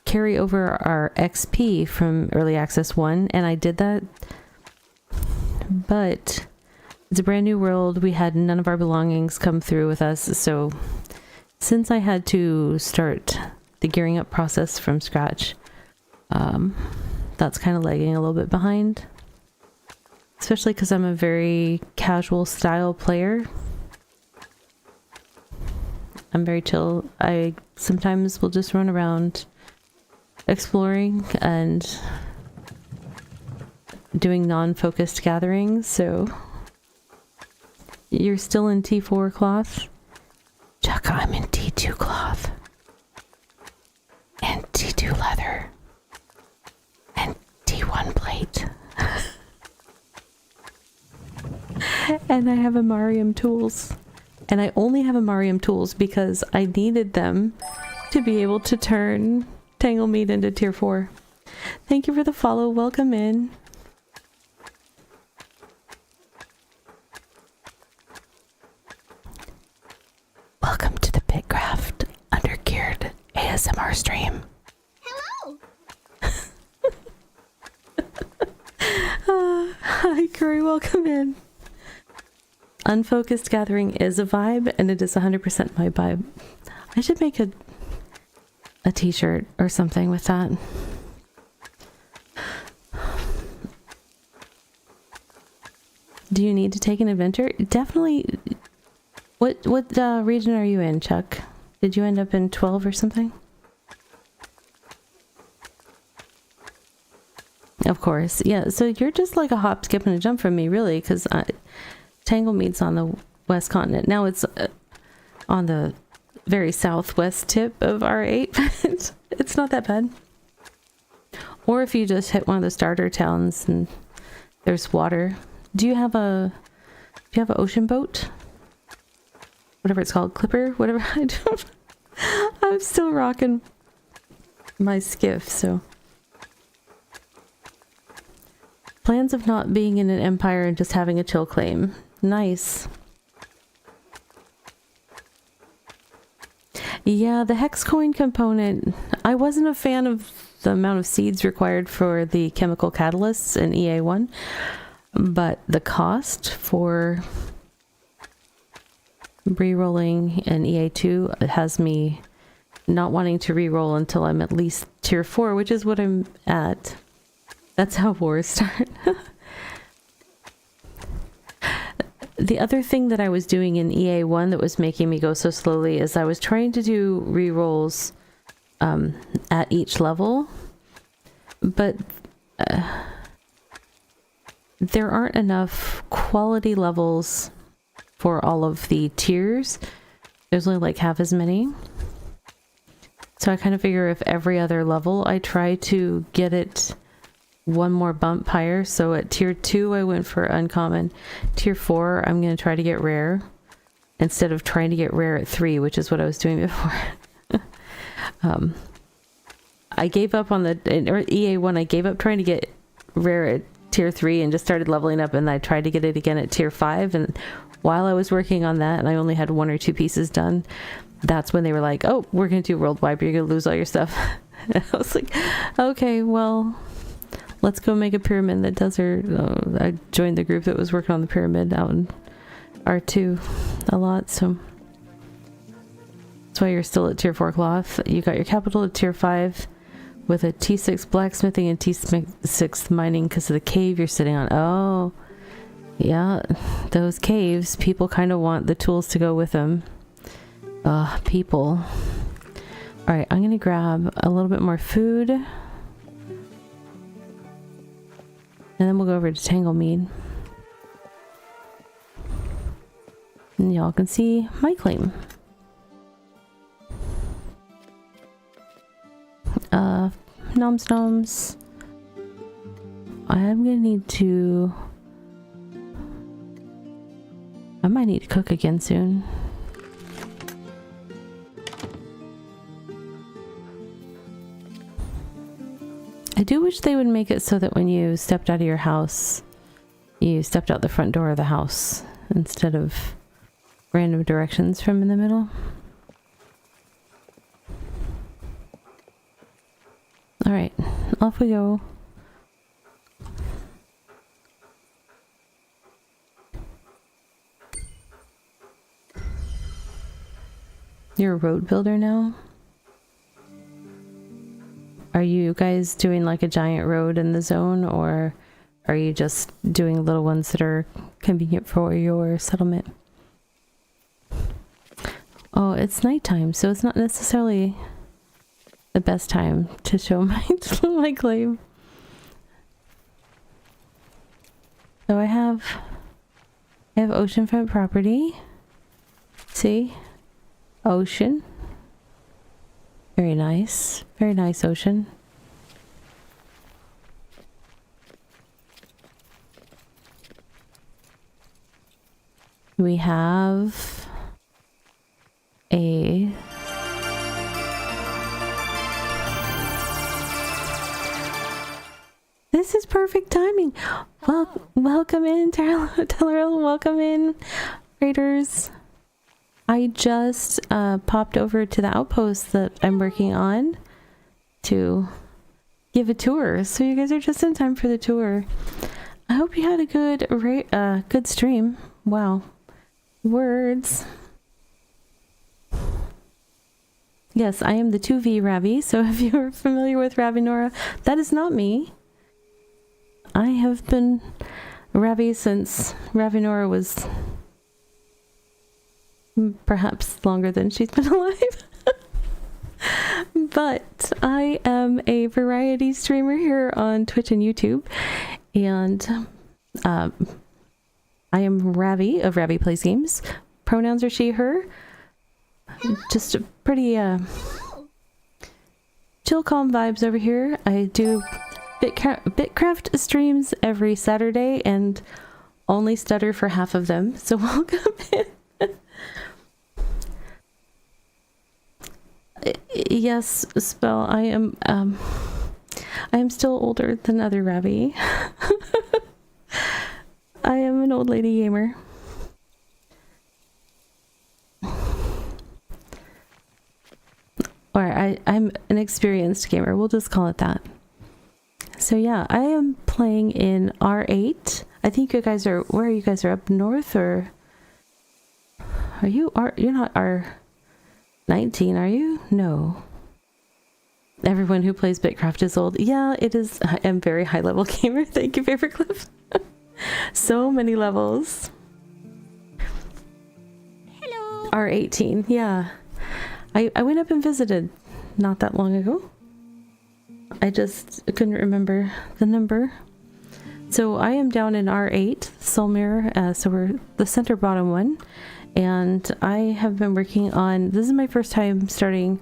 carry over our XP from early access 1, and I did that. But it's a brand new world. We had none of our belongings come through with us, so since I had to start the gearing up process from scratch, that's kind of lagging a little bit behind, especially because I'm a very casual style player. I'm very chill. I sometimes will just run around exploring and doing non-focused gatherings. So you're still in T4 cloth? Chuck, I'm in T2 cloth and T2 leather and T1 plate. And I have Amarium tools. And I only have Amarium tools because I needed them to be able to turn Tangle Meat into tier 4. Thank you for the follow. Welcome in. Welcome to the BitCraft Undergeared ASMR stream. Hello! Hi, Curry. Welcome in. Unfocused gathering is a vibe, and it is 100% my vibe. I should make a t-shirt or something with that. Do you need to take an adventure? Definitely. What region are you in, Chuck? Did you end up in 12 or something? Of course. Yeah, so you're just like a hop, skip, and a jump from me, really, because Tangle Meat's on the west continent. Now it's on the very southwest tip of R8, but it's not that bad. Or if you just hit one of the starter towns and there's water. Do you have an ocean boat? Whatever it's called, clipper, whatever. I don't. I'm still rocking my skiff, so. Plans of not being in an empire and just having a chill claim. Nice. Yeah, the hex coin component, I wasn't a fan of the amount of seeds required for the chemical catalysts in EA1, but the cost for re-rolling in EA2 has me not wanting to re-roll until I'm at least tier 4, which is what I'm at. That's how wars start. The other thing that I was doing in EA1 that was making me go so slowly is I was trying to do re-rolls at each level, but there aren't enough quality levels for all of the tiers. There's only like half as many. So I kind of figure if every other level I try to get it one more bump higher. So at tier 2 I went for uncommon. Tier 4 I'm going to try to get rare instead of trying to get rare at 3, which is what I was doing before. I gave up on the EA1. I gave up trying to get rare at tier 3 and just started leveling up, and I tried to get it again at tier 5, and while I was working on that and I only had 1 or 2 pieces done, that's when they were like, oh, we're gonna do worldwide, but you're gonna lose all your stuff. And I was like, okay, well, let's go make a pyramid that does her. I joined the group that was working on the pyramid out in R2 a lot, so that's why you're still at tier 4 cloth. You got your capital at tier 5 with a T6 blacksmithing and T6 mining because of the cave you're sitting on. Oh, yeah, those caves, people kind of want the tools to go with them. People. Alright, I'm gonna grab a little bit more food. And then we'll go over to Tanglemead. And y'all can see my claim. Noms. I'm gonna need to... I might need to cook again soon. I do wish they would make it so that when you stepped out of your house, you stepped out the front door of the house instead of random directions from in the middle. Alright, off we go. You're a road builder now? Are you guys doing like a giant road in the zone, or are you just doing little ones that are convenient for your settlement? Oh, it's nighttime, so it's not necessarily the best time to show my claim. So I have oceanfront property. See? Ocean. Very nice. Very nice ocean. We have a This is perfect timing. Welcome in, Taylor. Welcome in, raiders. I just popped over to the outpost that I'm working on to give a tour. So you guys are just in time for the tour. I hope you had a good stream. Wow. Words. Yes, I am the 2V Ravi. So if you're familiar with Ravinora, that is not me. I have been Ravi since Ravinora was perhaps longer than she's been alive. But I am a variety streamer here on Twitch and YouTube, and I am Ravi of Ravi Plays Games. Pronouns are she, her. Just a pretty chill, calm vibes over here. I do BitCraft streams every Saturday and only stutter for half of them, so welcome in. Yes, Spell, I am still older than other Ravi. I am an old lady gamer. Or I'm an experienced gamer, we'll just call it that. So yeah, I am playing in R8. I think you guys are, where are you guys? Are up north, or are you, you're not R19, are you? No. Everyone who plays BitCraft is old. Yeah, it is. I am very high level gamer. Thank you, Paperclip. So many levels. Hello. R18, yeah. I went up and visited not that long ago. I just couldn't remember the number. So I am down in R8, Solmere, so we're the center bottom one. And I have been working on, this is my first time starting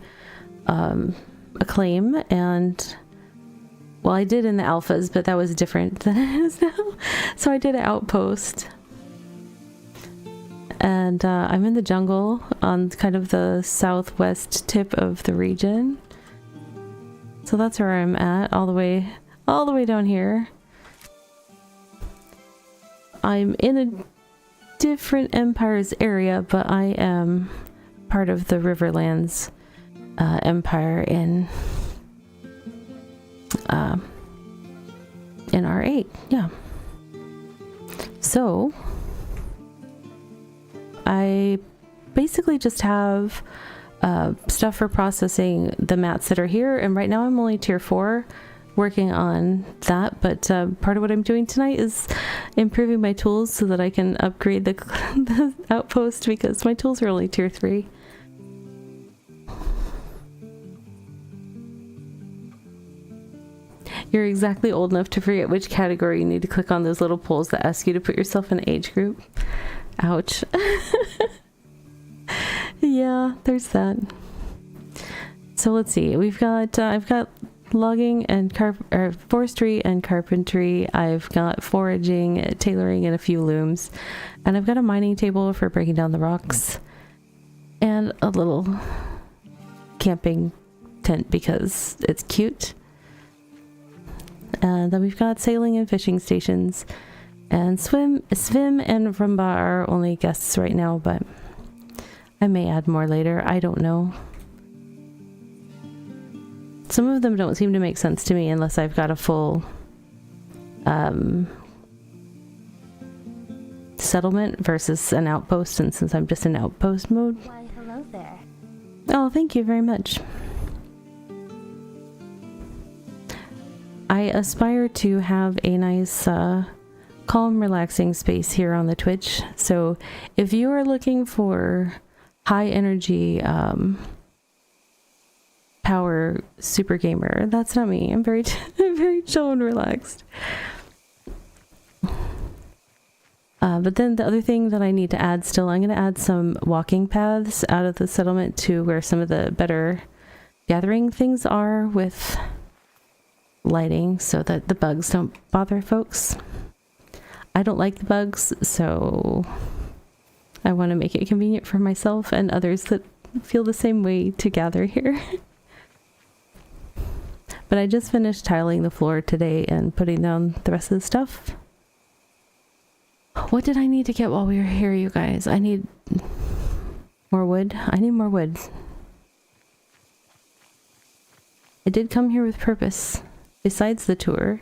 a claim, and well, I did in the alphas, but that was different than it is now. So I did an outpost. And I'm in the jungle on kind of the southwest tip of the region. So that's where I'm at, all the way down here. I'm in a different empire's area, but I am part of the Riverlands empire in R8. Yeah. So I basically just have stuff for processing the mats that are here, and right now I'm only tier 4 working on that, but part of what I'm doing tonight is improving my tools so that I can upgrade the outpost, because my tools are only tier 3. You're exactly old enough to forget which category you need to click on those little polls that ask you to put yourself in an age group. Ouch. Yeah, there's that. So let's see. We've got I've got logging and forestry and carpentry. I've got foraging, tailoring, and a few looms. And I've got a mining table for breaking down the rocks. And a little camping tent because it's cute. And then we've got sailing and fishing stations. And Svim and Rumba are only guests right now, but I may add more later. I don't know. Some of them don't seem to make sense to me unless I've got a full settlement versus an outpost, and since I'm just in outpost mode. Why, hello there. Oh, thank you very much. I aspire to have a nice calm, relaxing space here on the Twitch. So if you are looking for high energy power super gamer, that's not me. I'm very very chill and relaxed. But then the other thing that I need to add still, I'm going to add some walking paths out of the settlement to where some of the better gathering things are with lighting, so that the bugs don't bother folks. I don't like the bugs, so I want to make it convenient for myself and others that feel the same way to gather here. But I just finished tiling the floor today and putting down the rest of the stuff. What did I need to get while we were here, you guys? I need more wood. I need more wood. I did come here with purpose, besides the tour.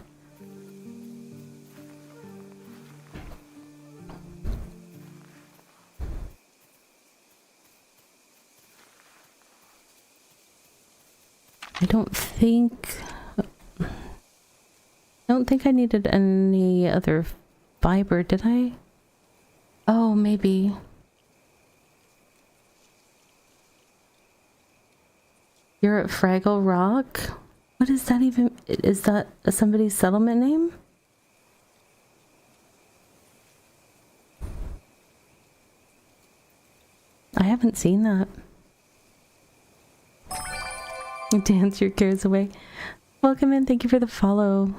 I don't think I needed any other fiber, did I? Oh, maybe. You're at Fraggle Rock? What is that even? Is that somebody's settlement name? I haven't seen that. Dance your cares away. Welcome in. Thank you for the follow.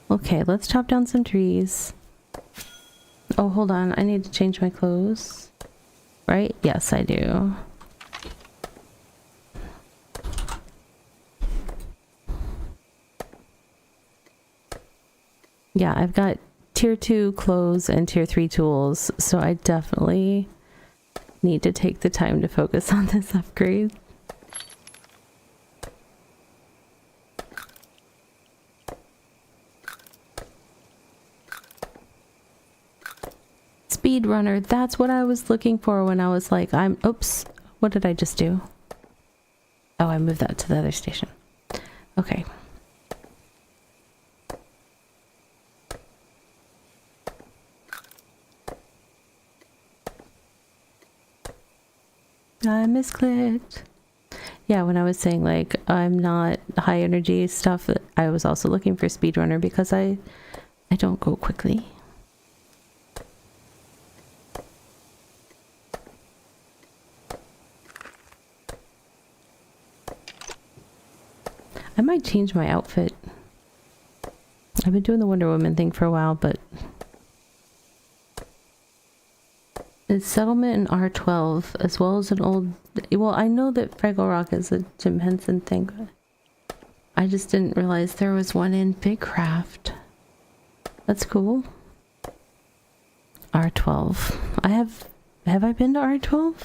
Okay, let's chop down some trees. Oh, hold on. I need to change my clothes. Right? Yes, I do. Yeah, I've got tier 2 clothes and tier 3 tools, so I definitely need to take the time to focus on this upgrade. Speedrunner, that's what I was looking for when I was like, oops, what did I just do? Oh, I moved that to the other station. Okay. I misclicked. Yeah, when I was saying like I'm not high energy stuff, I was also looking for speedrunner because I don't go quickly. I might change my outfit. I've been doing the Wonder Woman thing for a while, but it's settlement in R12 as well as an old. Well, I know that Fraggle Rock is a Jim Henson thing, but I just didn't realize there was one in BitCraft. That's cool. R12. Have I been to R12?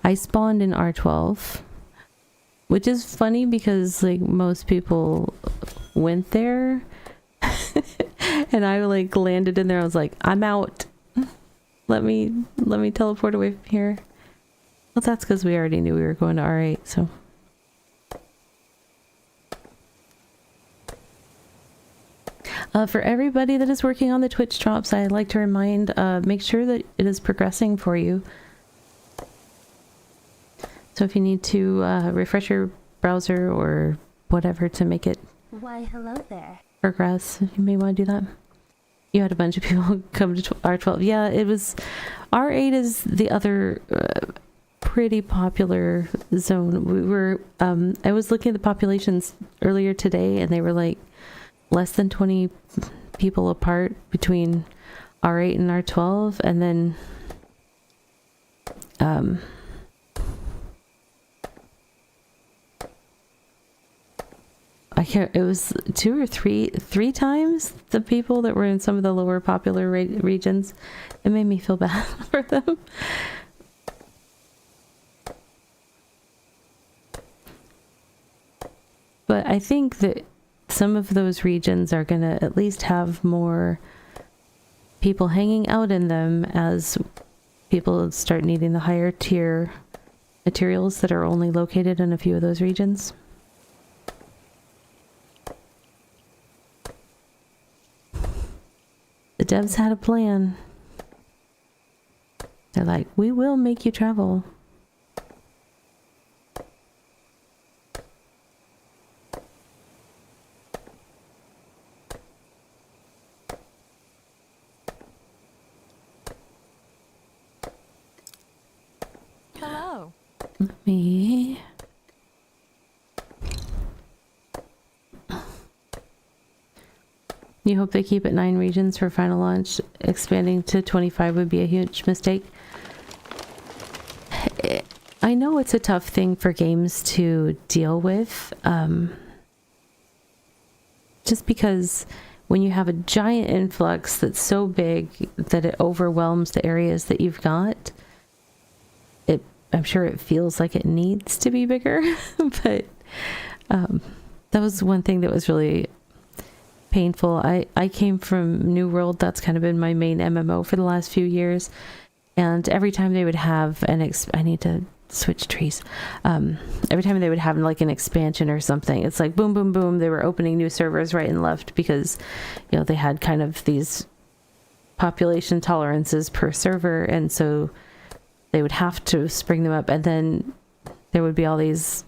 I spawned in R12, which is funny because like most people went there and I like landed in there. I was like, I'm out. Let me teleport away from here. Well, that's because we already knew we were going to R8, so. For everybody that is working on the Twitch drops, I'd like to remind, make sure that it is progressing for you. So if you need to refresh your browser or whatever to make it Why, hello there. progress, you may want to do that. You had a bunch of people come to R12. Yeah, it was... R8 is the other pretty popular zone. We were... I was looking at the populations earlier today and they were like less than 20 people apart between R8 and R12, and then I can't, it was two or three times the people that were in some of the lower popular regions. It made me feel bad for them. But I think that some of those regions are going to at least have more people hanging out in them as people start needing the higher tier materials that are only located in a few of those regions. The devs had a plan. They're like, we will make you travel. Hello. Me. You hope they keep it 9 regions for final launch. Expanding to 25 would be a huge mistake. I know it's a tough thing for games to deal with. Just because when you have a giant influx that's so big that it overwhelms the areas that you've got, I'm sure it feels like it needs to be bigger. But that was one thing that was really painful. I came from New World. That's kind of been my main MMO for the last few years. And every time they would have I need to switch trees. Every time they would have like an expansion or something, it's like boom, boom, boom. They were opening new servers right and left because, you know, they had kind of these population tolerances per server. And so they would have to spring them up. And then there would be all these,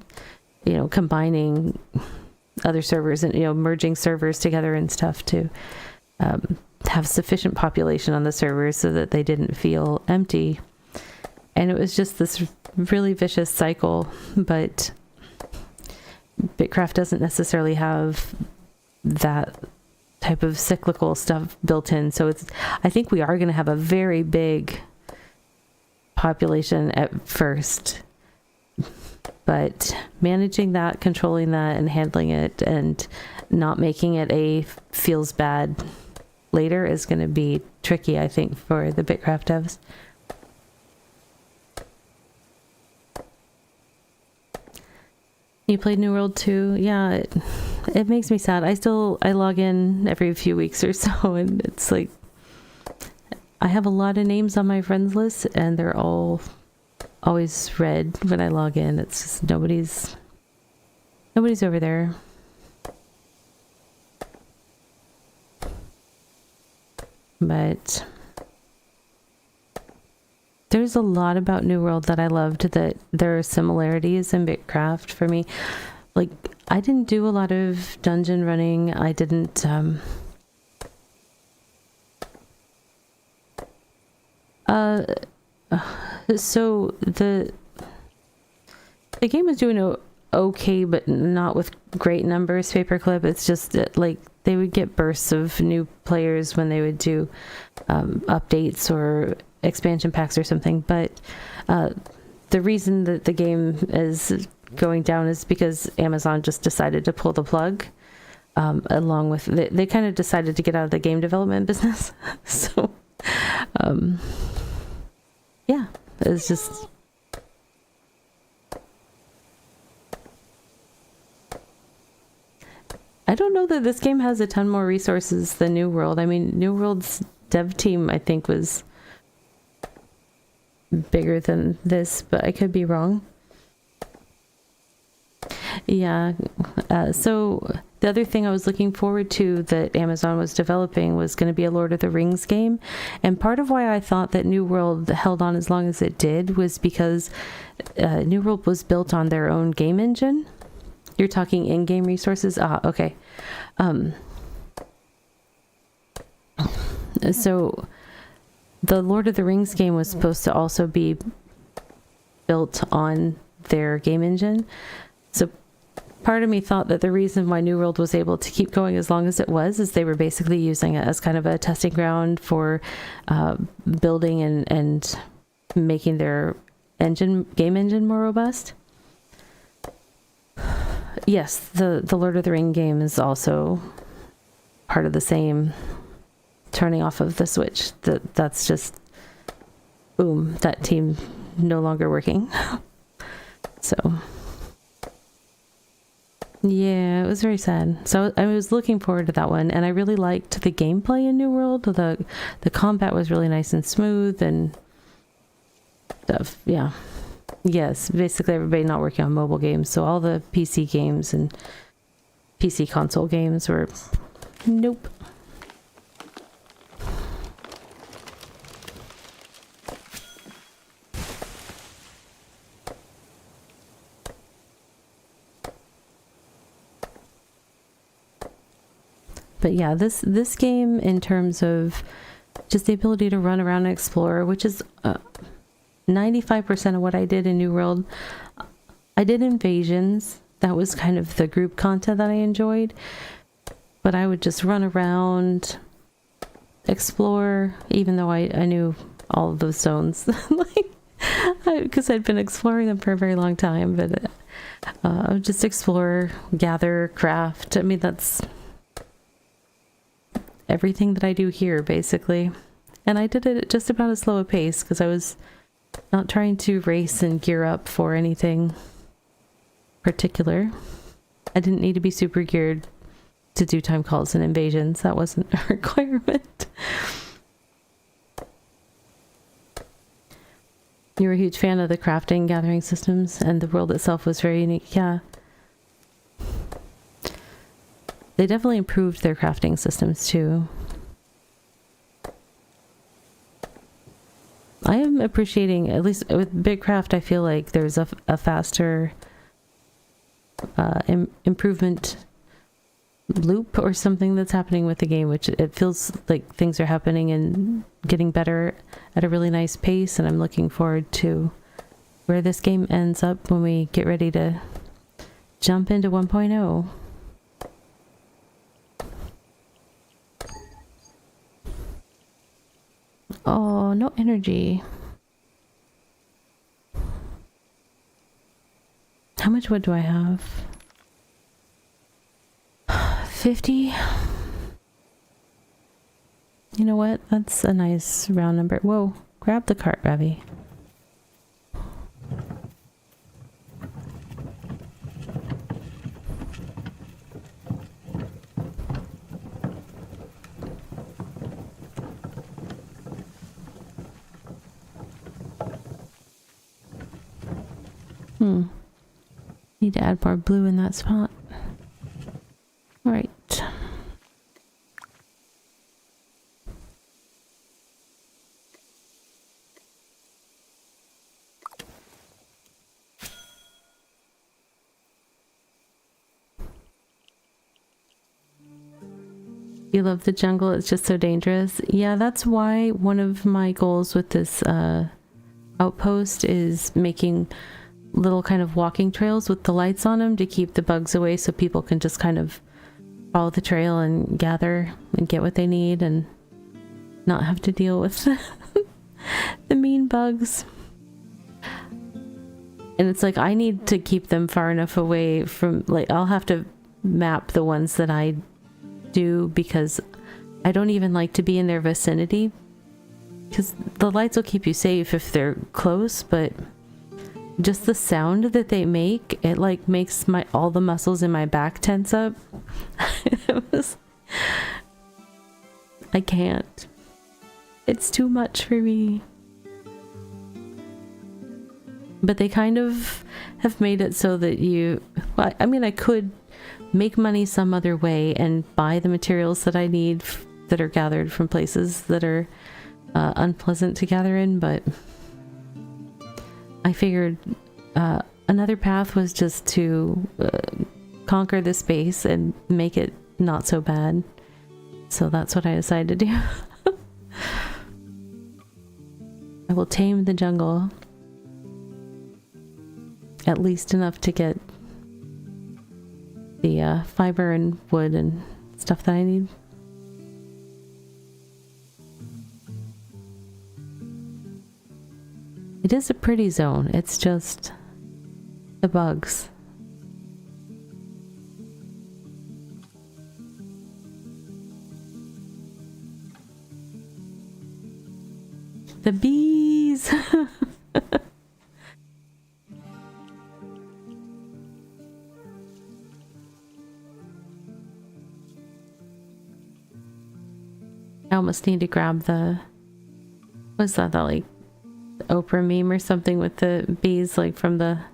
you know, combining other servers and, you know, merging servers together and stuff to have sufficient population on the servers so that they didn't feel empty. And it was just this really vicious cycle, but BitCraft doesn't necessarily have that type of cyclical stuff built in. So I think we are going to have a very big population at first, but managing that, controlling that, and handling it and not making it a feels bad later is going to be tricky, I think, for the BitCraft devs. You played New World 2? Yeah, it makes me sad. I log in every few weeks or so, and it's like I have a lot of names on my friends list, and they're all always red when I log in. It's just nobody's over there. but there's a lot about New World that I loved, that there are similarities in BitCraft for me. Like, I didn't do a lot of dungeon running. I didn't, so the game was doing okay, but not with great numbers, Paperclip. It's just that, like, they would get bursts of new players when they would do updates or expansion packs or something. But the reason that the game is going down is because Amazon just decided to pull the plug, along with they kind of decided to get out of the game development business. So yeah, it's just I don't know that this game has a ton more resources than New World. I mean, New World's dev team, I think, was bigger than this, but I could be wrong. Yeah. So the other thing I was looking forward to that Amazon was developing was going to be a Lord of the Rings game. And part of why I thought that New World held on as long as it did was because New World was built on their own game engine. You're talking in-game resources? Ah, okay. So the Lord of the Rings game was supposed to also be built on their game engine. So part of me thought that the reason why New World was able to keep going as long as it was is they were basically using it as kind of a testing ground for building and making their game engine more robust. Yes, the Lord of the Ring game is also part of the same turning off of the Switch. That's just, boom, that team no longer working. So, yeah, it was very sad. So I was looking forward to that one, and I really liked the gameplay in New World. The combat was really nice and smooth and stuff. Yeah. Yes, basically everybody not working on mobile games, so all the PC games and PC console games were nope. But yeah, this game, in terms of just the ability to run around and explore, which is 95% of what I did in New World. I did invasions. That was kind of the group content that I enjoyed. But I would just run around, explore, even though I knew all of those zones. Because I'd been exploring them for a very long time. But I would just explore, gather, craft. I mean, that's everything that I do here, basically. And I did it at just about as slow a pace because I was not trying to race and gear up for anything particular. I didn't need to be super geared to do time calls and invasions. That wasn't a requirement. You were a huge fan of the crafting, gathering systems, and the world itself was very unique. Yeah. They definitely improved their crafting systems too. I am appreciating, at least with BitCraft, I feel like there's a faster improvement loop or something that's happening with the game, which it feels like things are happening and getting better at a really nice pace, and I'm looking forward to where this game ends up when we get ready to jump into 1.0. Oh, no energy. How much wood do I have? 50? You know what? That's a nice round number. Whoa, grab the cart, Ravi. Need to add more blue in that spot. All right. You love the jungle. It's just so dangerous. Yeah, that's why one of my goals with this outpost is making little kind of walking trails with the lights on them to keep the bugs away, so people can just kind of follow the trail and gather and get what they need and not have to deal with the mean bugs. And it's like, I need to keep them far enough away from, like, I'll have to map the ones that I do, because I don't even like to be in their vicinity, because the lights will keep you safe if they're close, but just the sound that they make, it like makes all the muscles in my back tense up. I can't. It's too much for me. But they kind of have made it so that well, I mean, I could make money some other way and buy the materials that I need that are gathered from places that are unpleasant to gather in, but I figured another path was just to conquer this space and make it not so bad. So that's what I decided to do. I will tame the jungle. At least enough to get the fiber and wood and stuff that I need. It is a pretty zone. It's just the bugs. The bees! I almost need to grab what's that like Oprah meme or something with the bees, like from at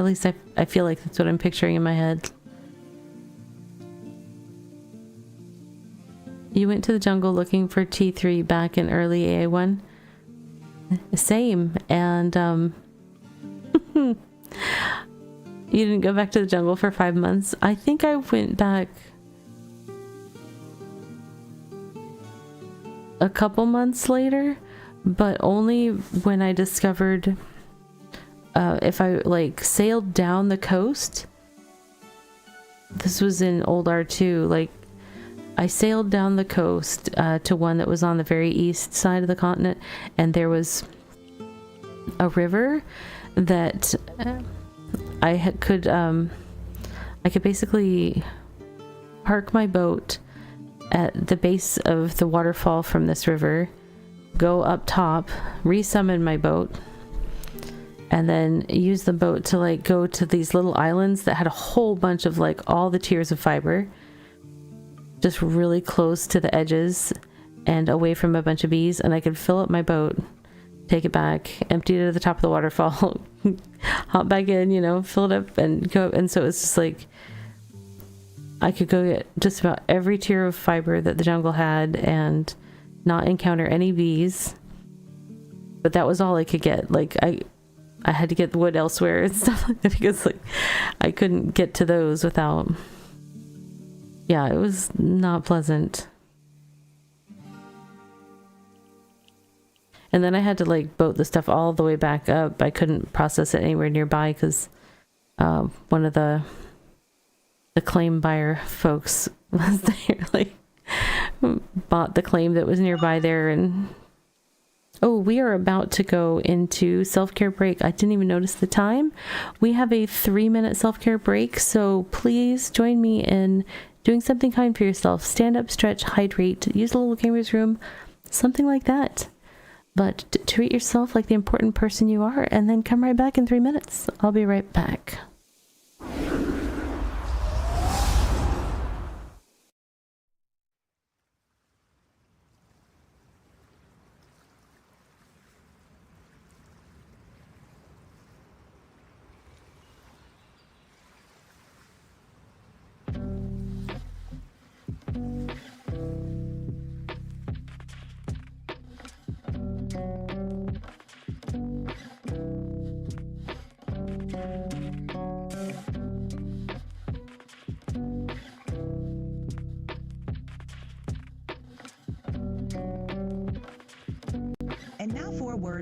least I feel like that's what I'm picturing in my head. You went to the jungle looking for T3 back in early AA1? Same. And you didn't go back to the jungle for 5 months? I think I went back a couple months later, but only when I discovered if I like sailed down the coast. This was in old R2. Like, I sailed down the coast to one that was on the very east side of the continent, and there was a river that I could basically park my boat at the base of the waterfall from this river, go up top, resummon my boat, and then use the boat to like go to these little islands that had a whole bunch of like all the tiers of fiber, just really close to the edges and away from a bunch of bees. And I could fill up my boat, take it back, empty it at the top of the waterfall, hop back in, fill it up and go. And so it's just like, I could go get just about every tier of fiber that the jungle had and not encounter any bees. But that was all I could get. Like, I had to get the wood elsewhere and stuff like that, because like I couldn't get to those without. Yeah, it was not pleasant. And then I had to like boat the stuff all the way back up. I couldn't process it anywhere nearby because one of the claim buyer folks was there, like bought the claim that was nearby there. And oh, we are about to go into self-care break. I didn't even notice the time. We have a 3-minute self-care break, so please join me in doing something kind for yourself. Stand up, stretch, hydrate, use a little gamer's room, something like that. But treat yourself like the important person you are, and then come right back in 3 minutes. I'll be right back.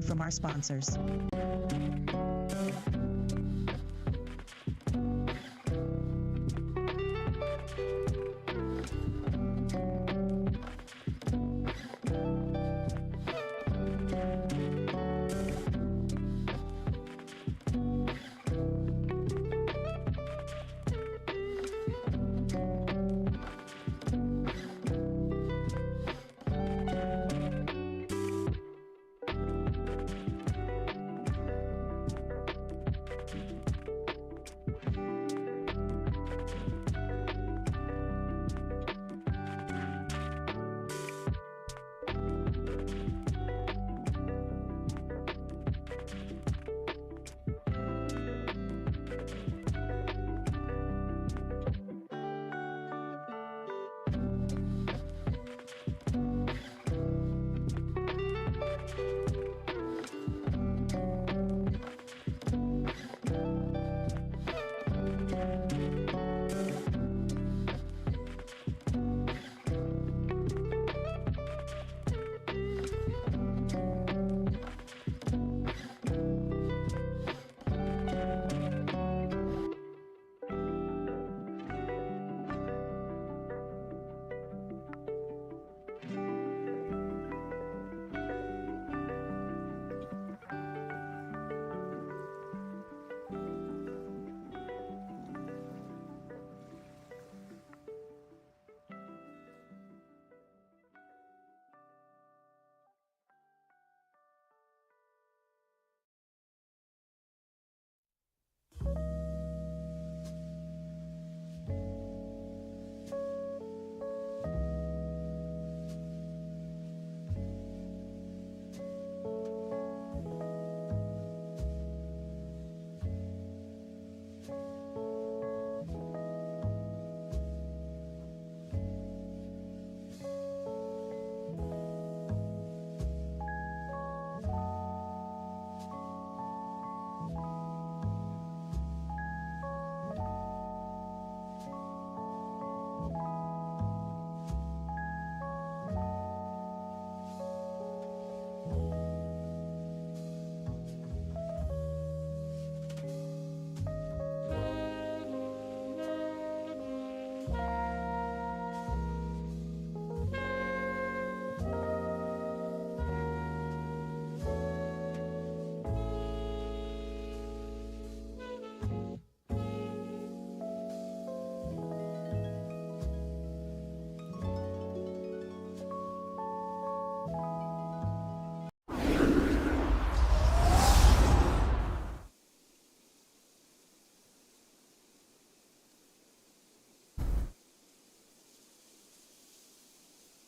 word from our sponsors.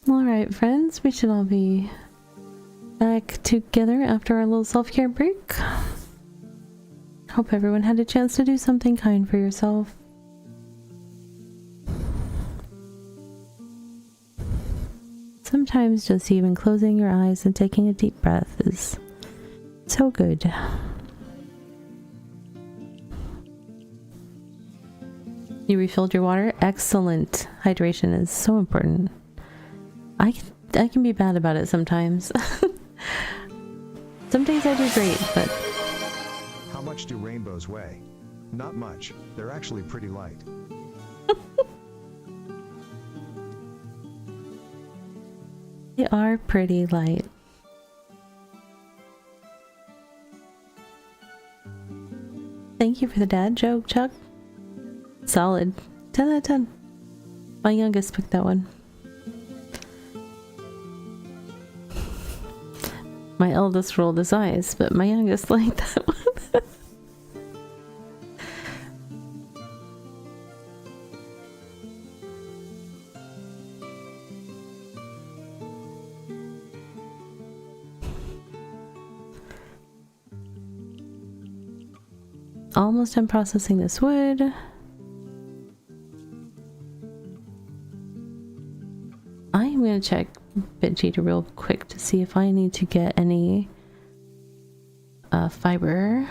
Alright, friends, we should all be back together after our little self-care break. Hope everyone had a chance to do something kind for yourself. Sometimes just even closing your eyes and taking a deep breath is so good. You refilled your water? Excellent. Hydration is so important. I can be bad about it sometimes. Some days I do great, but... How much do rainbows weigh? Not much. They're actually pretty light. They are pretty light. Thank you for the dad joke, Chuck. Solid. 10 out of 10. My youngest picked that one. My eldest rolled his eyes, but my youngest liked that one. Almost done processing this wood. I'm gonna check BitCraft real quick to see if I need to get any fiber.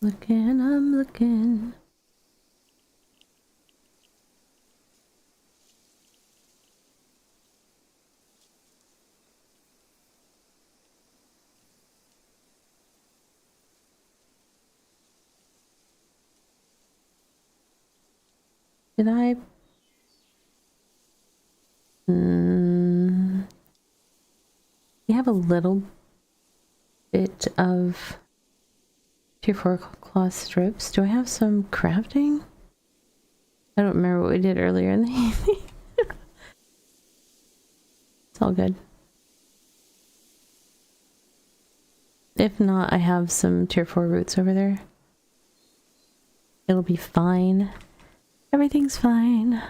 Looking, I'm looking. Did I? We have a little bit of tier 4 cloth strips. Do I have some crafting? I don't remember what we did earlier in the evening. It's all good. If not, I have some tier 4 roots over there. It'll be fine. Everything's fine.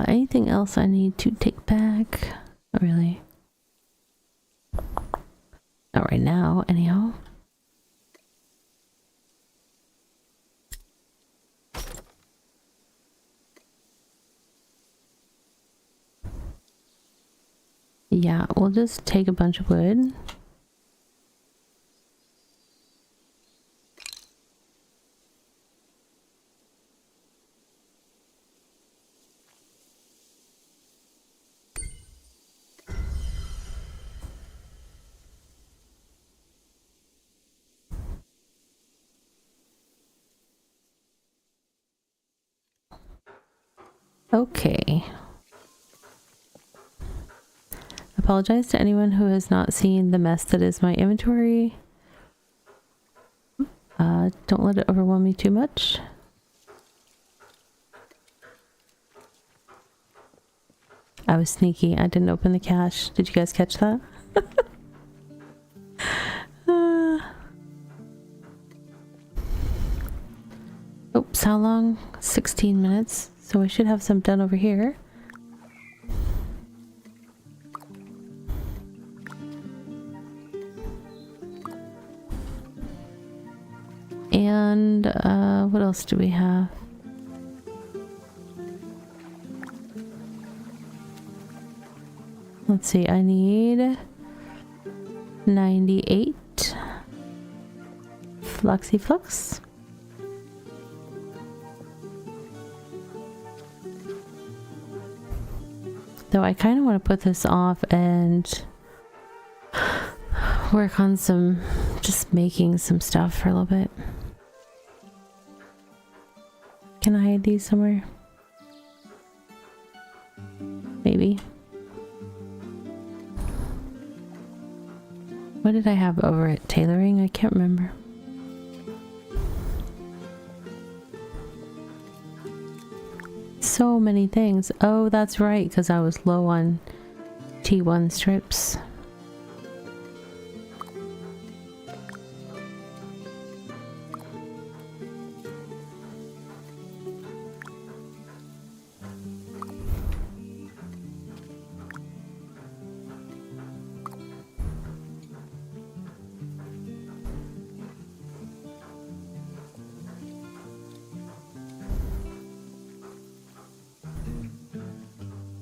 Anything else I need to take back? Not really. Not right now, anyhow. Yeah, we'll just take a bunch of wood. Okay. Apologize to anyone who has not seen the mess that is my inventory. Don't let it overwhelm me too much. I was sneaky. I didn't open the cache. Did you guys catch that? Oops, how long? 16 minutes. So we should have some done over here. And what else do we have? Let's see, I need 98 Fluxy Flux. Though I kind of want to put this off and work on just making some stuff for a little bit. Can I hide these somewhere? Maybe. What did I have over at tailoring? I can't remember. So many things. Oh, that's right, because I was low on T1 strips.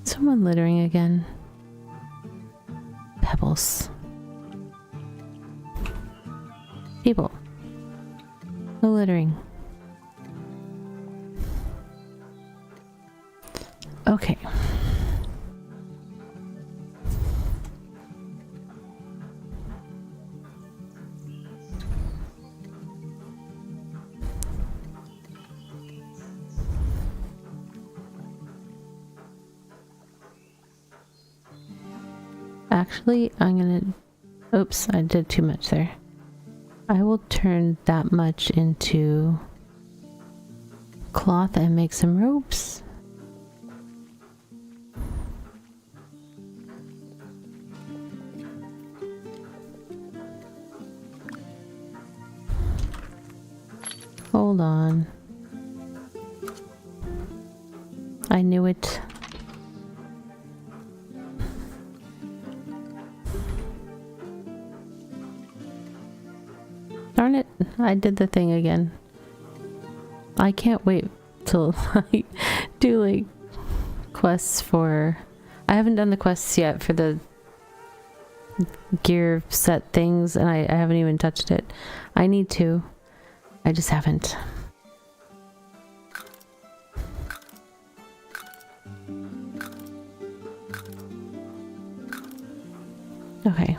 Someone littering again. Pebbles. People. No littering. Okay. Actually, I'm gonna... Oops, I did too much there. I will turn that much into cloth and make some ropes. Hold on. I knew it. Darn it, I did the thing again. I can't wait till I do like quests for... I haven't done the quests yet for the gear set things, and I haven't even touched it. I need to. I just haven't. Okay.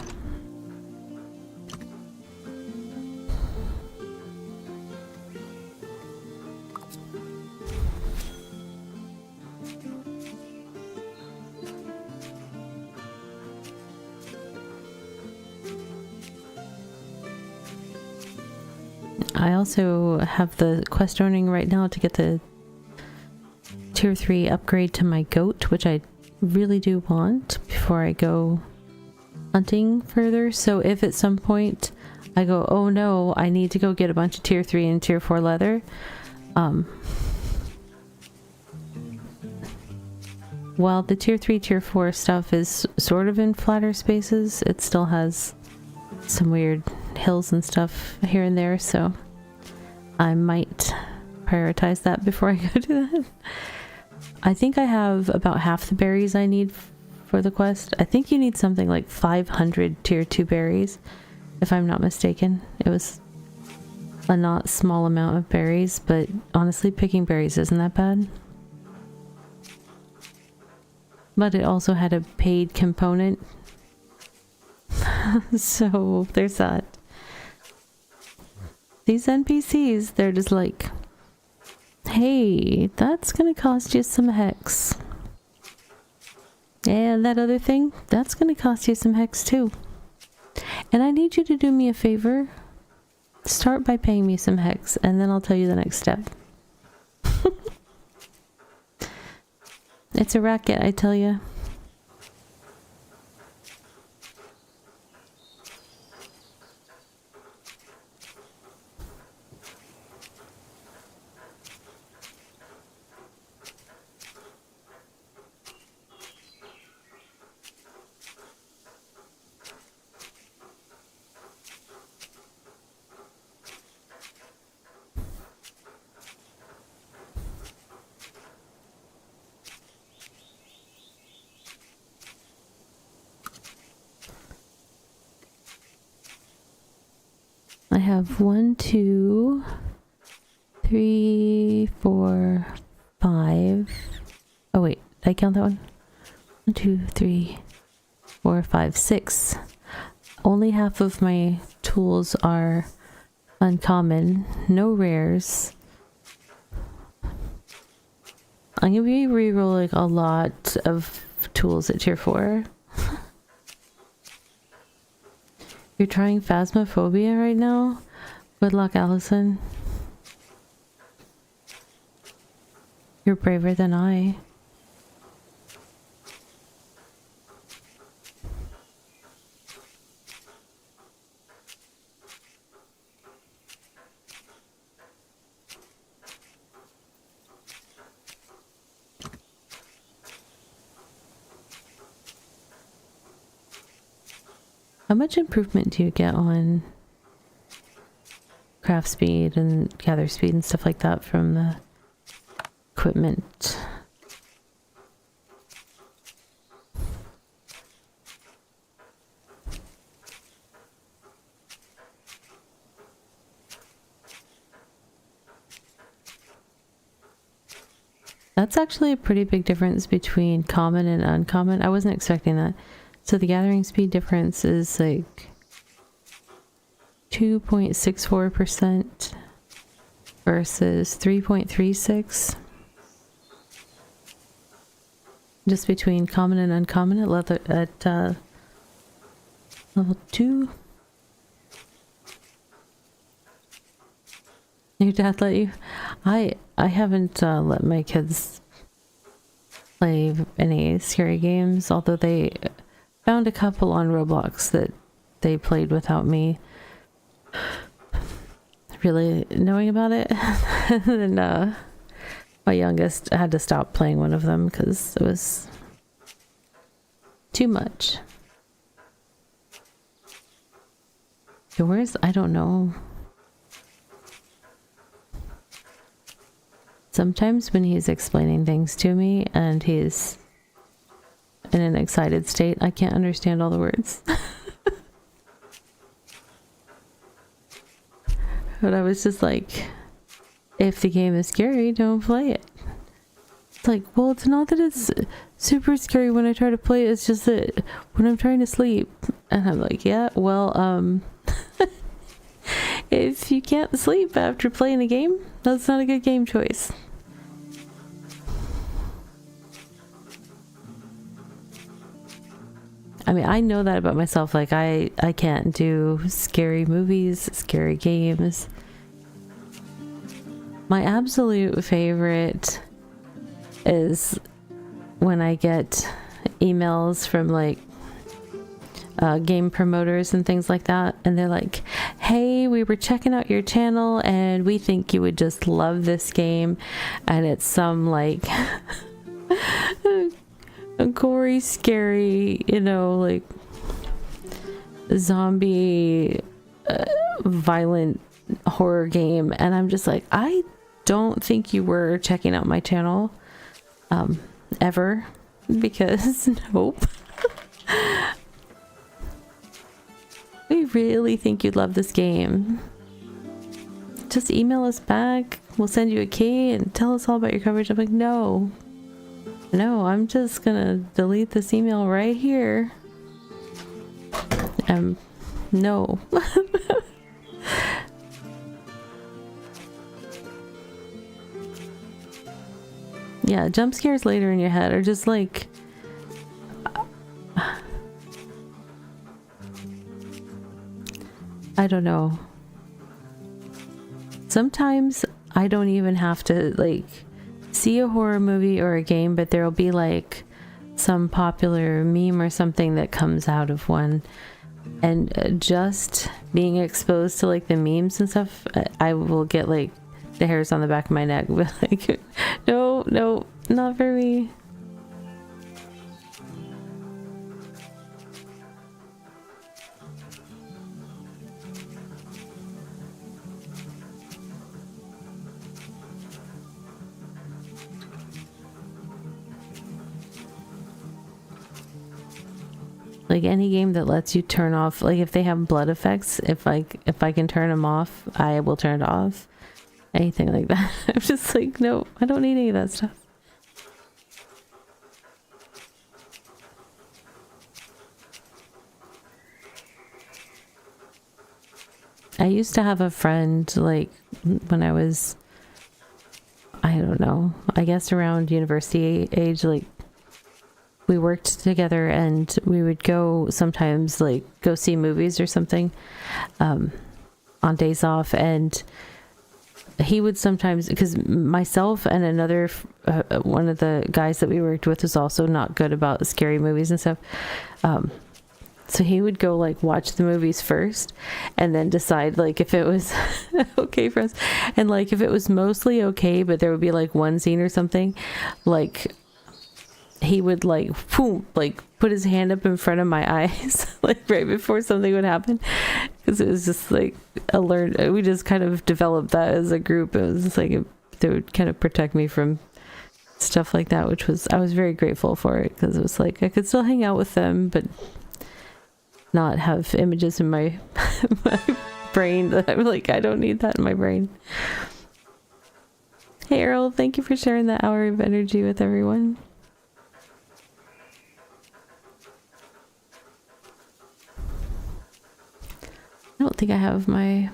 I also have the quest earning right now to get the tier 3 upgrade to my goat, which I really do want before I go hunting further. So if at some point I go, oh no, I need to go get a bunch of tier 3 and tier 4 leather, while the tier 3 tier 4 stuff is sort of in flatter spaces, it still has some weird hills and stuff here and there, so I might prioritize that before I go do that. I think I have about half the berries I need for the quest. I think you need something like 500 tier 2 berries, if I'm not mistaken. It was a not small amount of berries, but honestly, picking berries isn't that bad. But it also had a paid component. So there's that. These NPCs, they're just like, hey, that's gonna cost you some hex. And that other thing, that's gonna cost you some hex too. And I need you to do me a favor. Start by paying me some hex, and then I'll tell you the next step. It's a racket, I tell you. I have 1, 2, 3, 4, 5. Oh wait, did I count that one? 1, 2, 3, 4, 5, 6. Only half of my tools are uncommon. No rares. I'm gonna be re-rolling a lot of tools at tier 4. You're trying Phasmophobia right now? Good luck, Allison. You're braver than I. How much improvement do you get on craft speed and gather speed and stuff like that from the equipment? That's actually a pretty big difference between common and uncommon. I wasn't expecting that. So the gathering speed difference is like 2.64% versus 3.36. Just between common and uncommon at level 2. Your dad let you? I haven't let my kids play any scary games, although they found a couple on Roblox that they played without me really knowing about it. And my youngest had to stop playing one of them because it was too much. Yours? I don't know. sometimes when he's explaining things to me and he's in an excited state, I can't understand all the words. But I was just like, if the game is scary, don't play it. It's like, well, it's not that it's super scary when I try to play it, it's just that when I'm trying to sleep. And I'm like, yeah, well, if you can't sleep after playing a game, that's not a good game choice. I mean, I know that about myself. Like, I can't do scary movies, scary games. My absolute favorite is when I get emails from like game promoters and things like that, and they're like, hey, we were checking out your channel and we think you would just love this game, and it's some like a gory, scary, you know, like zombie violent horror game, and I'm just like, I don't think you were checking out my channel ever, because nope. We really think you'd love this game. Just email us back. We'll send you a key and tell us all about your coverage. I'm like, no, I'm just gonna delete this email right here. No. Yeah, jump scares later in your head are just like, I don't know. Sometimes I don't even have to like see a horror movie or a game, but there'll be like some popular meme or something that comes out of one, and just being exposed to like the memes and stuff, I will get like the hairs on the back of my neck. But like, no, not for me. Like any game that lets you turn off, like if they have blood effects, if I can turn them off, I will turn it off. Anything like that. I'm just like, no, I don't need any of that stuff. I used to have a friend, like when I was, I don't know, I guess around university age, like we worked together and we would go sometimes like go see movies or something on days off, and he would sometimes, because myself and another one of the guys that we worked with was also not good about scary movies and stuff, so he would go like watch the movies first and then decide like if it was okay for us, and like if it was mostly okay but there would be like one scene or something, like he would like boom, like put his hand up in front of my eyes like right before something would happen, because it was just like we just kind of developed that as a group. It was just like they would kind of protect me from stuff like that, which was, I was very grateful for it, because it was like I could still hang out with them but not have images in my my brain that I'm like, I don't need that in my brain. Hey Earl, thank you for sharing that hour of energy with everyone. I don't think I have my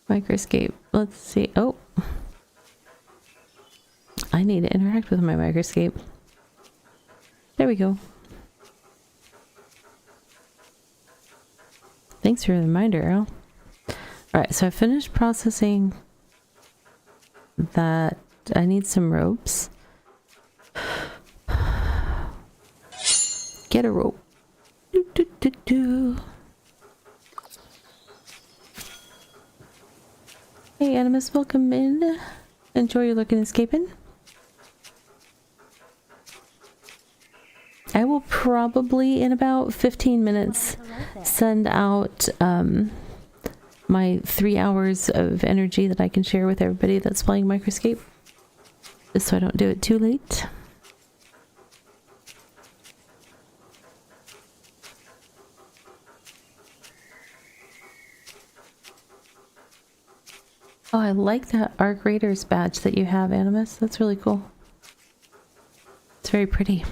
microscape. Let's see. Oh, I need to interact with my microscape. There we go. Thanks for the reminder, Earl. Alright, so I finished processing that. I need some ropes. Get a rope. Do, do, do, do. Hey Animus, welcome in. Enjoy your looking and escaping. I will probably in about 15 minutes send out my 3 hours of energy that I can share with everybody that's playing Microscape. just so I don't do it too late. Oh, I like that Arc Raiders badge that you have, Animus. That's really cool. It's very pretty.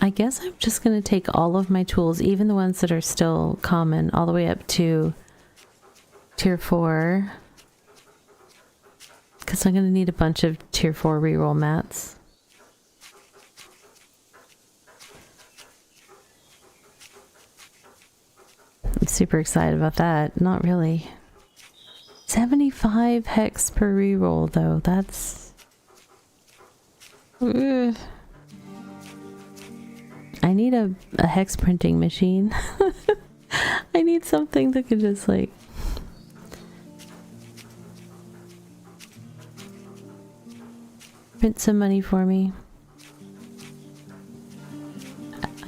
I guess I'm just going to take all of my tools, even the ones that are still common, all the way up to tier 4. Because I'm going to need a bunch of tier 4 reroll mats. I'm super excited about that. Not really. 75 hex per reroll, though. That's... Ugh. I need a hex printing machine. I need something that could just like... print some money for me.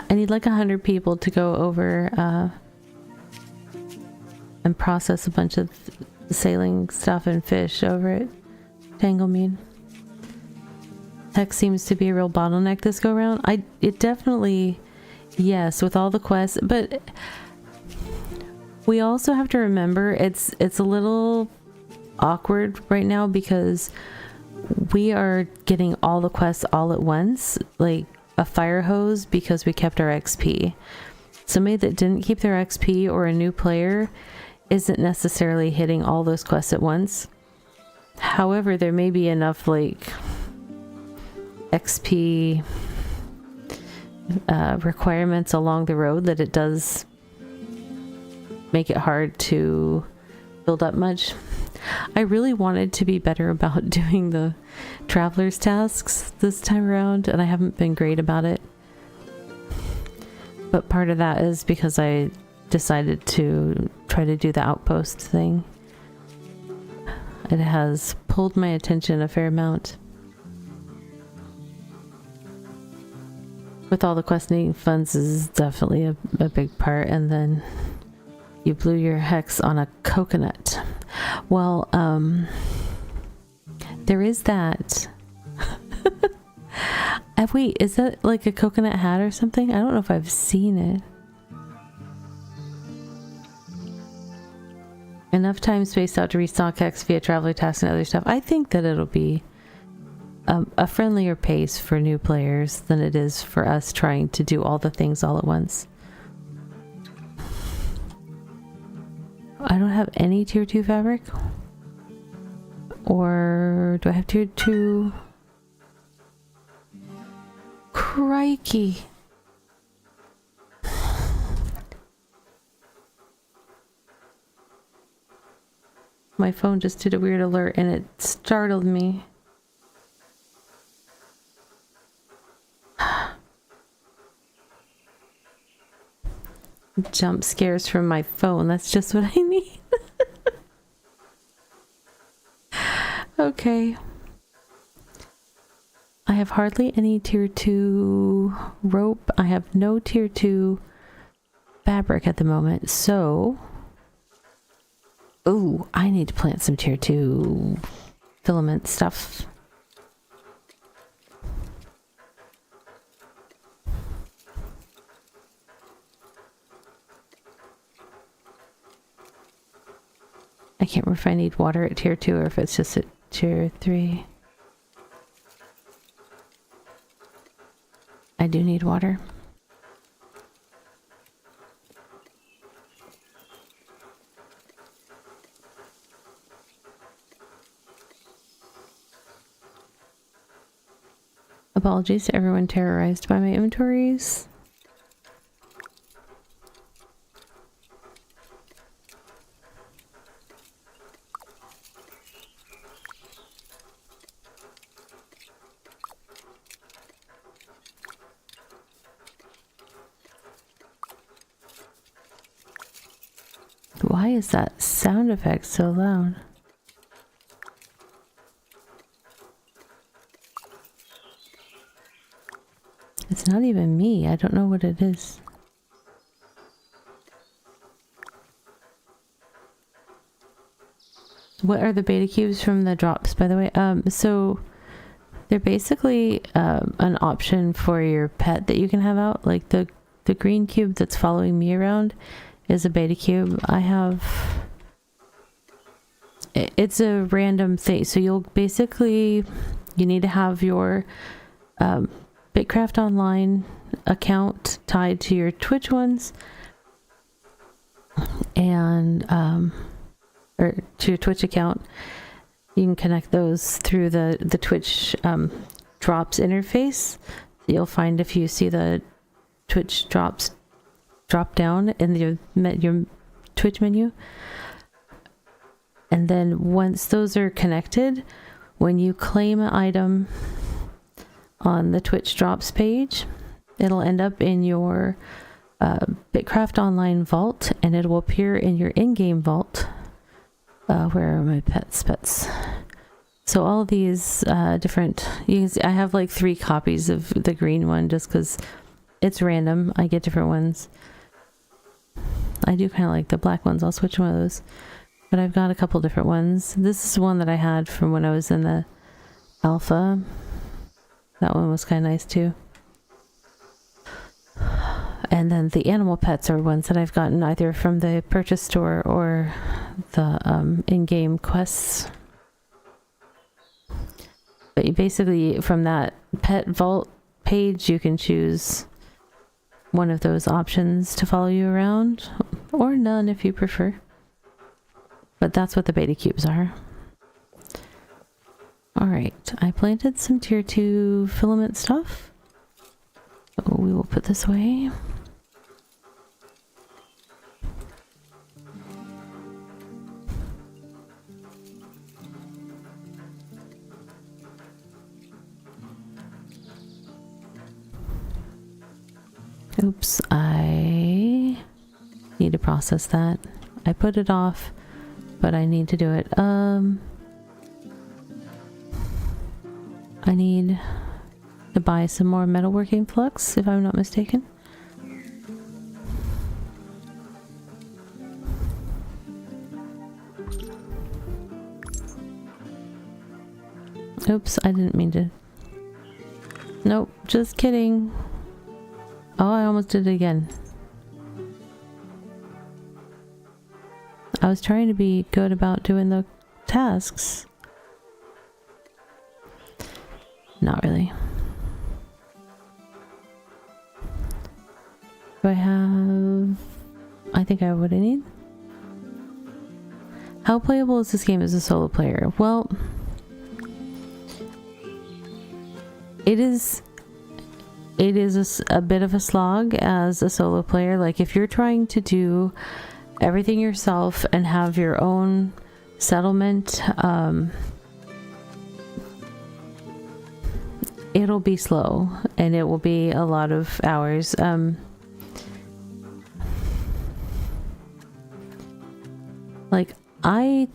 I need like 100 people to go over and process a bunch of sailing stuff and fish over at Tanglemead. Hex seems to be a real bottleneck this go around. It definitely, yes, with all the quests, but we also have to remember it's a little awkward right now because we are getting all the quests all at once, like a fire hose, because we kept our XP. Somebody that didn't keep their XP or a new player isn't necessarily hitting all those quests at once. However, there may be enough like XP requirements along the road that it does make it hard to build up much. I really wanted to be better about doing the traveler's tasks this time around, and I haven't been great about it. But part of that is because I decided to try to do the outpost thing. It has pulled my attention a fair amount. With all the quest needing funds is definitely a big part, and then you blew your hex on a coconut. Well, there is that. Wait, is that like a coconut hat or something? I don't know if I've seen it. Enough time spaced out to restock hex via traveler tasks and other stuff. I think that it'll be a friendlier pace for new players than it is for us trying to do all the things all at once. I don't have any tier 2 fabric. Or do I have tier 2? Crikey. My phone just did a weird alert and it startled me. Jump scares from my phone. That's just what I need. Okay. I have hardly any tier 2 rope. I have no tier 2 fabric at the moment. So, ooh, I need to plant some tier 2 filament stuff. I can't remember if I need water at tier 2 or if it's just at tier 3. I do need water. Apologies to everyone terrorized by my inventories. Why is that sound effect so loud? It's not even me. I don't know what it is. What are the beta cubes from the drops, by the way? So they're basically an option for your pet that you can have out. Like the green cube that's following me around is a beta cube. I have... It's a random thing. So you'll basically... You need to have your BitCraft Online account tied to your Twitch ones. And... or to your Twitch account. You can connect those through the Twitch drops interface. You'll find if you see the Twitch drops drop down in your Twitch menu. And then once those are connected, when you claim an item on the Twitch drops page, it'll end up in your BitCraft Online vault, and it will appear in your in-game vault. Where are my pets? So all of these different... I have like 3 copies of the green one just because it's random. I get different ones. I do kind of like the black ones. I'll switch one of those. But I've got a couple different ones. This is one that I had from when I was in the alpha. That one was kind of nice too. And then the animal pets are ones that I've gotten either from the purchase store or the in-game quests. But you basically, from that pet vault page, you can choose one of those options to follow you around, or none if you prefer. But that's what the beta cubes are. Alright, I planted some tier 2 filament stuff. So we will put this away. Oops, I need to process that. I put it off, but I need to do it. I need to buy some more metalworking flux, if I'm not mistaken. Oops, I didn't mean to. Nope, just kidding. Oh, I almost did it again. I was trying to be good about doing the tasks. Not really. Do I have... I think I have what I need. How playable is this game as a solo player? Well, it is a bit of a slog as a solo player. Like if you're trying to do everything yourself and have your own settlement, it'll be slow and it will be a lot of hours. Like I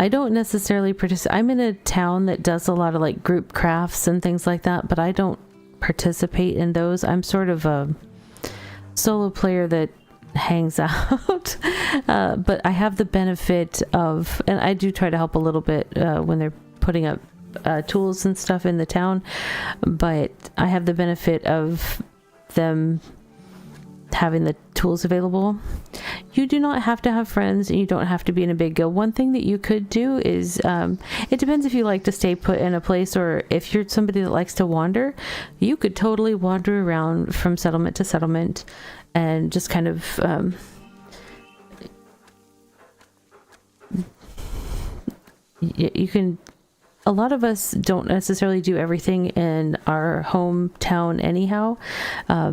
don't necessarily participate. I'm in a town that does a lot of like group crafts and things like that, but I don't participate in those. I'm sort of a solo player that hangs out. But I have the benefit of, and I do try to help a little bit when they're putting up tools and stuff in the town, but I have the benefit of them having the tools available. You do not have to have friends and you don't have to be in a big guild. One thing that you could do is, it depends if you like to stay put in a place or if you're somebody that likes to wander, you could totally wander around from settlement to settlement and just kind of, you can, a lot of us don't necessarily do everything in our hometown anyhow,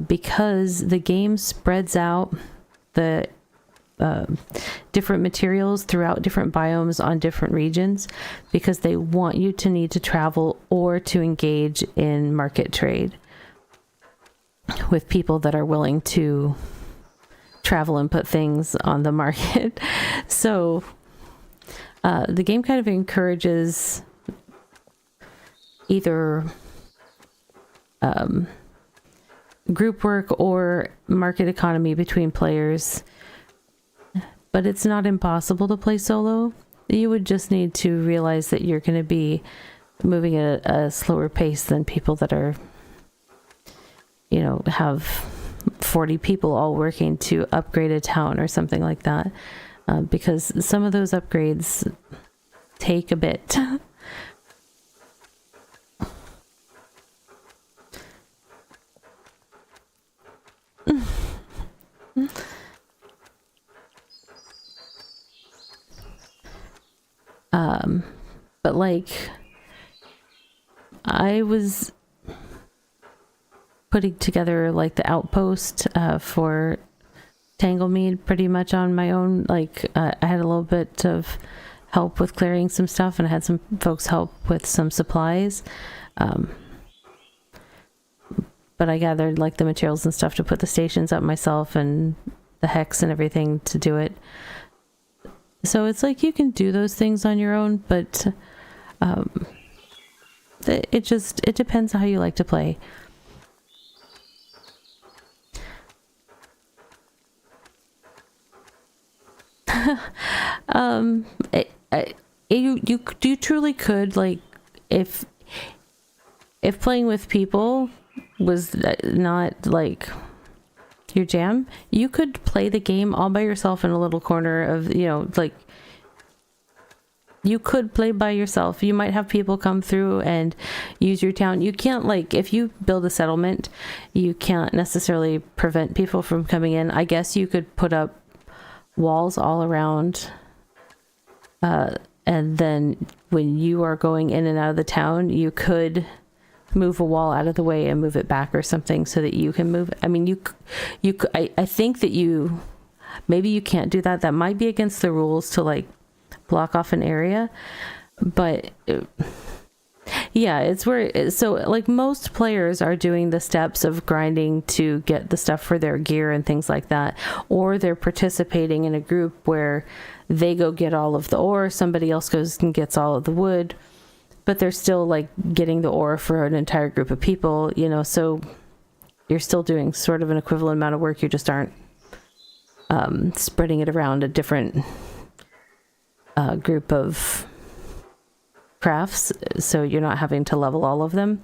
because the game spreads out the different materials throughout different biomes on different regions, because they want you to need to travel or to engage in market trade with people that are willing to travel and put things on the market. So the game kind of encourages either group work or market economy between players, but it's not impossible to play solo. You would just need to realize that you're going to be moving at a slower pace than people that are, you know, have 40 people all working to upgrade a town or something like that, because some of those upgrades take a bit. But like, I was putting together like the outpost for Tanglemead pretty much on my own. Like, I had a little bit of help with clearing some stuff, and I had some folks help with some supplies. But I gathered like the materials and stuff to put the stations up myself, and the hex and everything to do it. So it's like you can do those things on your own, but it depends how you like to play. You truly could, like, if playing with people was not like your jam, you could play the game all by yourself in a little corner of, you know, like, you could play by yourself. You might have people come through and use your town. You can't, like, if you build a settlement, you can't necessarily prevent people from coming in. I guess you could put up walls all around, and then when you are going in and out of the town, you could move a wall out of the way and move it back or something so that you can move. I mean, I think that maybe you can't do that. That might be against the rules to, like, block off an area, but yeah, it's where, so like most players are doing the steps of grinding to get the stuff for their gear and things like that, or they're participating in a group where they go get all of the ore, somebody else goes and gets all of the wood, but they're still like getting the ore for an entire group of people, you know, so you're still doing sort of an equivalent amount of work. You just aren't spreading it around a different group of crafts, so you're not having to level all of them.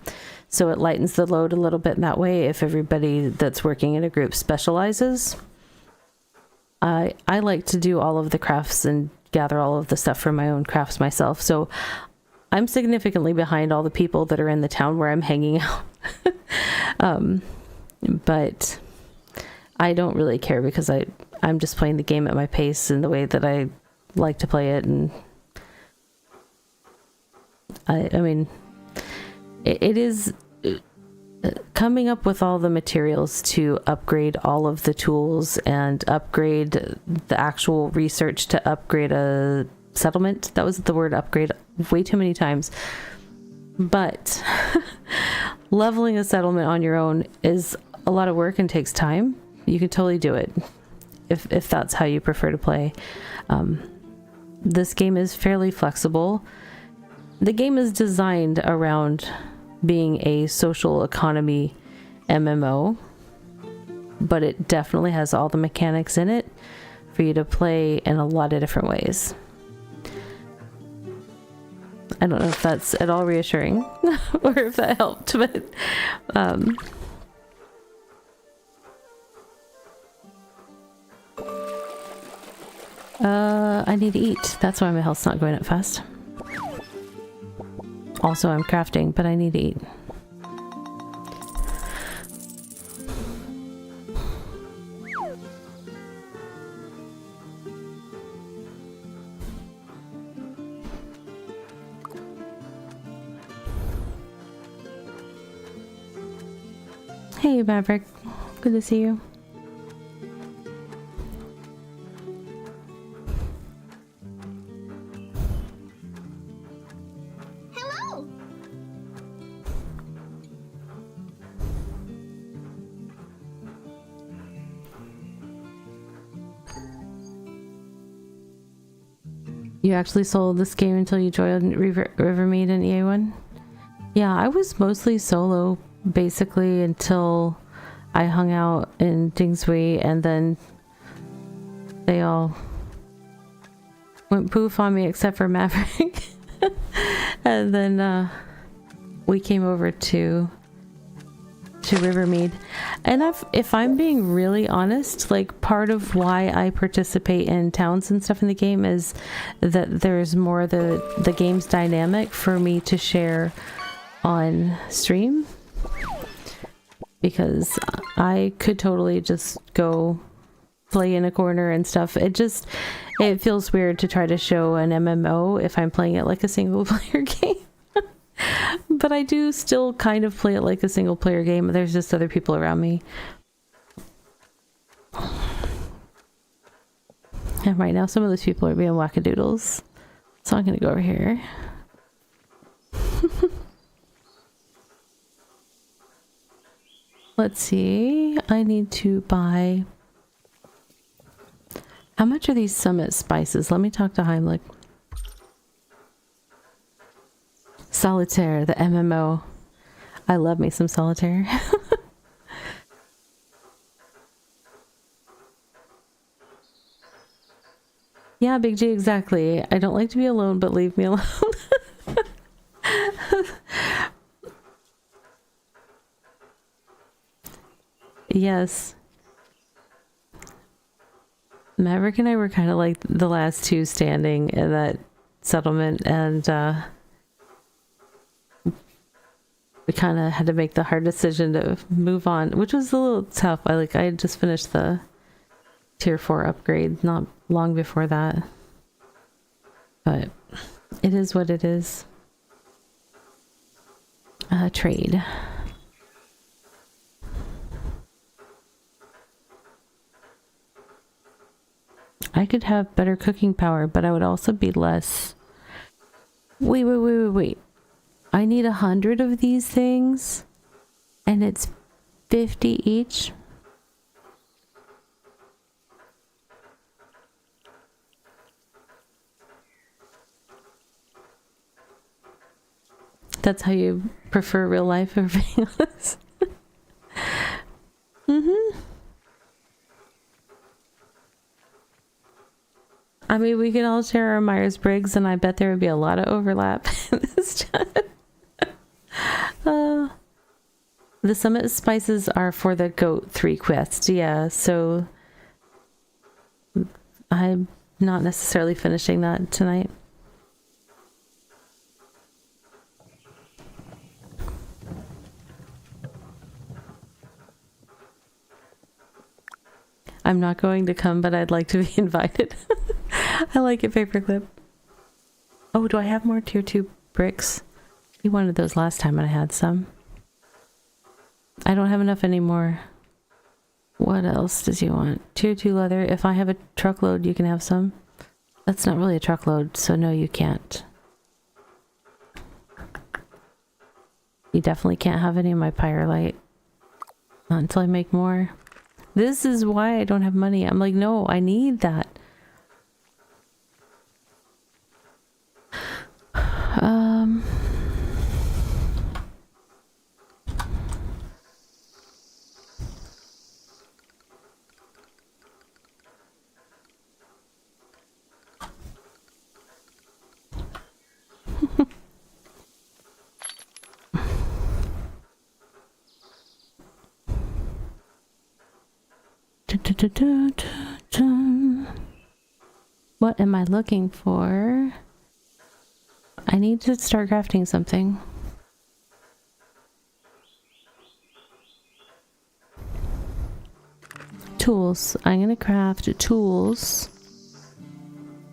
So it lightens the load a little bit in that way if everybody that's working in a group specializes. I like to do all of the crafts and gather all of the stuff for my own crafts myself, so I'm significantly behind all the people that are in the town where I'm hanging out. But I don't really care, because I'm just playing the game at my pace and the way that I like to play it. And I mean, it is coming up with all the materials to upgrade all of the tools and upgrade the actual research to upgrade a settlement. That was the word upgrade way too many times. But leveling a settlement on your own is a lot of work and takes time. You can totally do it if that's how you prefer to play. This game is fairly flexible. The game is designed around being a social economy MMO, but it definitely has all the mechanics in it for you to play in a lot of different ways. I don't know if that's at all reassuring or if that helped, but I need to eat. That's why my health's not going up fast. Also, I'm crafting, but I need to eat. Hey, Maverick. Good to see you. Hello. You actually sold this game until you joined Rivermead and EA1? Yeah, I was mostly solo basically until I hung out in Dingswee, and then they all went poof on me except for Maverick. And then we came over to Rivermead. And if I'm being really honest, like part of why I participate in towns and stuff in the game is that there's more the game's dynamic for me to share on stream, because I could totally just go play in a corner and stuff. It feels weird to try to show an MMO if I'm playing it like a single player game. But I do still kind of play it like a single player game. There's just other people around me. And right now some of those people are being wackadoodles. So I'm gonna go over here. Let's see. I need to buy... How much are these summit spices? Let me talk to Heimlich. Solitaire, the MMO. I love me some Solitaire. Yeah, Big G, exactly. I don't like to be alone, but leave me alone. Yes. Maverick and I were kind of like the last two standing in that settlement, and we kind of had to make the hard decision to move on, which was a little tough. I had just finished the tier 4 upgrade not long before that, but it is what it is. Trade. I could have better cooking power, but I would also be less... Wait. I need 100 of these things, and it's 50 each. That's how you prefer real life over being honest? Mm-hmm. I mean, we can all share our Myers-Briggs, and I bet there would be a lot of overlap in this chat. The summit spices are for the Goat 3 quest, yeah, so I'm not necessarily finishing that tonight. I'm not going to come, but I'd like to be invited. I like it, Paperclip. Oh, do I have more tier 2 bricks? You wanted those last time and I had some. I don't have enough anymore. What else does he want? Tier 2 leather. If I have a truckload, you can have some. That's not really a truckload, so no, you can't. You definitely can't have any of my pyrolite. Not until I make more. This is why I don't have money. I'm like, no, I need that. What am I looking for? I need to start crafting something. Tools. I'm gonna craft tools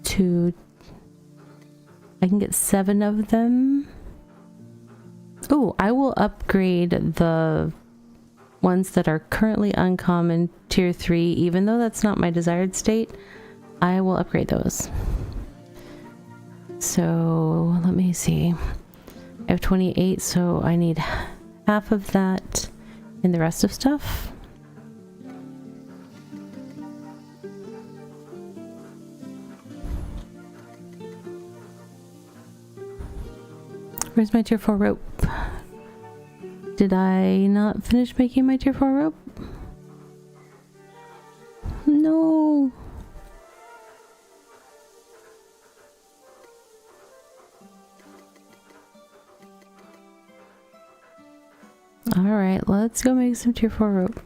to... I can get 7 of them. Oh, I will upgrade the ones that are currently uncommon, tier 3, even though that's not my desired state, I will upgrade those. So let me see. I have 28, so I need half of that in the rest of stuff. Where's my tier 4 rope? Did I not finish making my tier 4 rope? No. Alright, let's go make some tier 4 rope.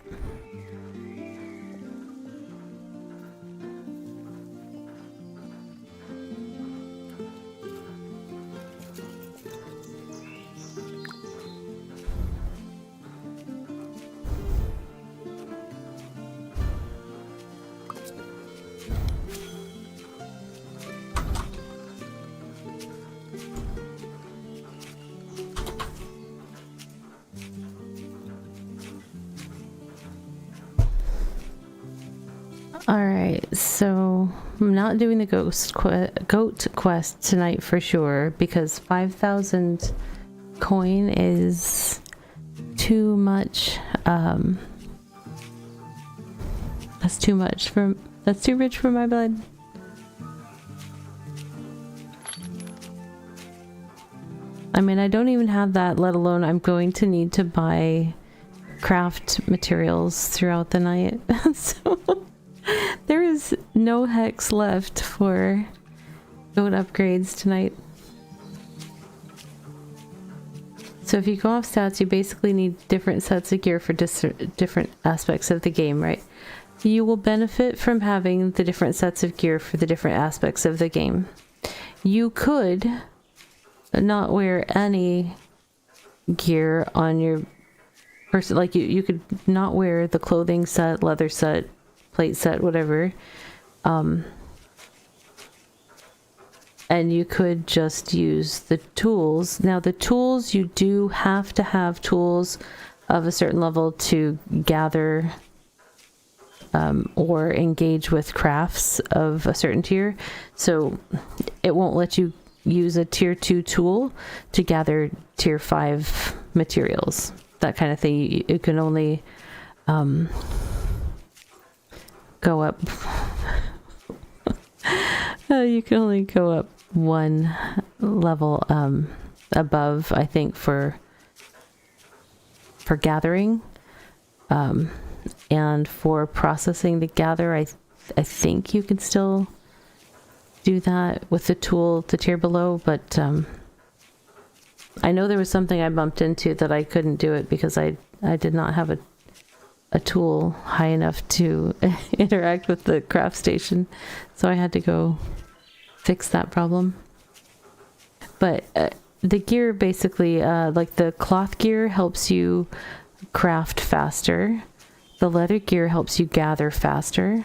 Alright, so I'm not doing the goat quest tonight for sure because 5,000 coin is too much. That's too rich for my blood. I mean, I don't even have that, let alone I'm going to need to buy craft materials throughout the night. So there is no hex left for goat upgrades tonight. So if you go off stats, you basically need different sets of gear for different aspects of the game, right? You will benefit from having the different sets of gear for the different aspects of the game. You could not wear any gear on your person, like you could not wear the clothing set, leather set, plate set, whatever, and you could just use the tools. Now the tools, you do have to have tools of a certain level to gather or engage with crafts of a certain tier, so it won't let you use a tier 2 tool to gather tier 5 materials, that kind of thing. You can only go up you can only go up one level above, I think, for gathering, and for processing the gather, I think you can still do that with the tool the tier below, but I know there was something I bumped into that I couldn't do it because I did not have a tool high enough to interact with the craft station, so I had to go fix that problem. But the gear basically, like the cloth gear helps you craft faster, the leather gear helps you gather faster,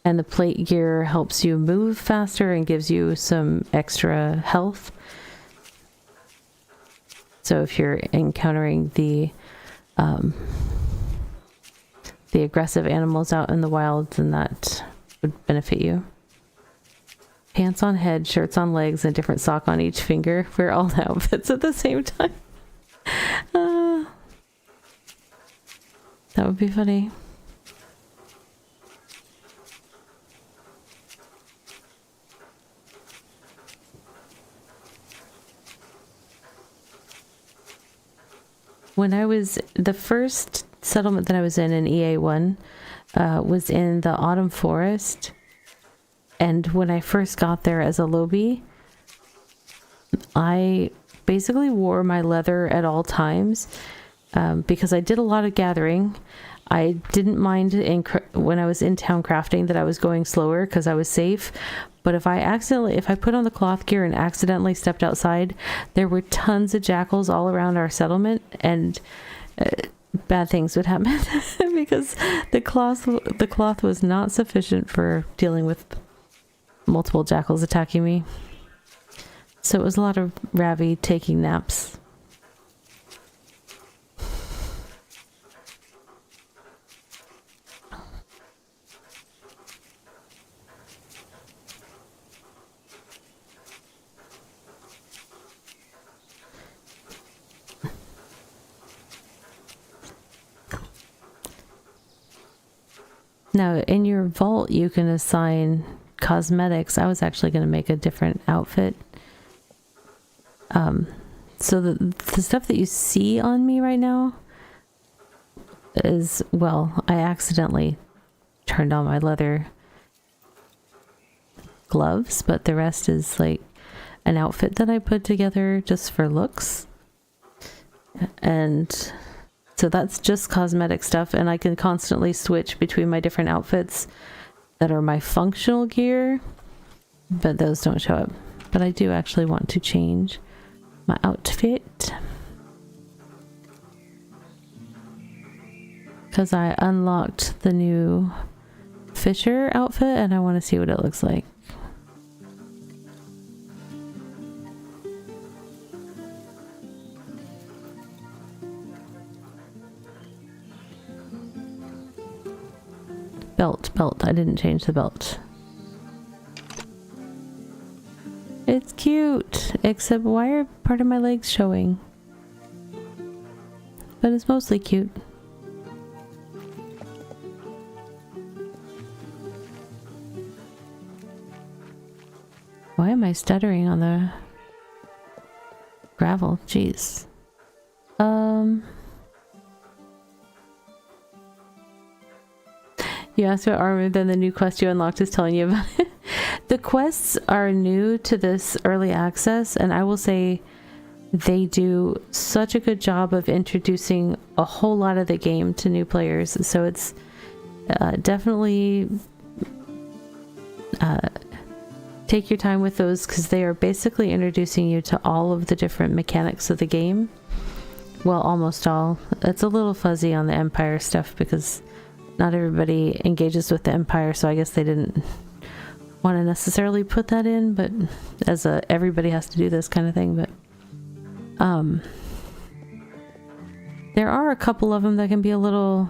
and the plate gear helps you move faster and gives you some extra health. So if you're encountering the aggressive animals out in the wild, then that would benefit you. Pants on head, shirts on legs, and a different sock on each finger. Wear all the outfits at the same time. That would be funny. When I was, the first settlement that I was in EA1 was in the Autumn Forest, and when I first got there as a lobby, I basically wore my leather at all times because I did a lot of gathering. I didn't mind when I was in town crafting that I was going slower because I was safe. But if I put on the cloth gear and accidentally stepped outside, there were tons of jackals all around our settlement, and bad things would happen because the cloth was not sufficient for dealing with multiple jackals attacking me. So it was a lot of Ravi taking naps. Now, in your vault, you can assign cosmetics. I was actually going to make a different outfit. So the stuff that you see on me right now is, well, I accidentally turned on my leather gloves, but the rest is like an outfit that I put together just for looks. And so that's just cosmetic stuff, and I can constantly switch between my different outfits that are my functional gear, but those don't show up. But I do actually want to change my outfit because I unlocked the new Fisher outfit and I want to see what it looks like. Belt. I didn't change the belt. It's cute, except why are part of my legs showing? But it's mostly cute. Why am I stuttering on the gravel? Jeez. You asked about armor, then the new quest you unlocked is telling you about it. The quests are new to this early access, and I will say they do such a good job of introducing a whole lot of the game to new players. So it's definitely take your time with those, because they are basically introducing you to all of the different mechanics of the game. Well, almost all. It's a little fuzzy on the Empire stuff because not everybody engages with the Empire, so I guess they didn't want to necessarily put that in, but as a everybody has to do this kind of thing. But there are a couple of them that can be a little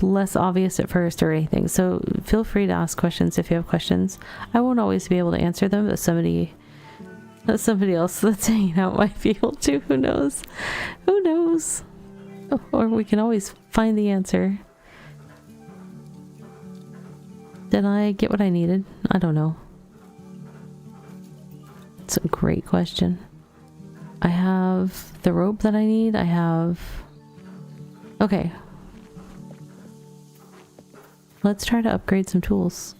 less obvious at first or anything, so feel free to ask questions if you have questions. I won't always be able to answer them, but somebody else that's hanging out might be able to. Who knows? Or we can always find the answer. Did I get what I needed? I don't know. It's a great question. I have the rope that I need. I have... Okay. Let's try to upgrade some tools.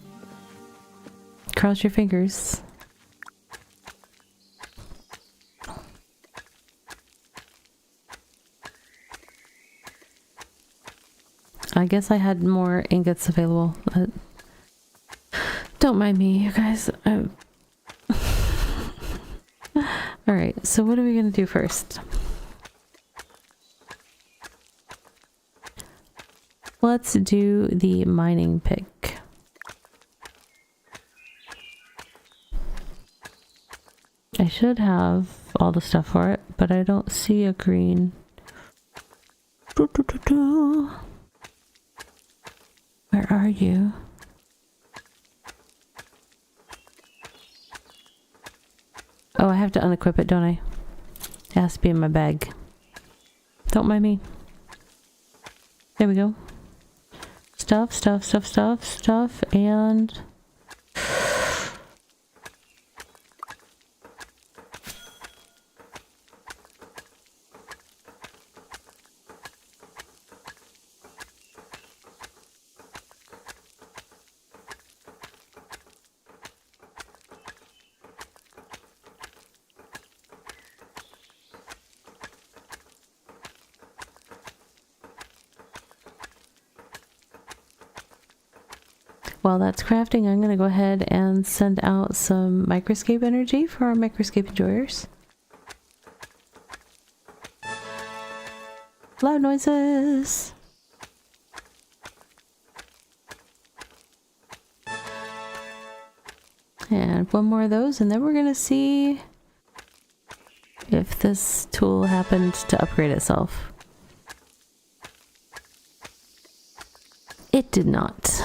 Cross your fingers. I guess I had more ingots available. Don't mind me, you guys. Alright, so what are we going to do first? Let's do the mining pick. I should have all the stuff for it, but I don't see a green. Where are you? Oh, I have to unequip it, don't I? It has to be in my bag. Don't mind me. There we go. Stuff, and... While that's crafting, I'm going to go ahead and send out some microscape energy for our microscape enjoyers. Loud noises! And one more of those, and then we're going to see if this tool happened to upgrade itself. It did not.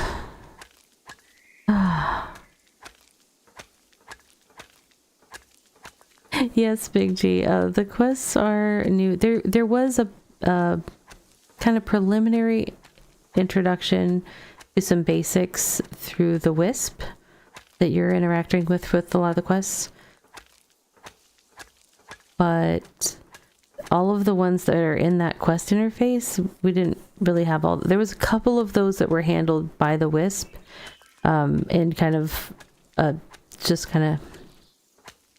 Yes, Big G. The quests are new. There was a kind of preliminary introduction to some basics through the wisp that you're interacting with a lot of the quests. But all of the ones that are in that quest interface, we didn't really have all. There was a couple of those that were handled by the wisp, in kind of just kind of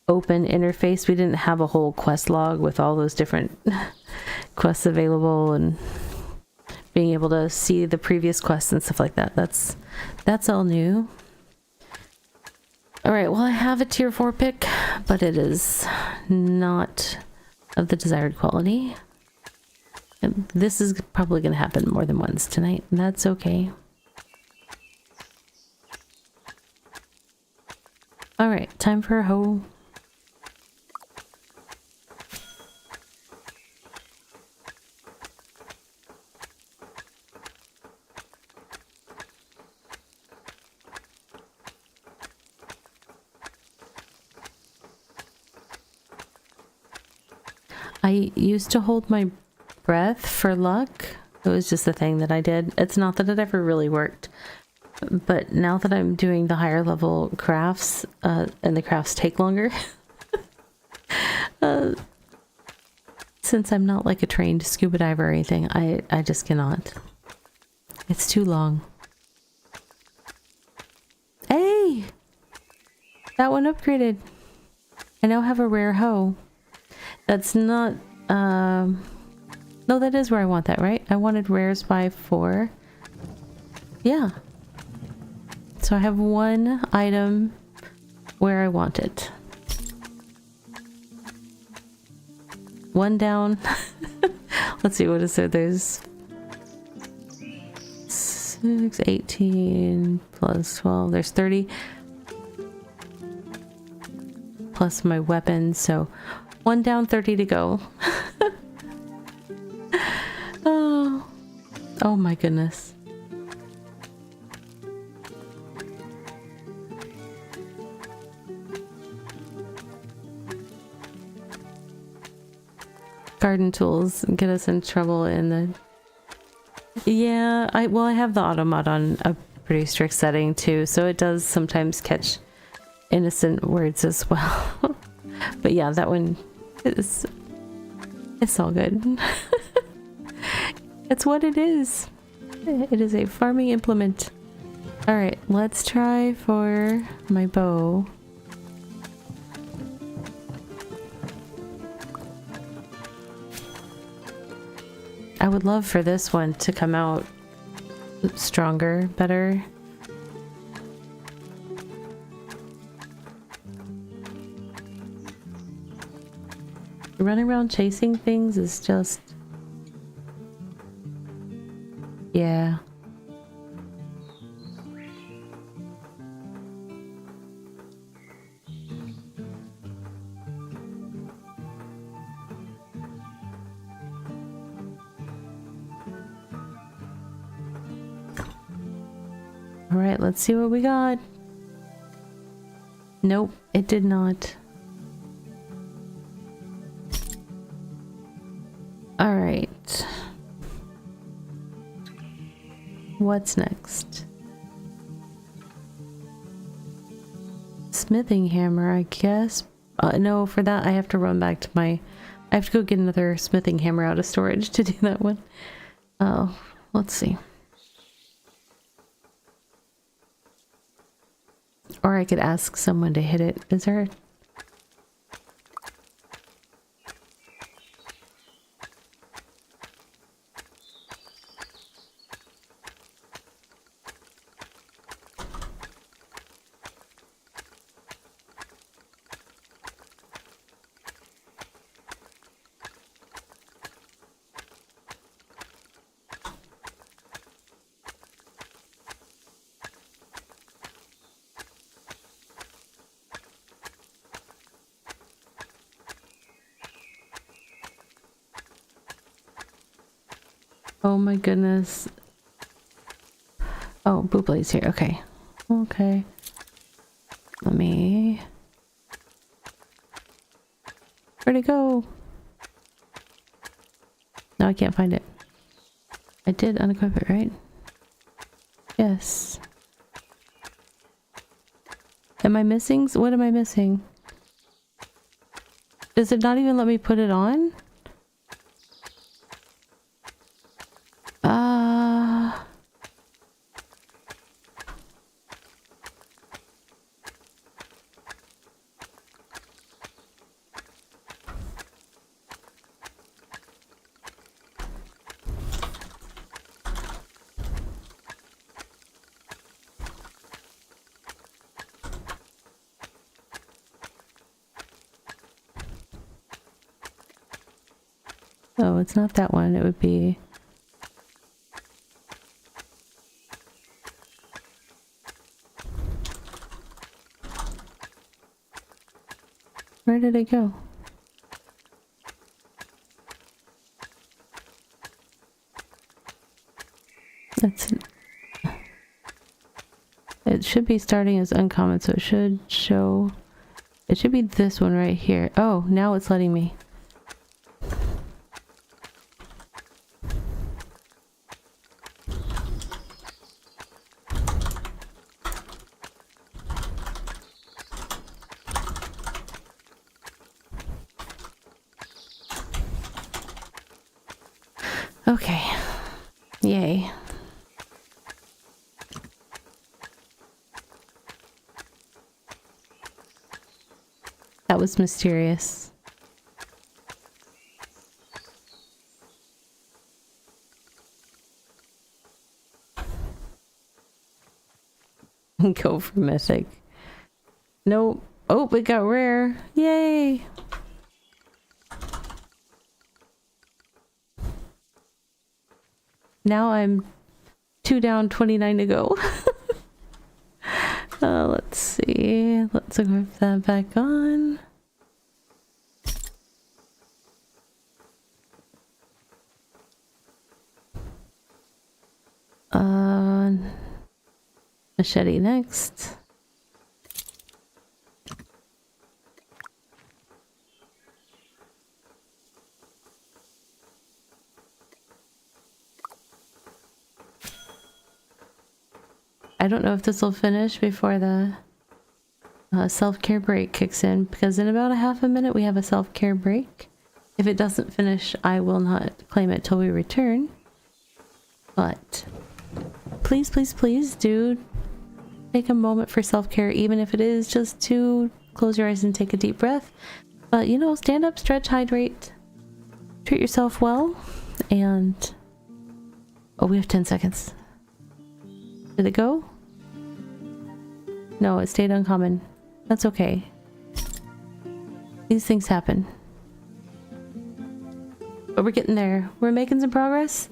open interface. We didn't have a whole quest log with all those different quests available and being able to see the previous quests and stuff like that. That's all new. All right, well, I have a tier 4 pick, but it is not of the desired quality. And this is probably going to happen more than once tonight, and that's okay. All right, time for a hoe. I used to hold my breath for luck. It was just a thing that I did. It's not that it ever really worked. But now that I'm doing the higher level crafts, and the crafts take longer, since I'm not like a trained scuba diver or anything, I just cannot. It's too long. Hey! That one upgraded. I now have a rare hoe. That's not, no, that is where I want that, right? I wanted rares by 4. Yeah. So I have one item where I want it. One down. Let's see, what is there? There's 6, 18 plus 12. There's 30. Plus my weapon, so 1 down, 30 to go. Oh my goodness. Garden tools get us in trouble in the... Yeah, I have the auto mod on a pretty strict setting too, so it does sometimes catch innocent words as well. But yeah, that one is... It's all good. It's what it is. It is a farming implement. Alright, let's try for my bow. I would love for this one to come out stronger, better. Running around chasing things is just... Yeah. All right, let's see what we got. Nope, it did not. All right. What's next? Smithing hammer, I guess. No, for that I have to run back to my... I have to go get another smithing hammer out of storage to do that one. Oh, let's see. Or I could ask someone to hit it. Is there... Oh my goodness. Oh, Booblay's here. Okay. Okay. Let me... Where'd it go? No, I can't find it. I did unequip it, right? Yes. Am I missing? What am I missing? Does it not even let me put it on? Oh, it's not that one. It would be... Where did it go? That's... It should be starting as uncommon, so it should show... It should be this one right here. Oh, now it's letting me. Okay. Yay. That was mysterious. Go for mythic. Nope. Oh, it got rare. Yay. Now I'm 2 down, 29 to go. Let's see. Let's equip that back on. Machete next. I don't know if this will finish before the self-care break kicks in, because in about a half a minute we have a self-care break. If it doesn't finish, I will not claim it till we return. But please, please, please do take a moment for self-care, even if it is just to close your eyes and take a deep breath. But, you know, stand up, stretch, hydrate, treat yourself well, and... Oh, we have 10 seconds. Did it go? No, it stayed uncommon. That's okay. These things happen. But we're getting there. We're making some progress.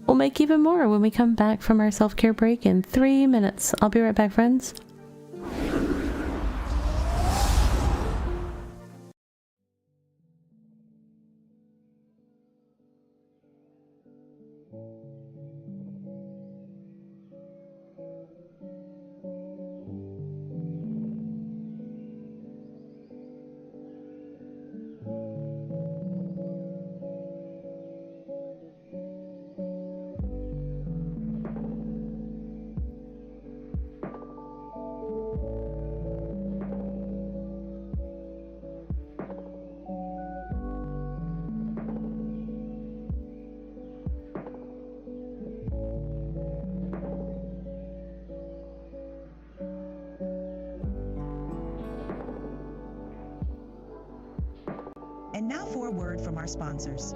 We'll make even more when we come back from our self-care break in 3 minutes. I'll be right back, friends. And now for a word from our sponsors.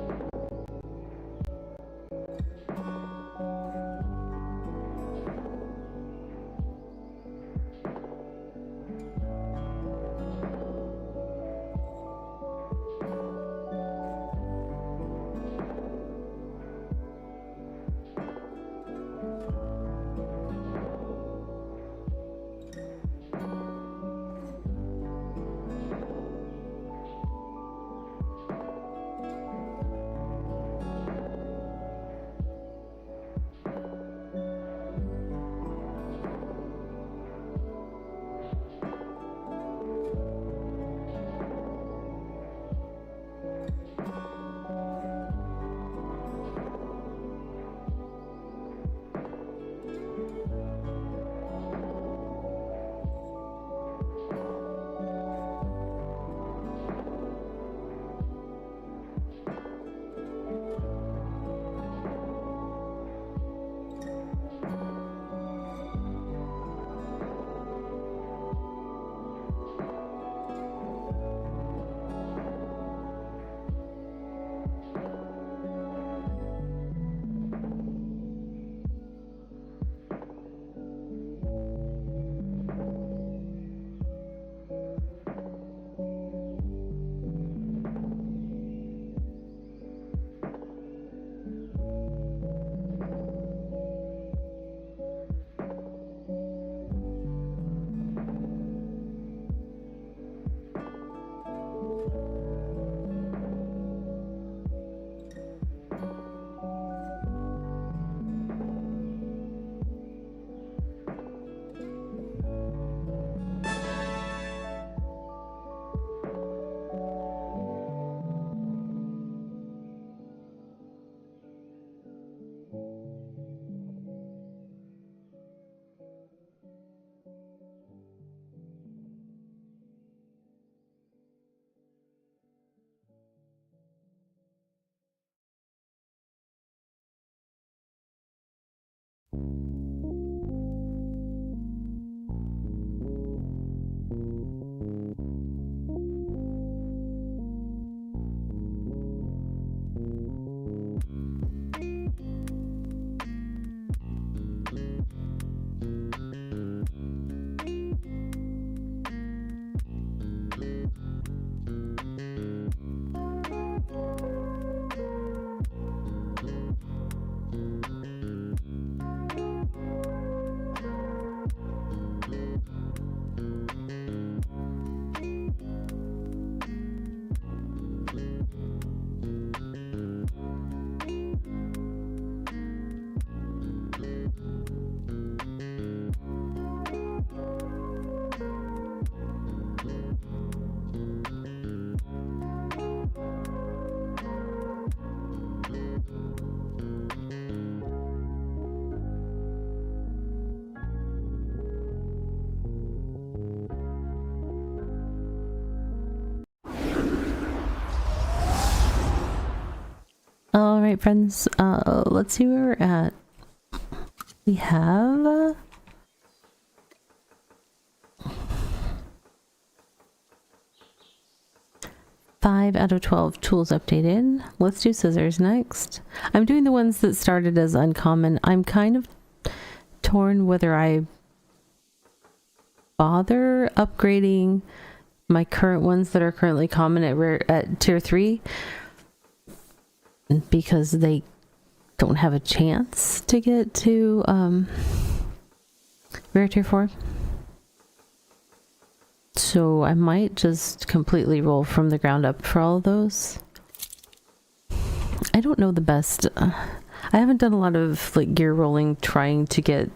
Alright, friends, let's see where we're at. We have 5 out of 12 tools updated. Let's do scissors next. I'm doing the ones that started as uncommon. I'm kind of torn whether I bother upgrading my current ones that are currently common at tier 3 because they don't have a chance to get to rare tier 4. So I might just completely roll from the ground up for all of those. I don't know the best. I haven't done a lot of like gear rolling trying to get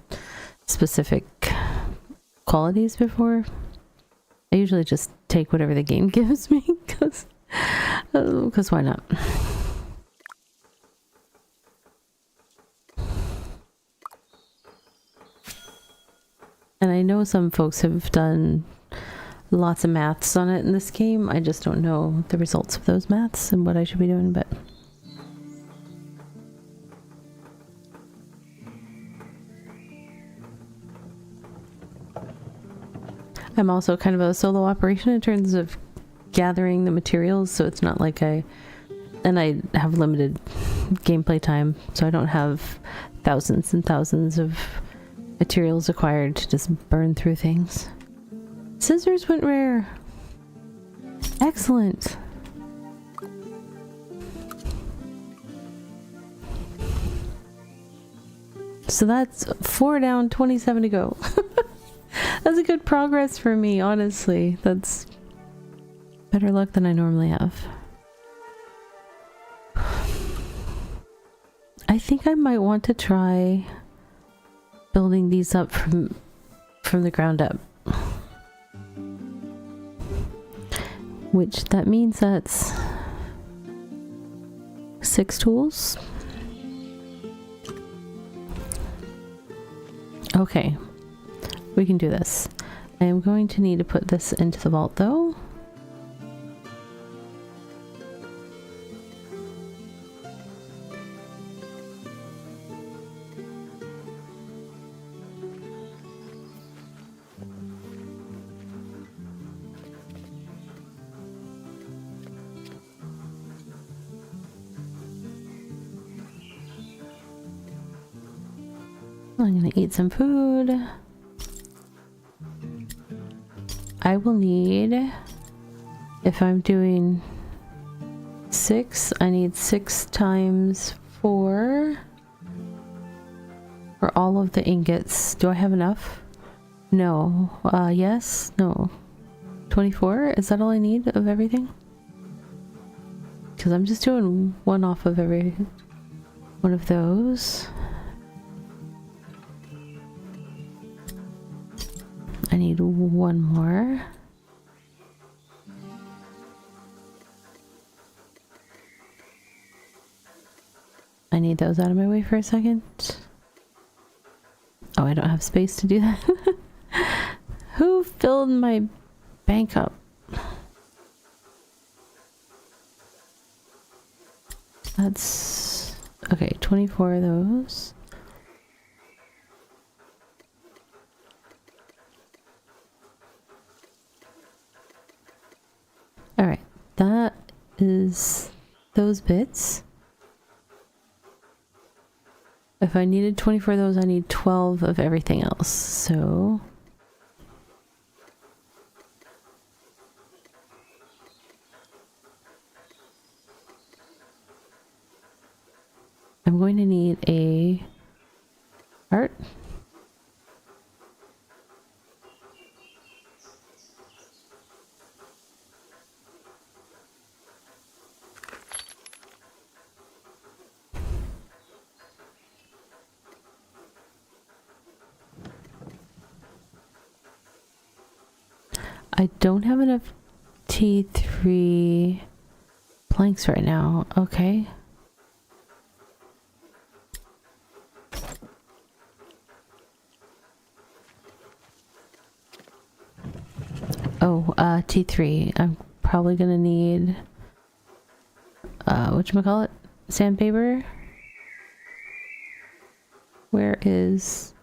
specific qualities before. I usually just take whatever the game gives me because why not? And I know some folks have done lots of maths on it in this game. I just don't know the results of those maths and what I should be doing, but I'm also kind of a solo operation in terms of gathering the materials, so it's not like I have limited gameplay time, so I don't have thousands and thousands of materials acquired to just burn through things. Scissors went rare. Excellent. So that's 4 down, 27 to go. That's a good progress for me, honestly. That's better luck than I normally have. I think I might want to try building these up from the ground up. Which that means that's 6 tools. Okay, we can do this. I am going to need to put this into the vault though. I'm gonna eat some food. I will need, if I'm doing 6, I need 6 times 4 for all of the ingots. Do I have enough? No. Yes? No. 24? Is that all I need of everything? Because I'm just doing 1 off of every one of those. I need 1 more. I need those out of my way for a second. Oh, I don't have space to do that. Who filled my bank up? That's okay, 24 of those. Alright, that is those bits. If I needed 24 of those, I need 12 of everything else, so... I'm going to need a heart. I don't have enough T3 planks right now. Okay. Oh, T3. I'm probably gonna need whatchamacallit? sandpaper. Where is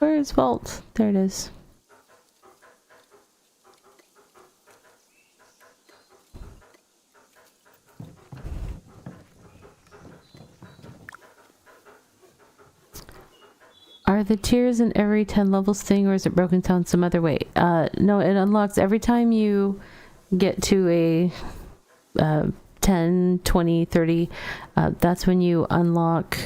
vault? There it is. Are the tiers in every 10 levels thing, or is it broken down some other way? No, it unlocks every time you get to a 10, 20, 30. That's when you unlock...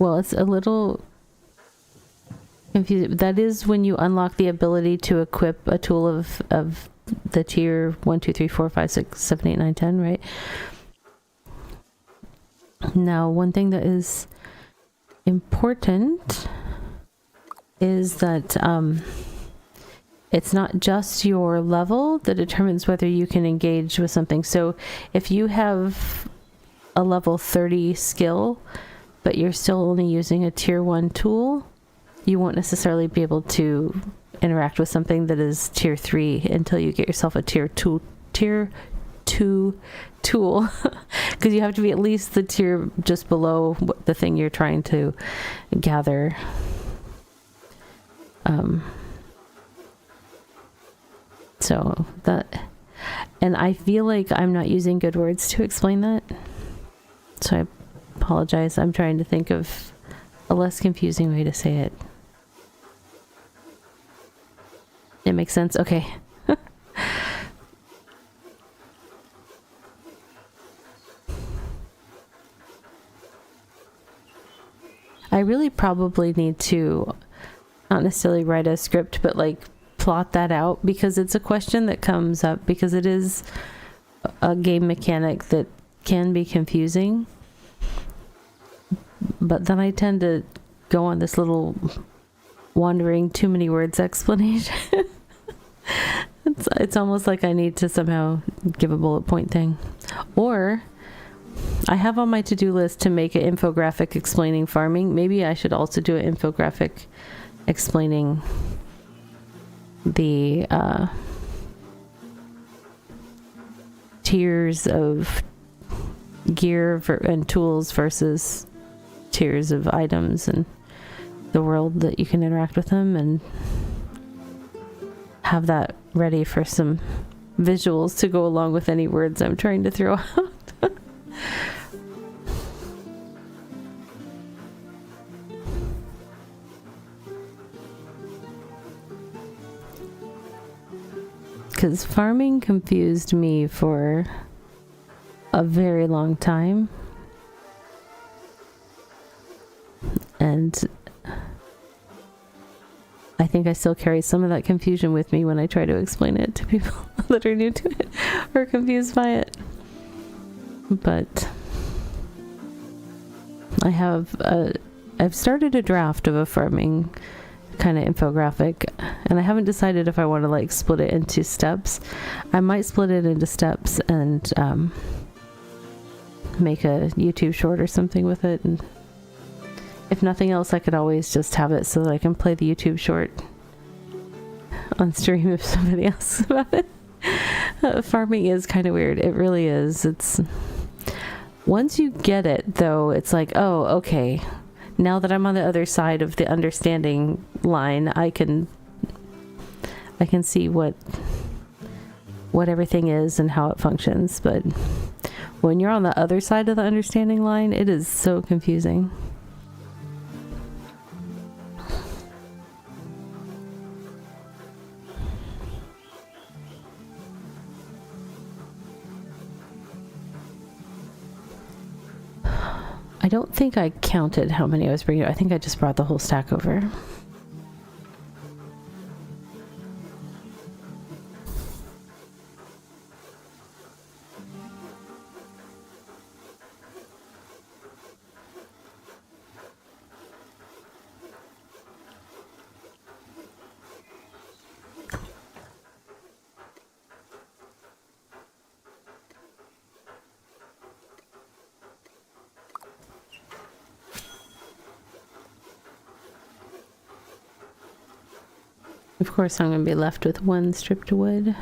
well, it's a little confusing. That is when you unlock the ability to equip a tool of the tier 1, 2, 3, 4, 5, 6, 7, 8, 9, 10, right? Now, one thing that is important is that it's not just your level that determines whether you can engage with something. So if you have a level 30 skill, but you're still only using a tier 1 tool, you won't necessarily be able to interact with something that is tier 3 until you get yourself a tier 2 tool, because you have to be at least the tier just below the thing you're trying to gather. So that, and I feel like I'm not using good words to explain that, so I apologize. I'm trying to think of a less confusing way to say it. It makes sense? Okay. I really probably need to not necessarily write a script, but like plot that out, because it's a question that comes up, because it is a game mechanic that can be confusing. But then I tend to go on this little wandering too many words explanation. It's almost like I need to somehow give a bullet point thing. Or I have on my to-do list to make an infographic explaining farming. Maybe I should also do an infographic explaining the tiers of gear and tools versus tiers of items and the world that you can interact with them, and have that ready for some visuals to go along with any words I'm trying to throw out. Because farming confused me for a very long time. And I think I still carry some of that confusion with me when I try to explain it to people that are new to it or confused by it. But I've started a draft of a farming kind of infographic, and I haven't decided if I want to like split it into steps. I might split it into steps and make a YouTube short or something with it, and if nothing else, I could always just have it so that I can play the YouTube short on stream if somebody asks about it. Farming is kind of weird. It really is. It's once you get it though, it's like, oh, okay, now that I'm on the other side of the understanding line, I can see what everything is and how it functions. But when you're on the other side of the understanding line, it is so confusing. I don't think I counted how many I was bringing. I think I just brought the whole stack over. Of course, I'm going to be left with one stripped wood.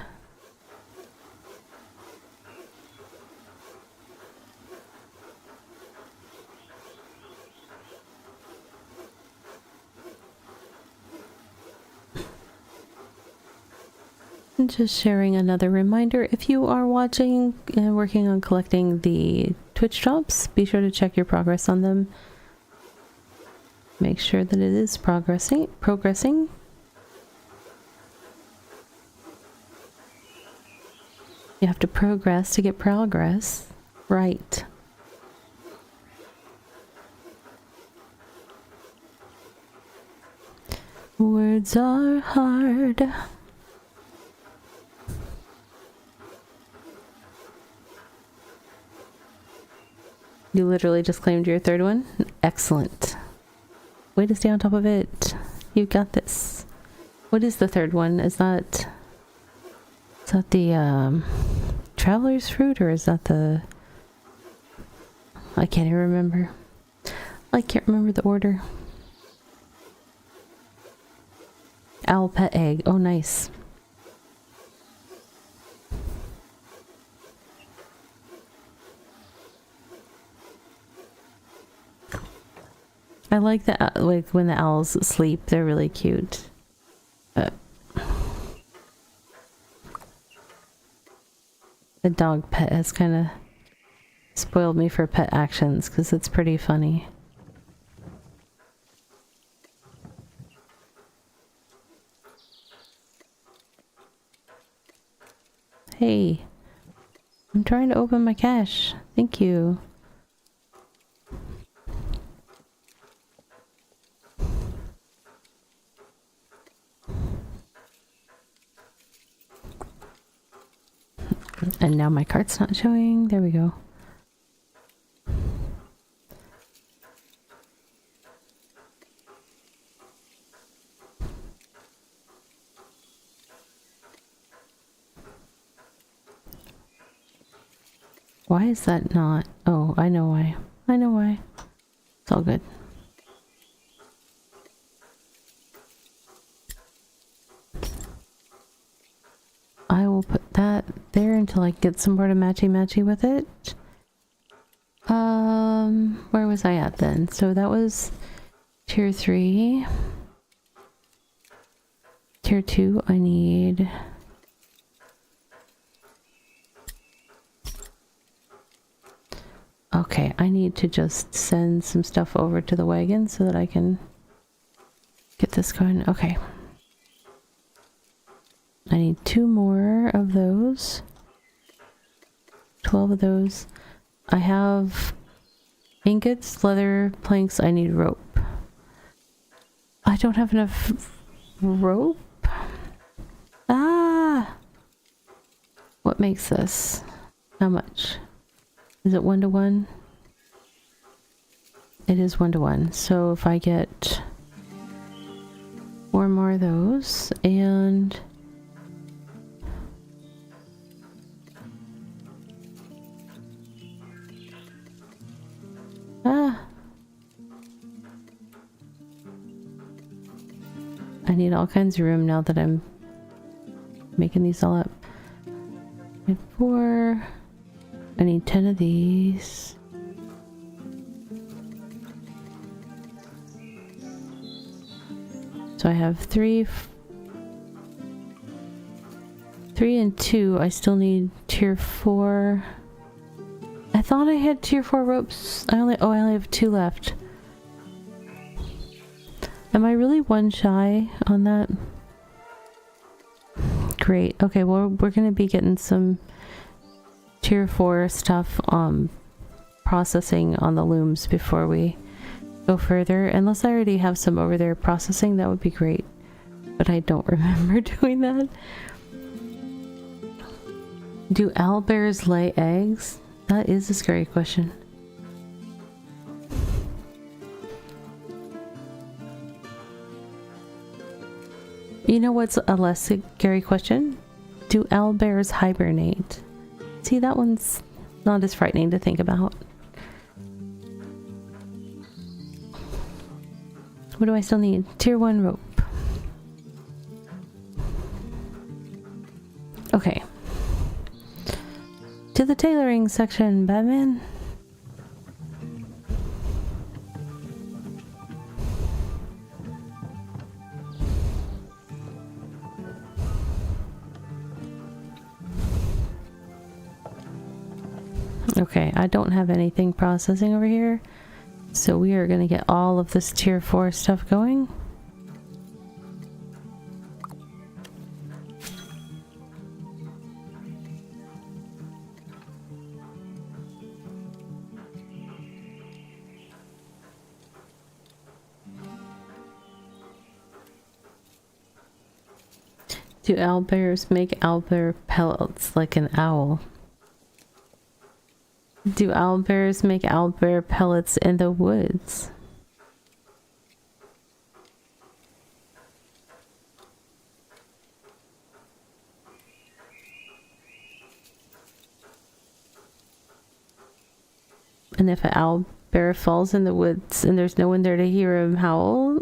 And just sharing another reminder, if you are watching and working on collecting the Twitch drops, be sure to check your progress on them. Make sure that it is progressing. You have to progress to get progress. Right. Words are hard. You literally just claimed your third one? Excellent. Way to stay on top of it. You got this. What is the third one? Is that the traveler's fruit, or is that the... I can't even remember. I can't remember the order. Owl pet egg. Oh, nice. I like that, like when the owls sleep, they're really cute. The dog pet has kind of spoiled me for pet actions because it's pretty funny. Hey, I'm trying to open my cache. Thank you. And now my cart's not showing. There we go. Why is that not? Oh, I know why. I know why. It's all good. I will put that there until I get some more to matchy with it. Where was I at then? So that was tier 3. Tier 2, I need... Okay, I need to just send some stuff over to the wagon so that I can get this going. Okay. I need 2 more of those. 12 of those. I have ingots, leather, planks. I need rope. I don't have enough rope. Ah! What makes this? How much? Is it 1-to-1? It is 1-to-1. So if I get 4 more of those and... I need all kinds of room now that I'm making these all up. I need 4. I need 10 of these. So I have 3 and 2. I still need tier 4. I thought I had tier 4 ropes. I only have 2 left. Am I really 1 shy on that? Great. Okay, well, we're gonna be getting some tier 4 stuff processing on the looms before we go further. Unless I already have some over there processing, that would be great. But I don't remember doing that. Do owlbears lay eggs? That is a scary question. You know what's a less scary question? Do owlbears hibernate? See, that one's not as frightening to think about. What do I still need? Tier 1 rope. Okay. To the tailoring section, Batman. Okay, I don't have anything processing over here. So we are going to get all of this tier 4 stuff going. Do owlbears make owlbear pellets like an owl? Do owlbears make owlbear pellets in the woods? And if an owlbear falls in the woods and there's no one there to hear him howl,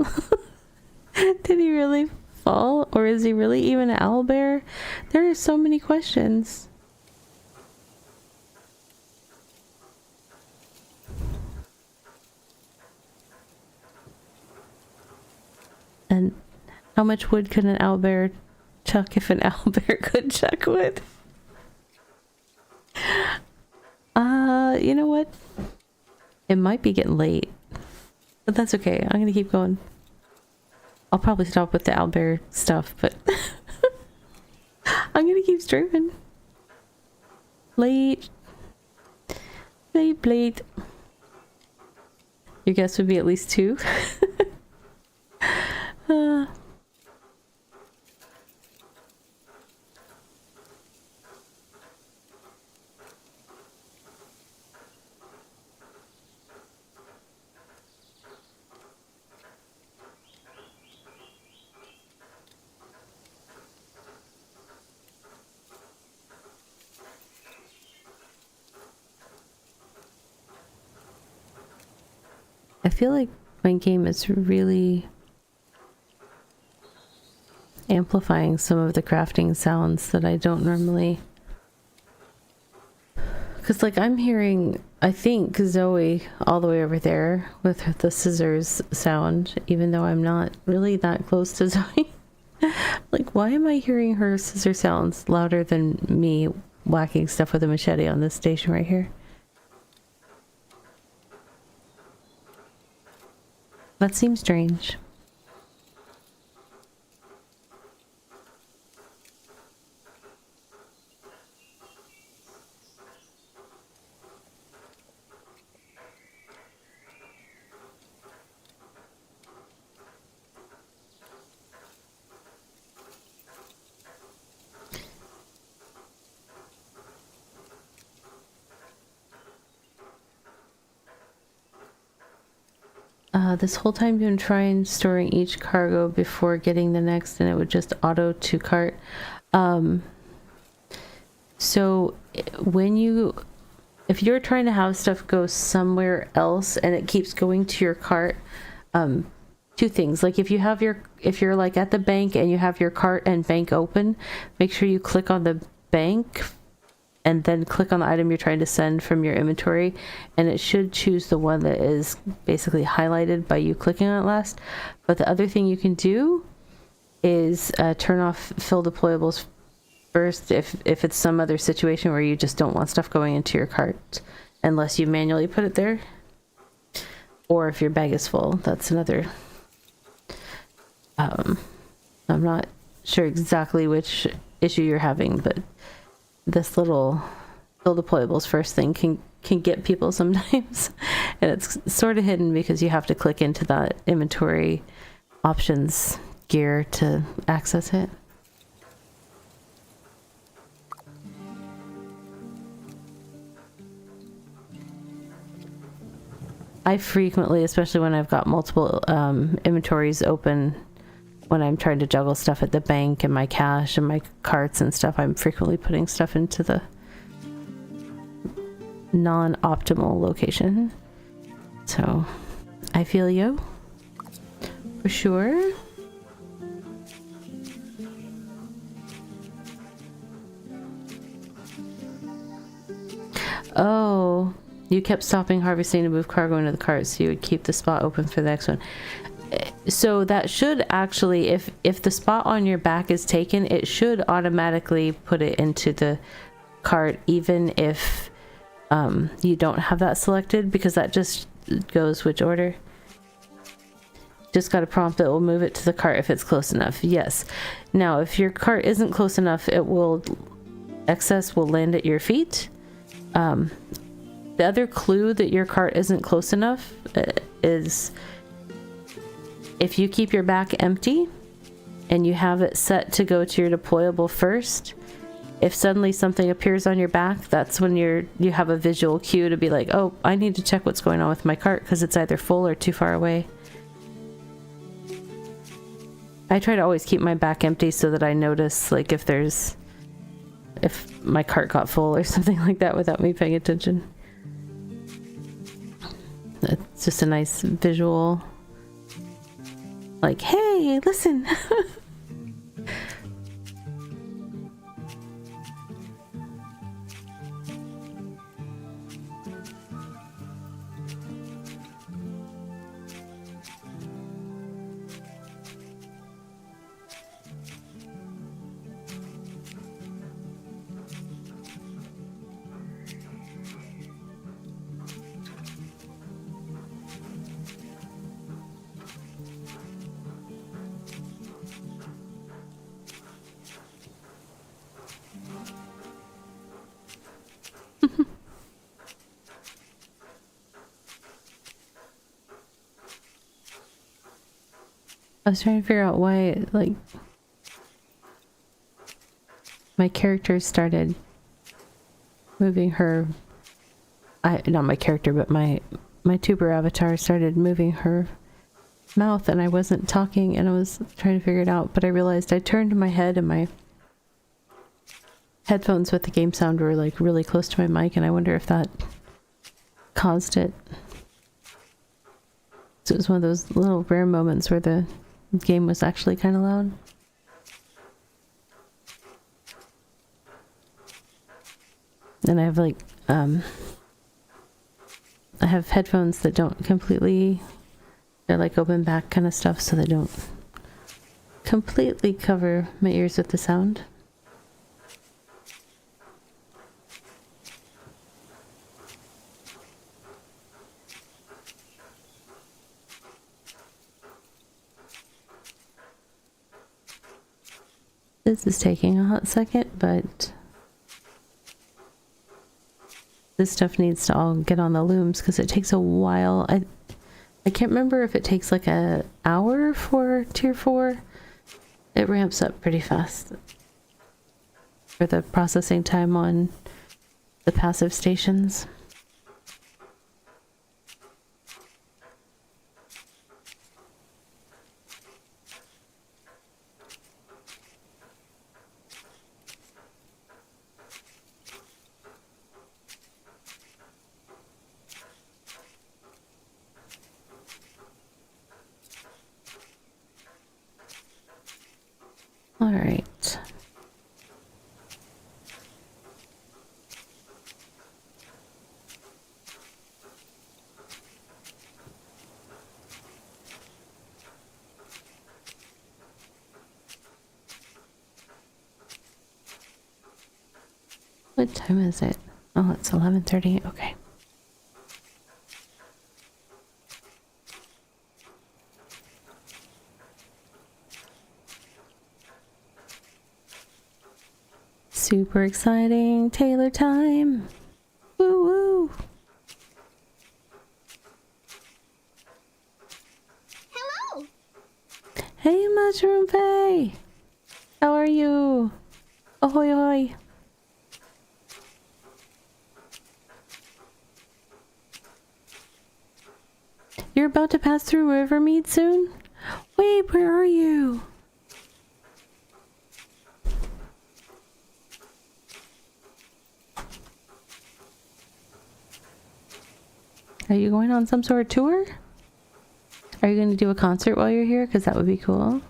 did he really fall? Or is he really even an owlbear? There are so many questions. And how much wood could an owlbear chuck if an owlbear could chuck wood? You know what? It might be getting late, but that's okay. I'm gonna keep going. I'll probably stop with the owlbear stuff, but I'm gonna keep streaming. Late. Late. Your guess would be at least 2. I feel like my game is really amplifying some of the crafting sounds that I don't normally. Because, like, I'm hearing, I think, Zoe all the way over there with the scissors sound, even though I'm not really that close to Zoe. Like, why am I hearing her scissor sounds louder than me whacking stuff with a machete on this station right here? That seems strange. This whole time you've been trying storing each cargo before getting the next, and it would just auto to cart. So if you're trying to have stuff go somewhere else and it keeps going to your cart, 2 things. Like if you're like at the bank and you have your cart and bank open, make sure you click on the bank and then click on the item you're trying to send from your inventory, and it should choose the one that is basically highlighted by you clicking on it last. But the other thing you can do is turn off fill deployables first if it's some other situation where you just don't want stuff going into your cart unless you manually put it there, or if your bag is full. That's another. I'm not sure exactly which issue you're having, but this little fill deployables first thing can get people sometimes. And it's sort of hidden because you have to click into that inventory options gear to access it. I frequently, especially when I've got multiple inventories open, when I'm trying to juggle stuff at the bank and my cash and my carts and stuff, I'm frequently putting stuff into the non-optimal location. So I feel you for sure. Oh, you kept stopping harvesting to move cargo into the cart so you would keep the spot open for the next one. So that should actually, if the spot on your back is taken, it should automatically put it into the cart, even if you don't have that selected, because that just goes which order. Just got a prompt that will move it to the cart if it's close enough. Yes. Now, if your cart isn't close enough, excess will land at your feet. The other clue that your cart isn't close enough is if you keep your back empty and you have it set to go to your deployable first, if suddenly something appears on your back, that's when you have a visual cue to be like, oh, I need to check what's going on with my cart because it's either full or too far away. I try to always keep my back empty so that I notice, like, if my cart got full or something like that without me paying attention. It's just a nice visual, like, hey, listen. I was trying to figure out why, like, my character started moving her... not my character, but my tuber avatar started moving her mouth, and I wasn't talking, and I was trying to figure it out, but I realized I turned my head, and my headphones with the game sound were, like, really close to my mic, and I wonder if that caused it. So it was one of those little rare moments where the game was actually kind of loud. And I have, like, I have headphones that don't completely, they're like open back kind of stuff, so they don't completely cover my ears with the sound. This is taking a hot second, but this stuff needs to all get on the looms because it takes a while. I can't remember if it takes like an hour for tier 4. It ramps up pretty fast for the processing time on the passive stations. All right. What time is it? Oh, it's 11:30. Okay. Super exciting Taylor time. Woo woo. Hello! Hey, Mushroom Faye. How are you? Ahoy, ahoy. You're about to pass through Rivermead soon? Wait, where are you? Are you going on some sort of tour? Are you going to do a concert while you're here? Because that would be cool.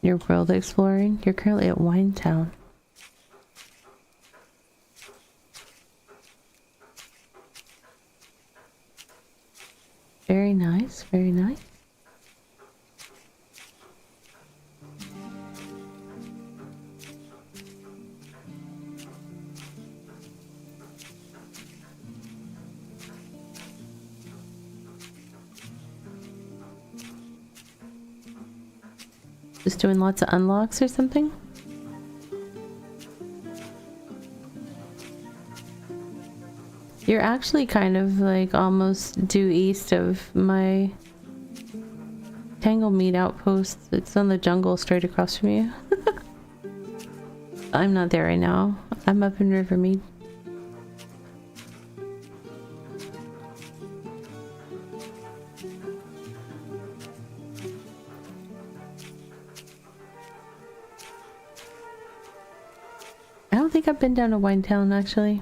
You're world exploring? You're currently at Winetown. Very nice, very nice. Just doing lots of unlocks or something? You're actually kind of like almost due east of my Tanglemead outpost. It's on the jungle straight across from you. I'm not there right now. I'm up in Rivermead. I don't think I've been down to Winetown actually.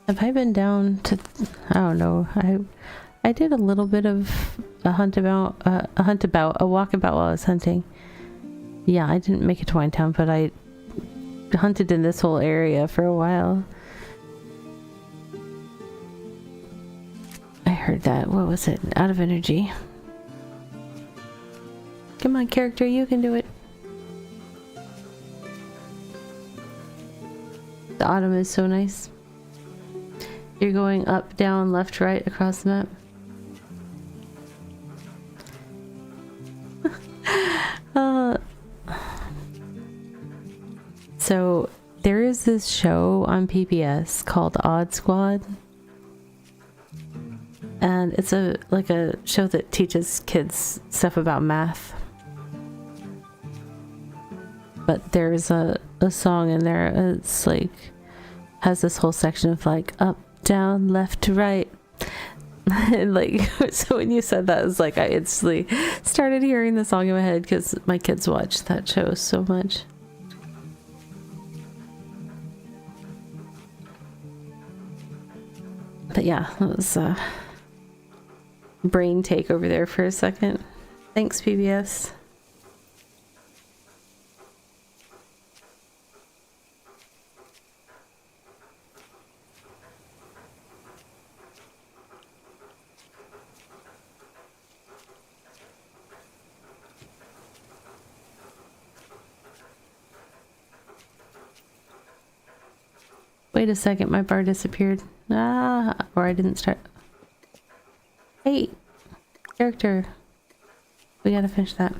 Have I been down to? I don't know. I did a little bit of a walkabout while I was hunting. Yeah, I didn't make it to Winetown, but I hunted in this whole area for a while. I heard that. What was it? Out of energy. Come on, character, you can do it. The autumn is so nice. You're going up, down, left, right across the map. So there is this show on PBS called Odd Squad, and it's a show that teaches kids stuff about math. But there's a song in there. It's like has this whole section of like up, down, left to right. And like, so when you said that, it's like I instantly started hearing the song in my head because my kids watch that show so much. But yeah, that was a brain take over there for a second. Thanks, PBS. Wait a second, my bar disappeared. Or I didn't start. Hey, character. We gotta finish that.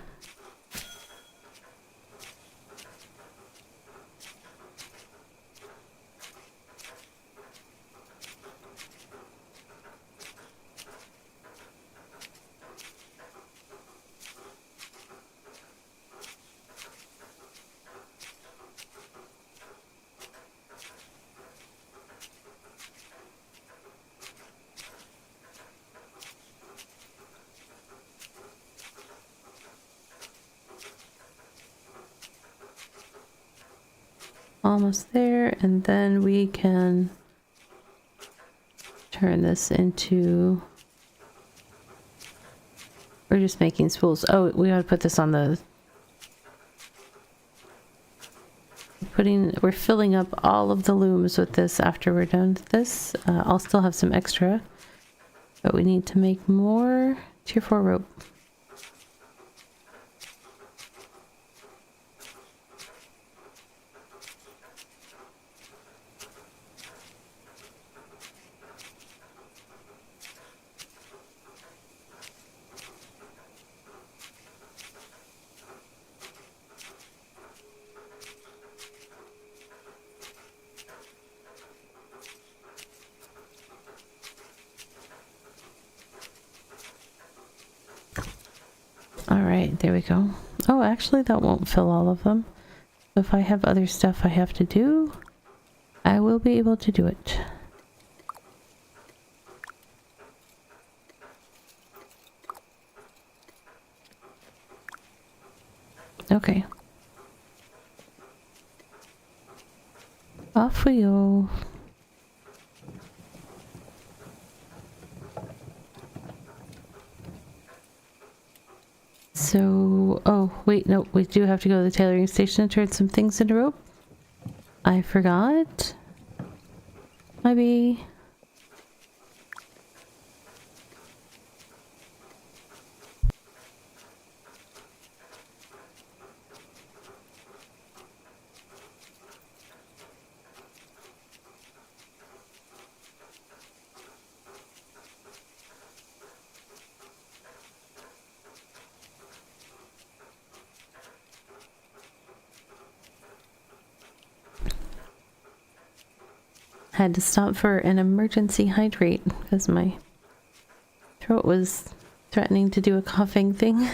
Almost there, and then we can turn this into, we're just making spools. Oh, we gotta put this on the, we're filling up all of the looms with this after we're done with this. I'll still have some extra, but we need to make more tier 4 rope. Alright, there we go. Oh, actually that won't fill all of them. If I have other stuff I have to do, I will be able to do it. Okay. Off we go. So, oh, wait, no, we do have to go to the tailoring station and turn some things into rope. I forgot. Maybe. Had to stop for an emergency hydrate because my throat was threatening to do a coughing thing.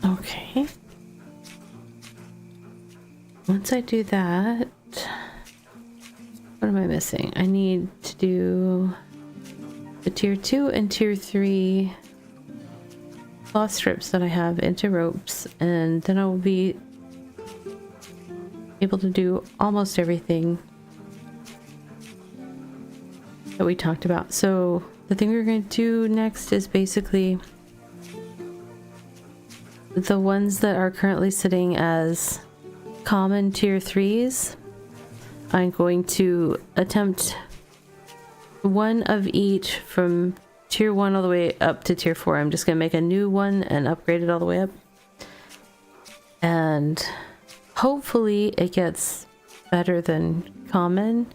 Okay. Once I do that, what am I missing? I need to do the tier 2 and tier 3 cloth strips that I have into ropes, and then I will be able to do almost everything that we talked about. So the thing we're going to do next is basically the ones that are currently sitting as common tier 3s. I'm going to attempt one of each from tier 1 all the way up to tier 4. I'm just going to make a new one and upgrade it all the way up. And hopefully it gets better than common.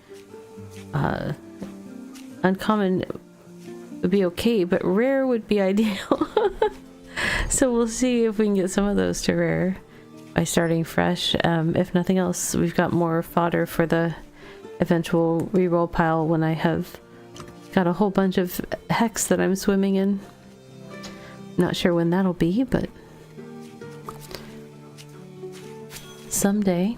Uncommon would be okay, but rare would be ideal. So we'll see if we can get some of those to rare by starting fresh. If nothing else, we've got more fodder for the eventual reroll pile when I have got a whole bunch of hex that I'm swimming in. Not sure when that'll be, but someday.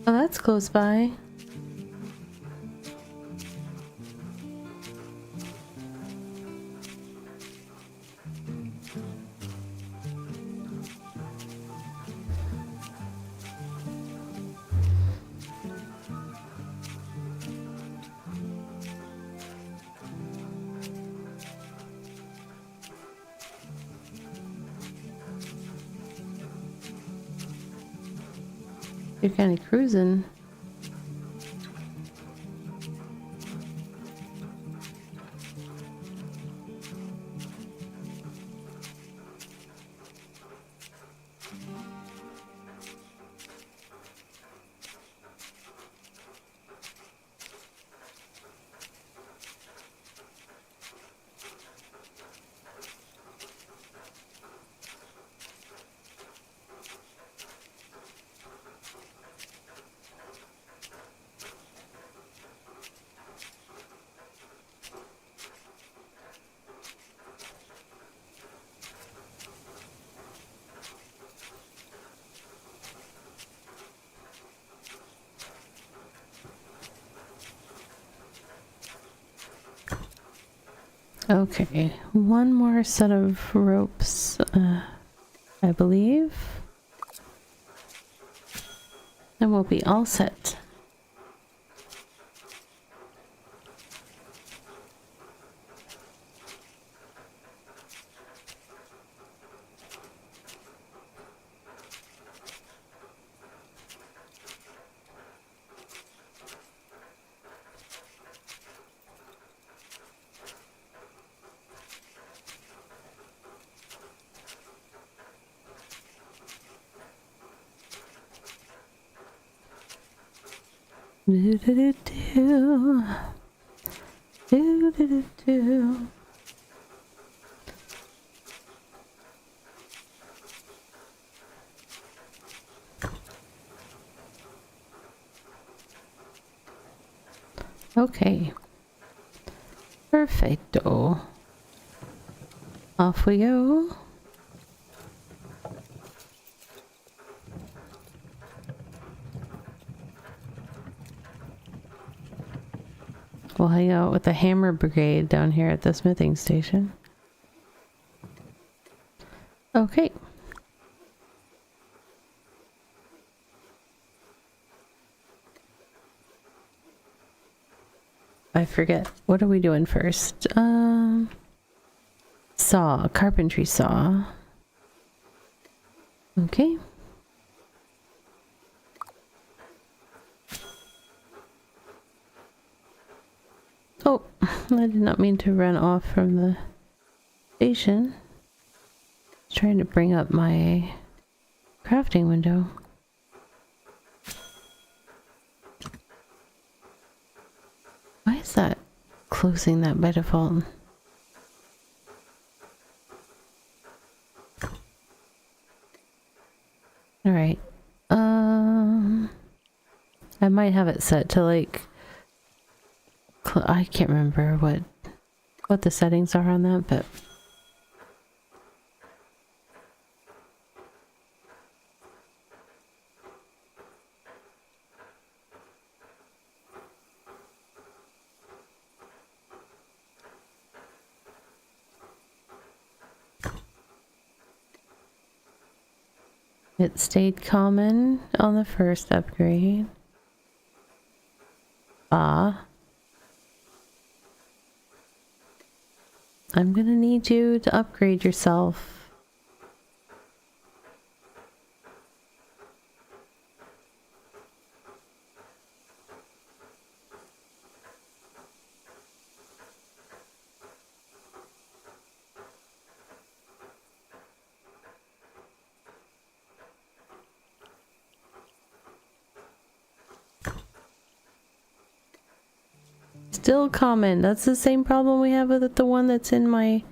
Oh, that's close by. You're kind of cruising. Okay, one more set of ropes, I believe. And we'll be all set. Do, do, do, do. Do, do, do, do. Okay. Perfecto. Off we go. We'll hang out with the hammer brigade down here at the smithing station. Okay. I forget. What are we doing first? Saw. Carpentry saw. Okay. Oh, I did not mean to run off from the station. Trying to bring up my crafting window. Why is that closing that by default? Alright. I might have it set to like I can't remember what the settings are on that, but it stayed common on the first upgrade. I'm gonna need you to upgrade yourself. Still common. That's the same problem we have with the one that's in my...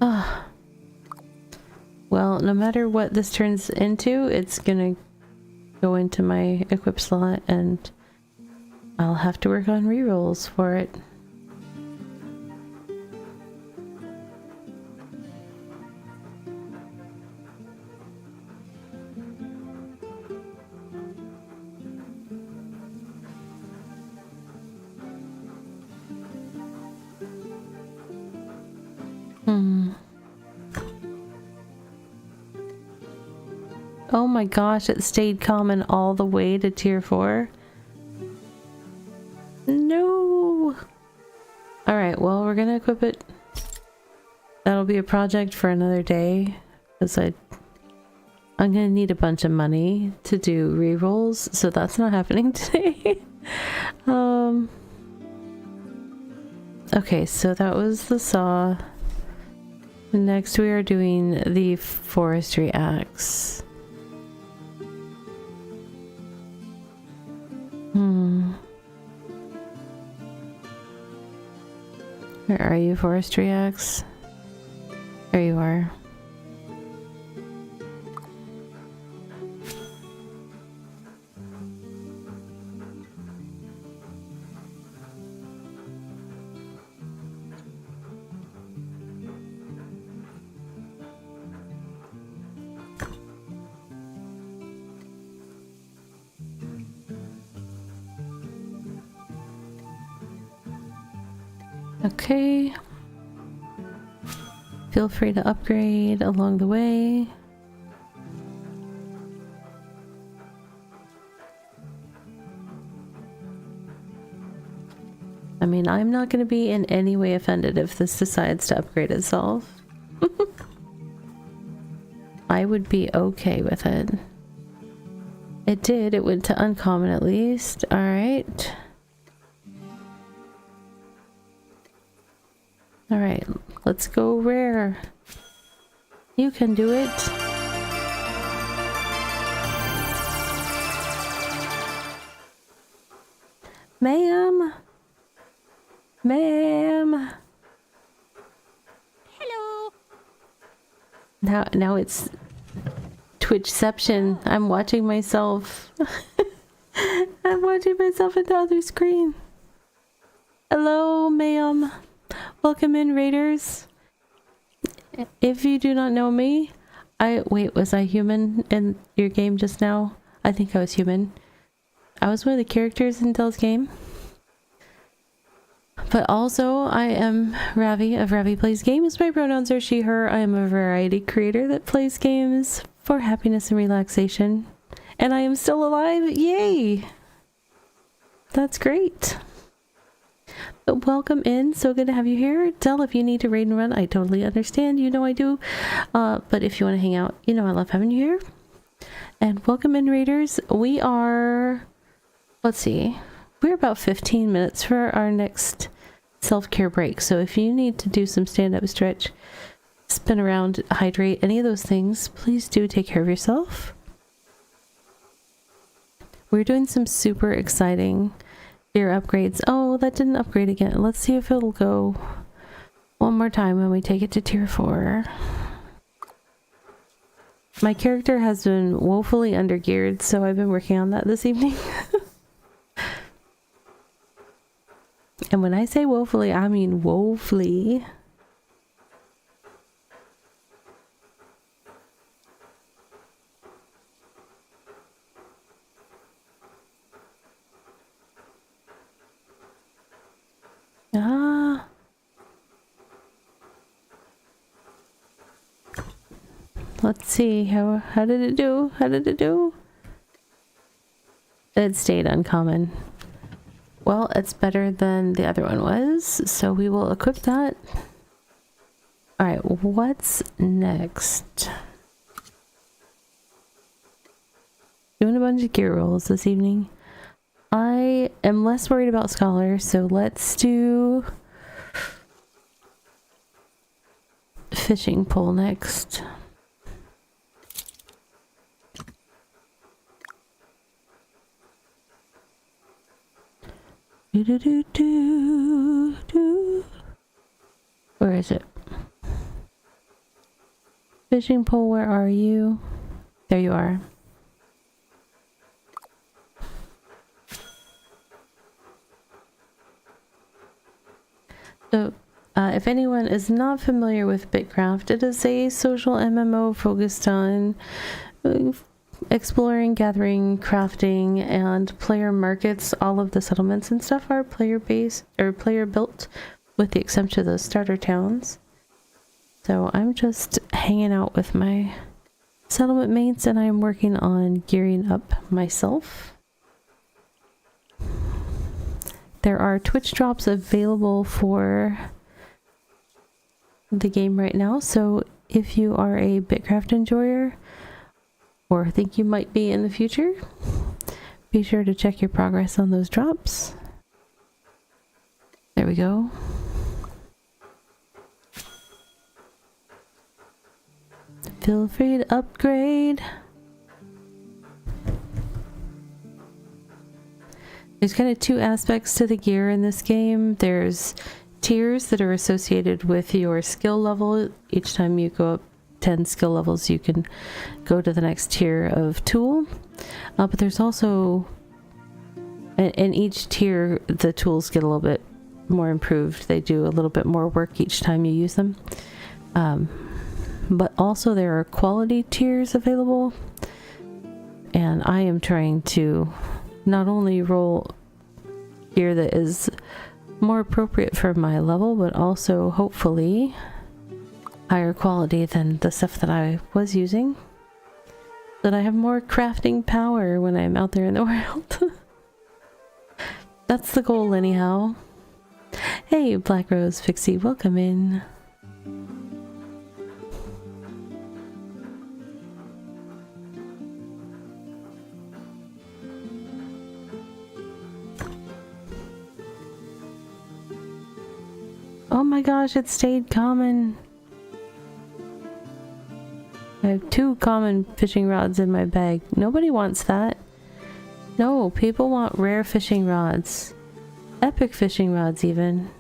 Well, no matter what this turns into, it's gonna go into my equip slot and I'll have to work on rerolls for it. Oh my gosh, it stayed common all the way to tier 4. No! Alright, well, we're gonna equip it. That'll be a project for another day. Because I'm gonna need a bunch of money to do rerolls, so that's not happening today. Okay, so that was the saw. Next we are doing the forestry axe. Where are you, forestry axe? There you are. Okay. Feel free to upgrade along the way. I mean, I'm not going to be in any way offended if this decides to upgrade itself. I would be okay with it. It did. It went to uncommon at least. Alright. Alright, let's go rare. You can do it. Ma'am! Ma'am! Hello. Now it's Twitchception. I'm watching myself. I'm watching myself in the other screen. Welcome in, raiders. If you do not know me, wait, was I human in your game just now? I think I was human. I was one of the characters in Dell's game. But also, I am Ravi of Ravi Plays Games. My pronouns are she, her. I am a variety creator that plays games for happiness and relaxation. And I am still alive. Yay! That's great. But welcome in. So good to have you here. Dell, if you need to raid and run, I totally understand. You know I do. But if you want to hang out, you know I love having you here. And welcome in, raiders. We are... Let's see. We're about 15 minutes for our next self-care break. So if you need to do some stand-up stretch, spin around, hydrate, any of those things, please do take care of yourself. We're doing some super exciting gear upgrades. Oh, that didn't upgrade again. Let's see if it'll go one more time when we take it to tier 4. My character has been woefully undergeared, so I've been working on that this evening. And when I say woefully, I mean woefully. Let's see, how did it do? How did it do? It stayed uncommon. Well, it's better than the other one was, so we will equip that. Alright, what's next? Doing a bunch of gear rolls this evening. I am less worried about Scholar, so let's do fishing pole next. Where is it? Fishing pole, where are you? There you are. So, if anyone is not familiar with BitCraft, it is a social MMO focused on exploring, gathering, crafting, and player markets. All of the settlements and stuff are player based or player built, with the exception of the starter towns. So I'm just hanging out with my settlement mates, and I'm working on gearing up myself. There are Twitch drops available for the game right now, so if you are a BitCraft enjoyer or think you might be in the future, be sure to check your progress on those drops. There we go. Feel free to upgrade. There's kind of two aspects to the gear in this game. There's tiers that are associated with your skill level. Each time you go up 10 skill levels, you can go to the next tier of tool. But there's also, in each tier, the tools get a little bit more improved. They do a little bit more work each time you use them. But also there are quality tiers available. And I am trying to not only roll gear that is more appropriate for my level, but also hopefully higher quality than the stuff that I was using, so that I have more crafting power when I'm out there in the world. That's the goal anyhow. Hey, Black Rose Pixie, welcome in. Oh my gosh, it stayed common. I have 2 common fishing rods in my bag. Nobody wants that. No, people want rare fishing rods. Epic fishing rods even.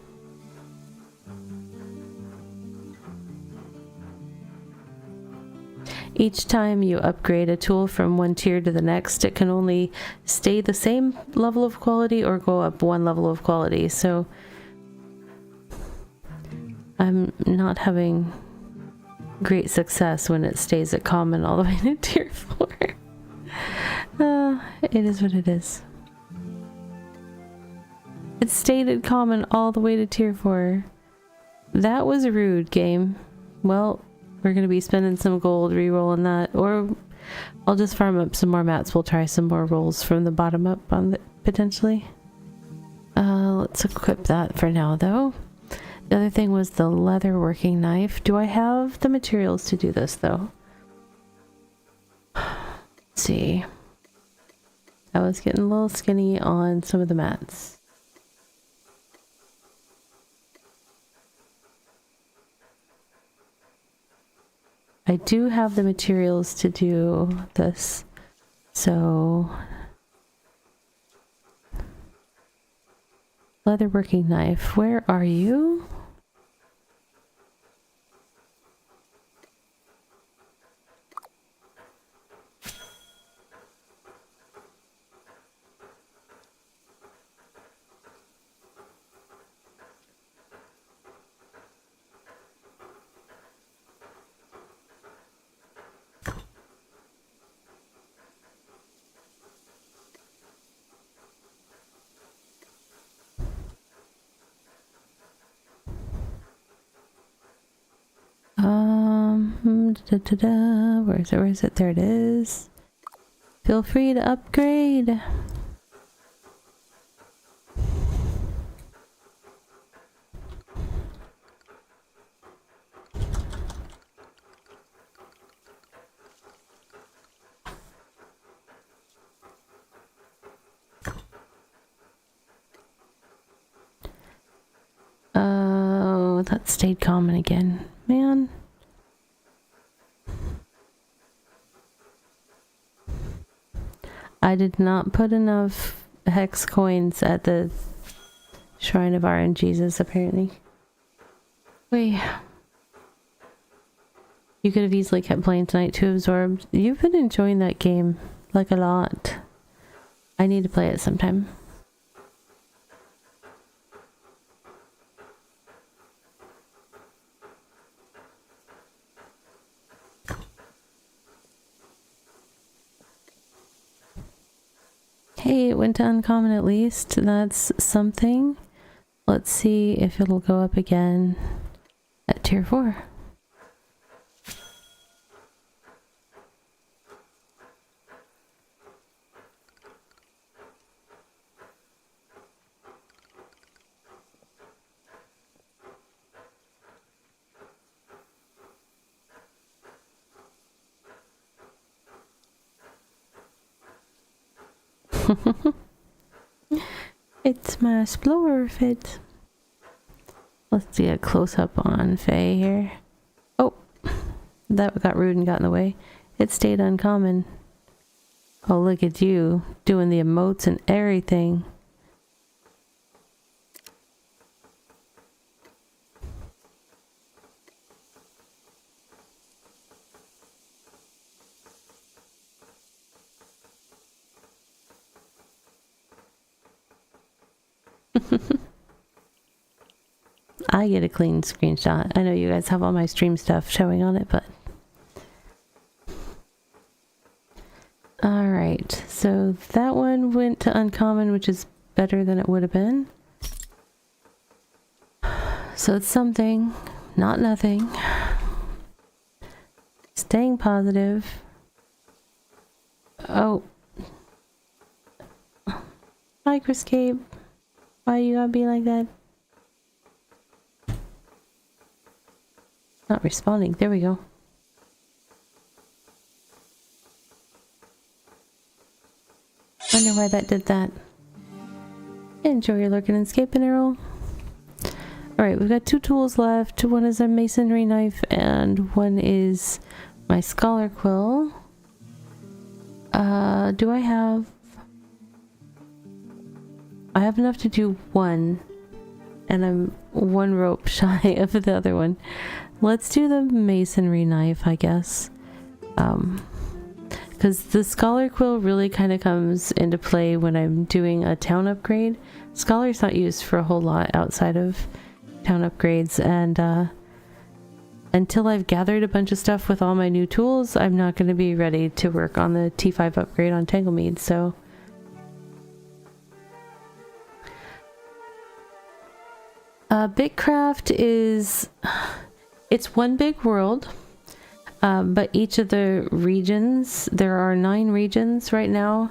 Each time you upgrade a tool from one tier to the next, it can only stay the same level of quality or go up 1 level of quality. So I'm not having great success when it stays at common all the way to tier 4. It is what it is. It stayed at common all the way to tier 4. That was rude, game. Well, we're gonna be spending some gold re-rolling that, or I'll just farm up some more mats. We'll try some more rolls from the bottom up on the, potentially. Let's equip that for now though. The other thing was the leather working knife. Do I have the materials to do this though? Let's see. I was getting a little skinny on some of the mats. I do have the materials to do this, so leather working knife, where are you? Where is it? Where is it? There it is. Feel free to upgrade. Oh, that stayed common again. Man. I did not put enough hex coins at the Shrine of RNGesus, apparently. Wait. You could have easily kept playing tonight too, Absorbed. You've been enjoying that game, like, a lot. I need to play it sometime. Hey, it went to uncommon at least. That's something. Let's see if it'll go up again at tier 4. It's my explorer fit. Let's get a close up on Faye here. Oh, that got rude and got in the way. It stayed uncommon. Oh, look at you doing the emotes and everything. I get a clean screenshot. I know you guys have all my stream stuff showing on it, but... Alright, so that one went to uncommon, which is better than it would have been. So it's something, not nothing. Staying positive. Oh. Microscape. Why you gotta be like that? Not responding. There we go. Wonder why that did that. Enjoy your lurking and escaping, Errol. Alright, we've got 2 tools left. One is a masonry knife and one is my scholar quill. Do I have... I have enough to do one. And I'm 1 rope shy of the other one. Let's do the masonry knife, I guess. Because the scholar quill really kind of comes into play when I'm doing a town upgrade. Scholar's not used for a whole lot outside of town upgrades, and until I've gathered a bunch of stuff with all my new tools, I'm not going to be ready to work on the T5 upgrade on Tanglemead. So BitCraft it's one big world, but each of the regions, there are 9 regions right now.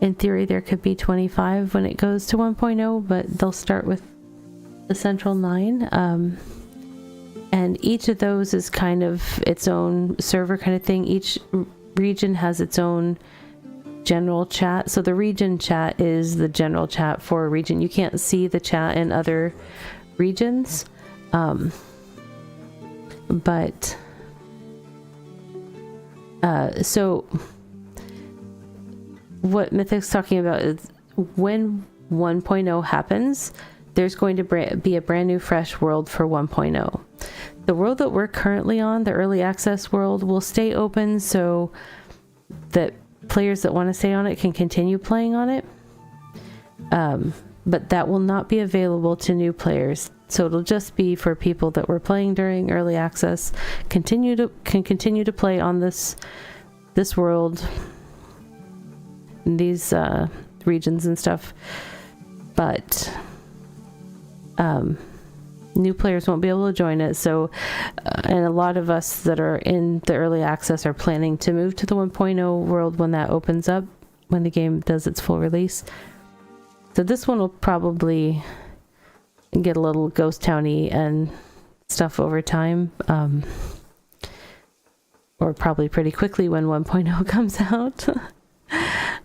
In theory, there could be 25 when it goes to 1.0, but they'll start with the central 9. And each of those is kind of its own server kind of thing. Each region has its own general chat. So the region chat is the general chat for a region. You can't see the chat in other regions. So what Mythic's talking about is when 1.0 happens, there's going to be a brand new fresh world for 1.0. The world that we're currently on, the early access world, will stay open so that players that want to stay on it can continue playing on it. But that will not be available to new players. So it'll just be for people that were playing during early access, can continue to play on this world, these regions and stuff. But new players won't be able to join it. So, and a lot of us that are in the early access are planning to move to the 1.0 world when that opens up, when the game does its full release. So this one will probably get a little ghost towny and stuff over time, or probably pretty quickly when 1.0 comes out.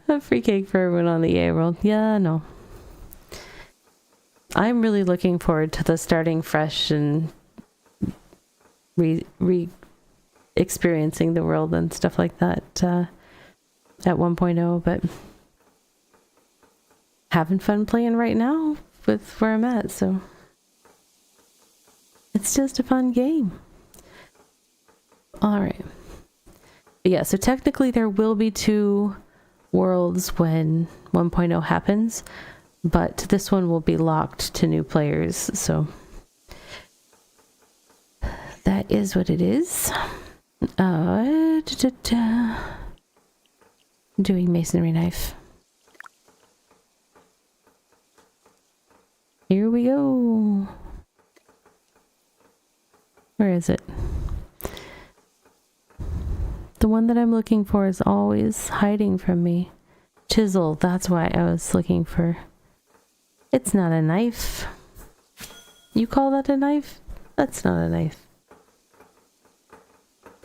A free cake for everyone on the EA world. Yeah, no. I'm really looking forward to the starting fresh and experiencing the world and stuff like that at 1.0, but having fun playing right now with where I'm at, so it's just a fun game. All right. But yeah, so technically there will be 2 worlds when 1.0 happens, but this one will be locked to new players, so that is what it is. Doing masonry knife. Here we go. Where is it? The one that I'm looking for is always hiding from me. Chisel, that's why I was looking for. It's not a knife. You call that a knife? That's not a knife.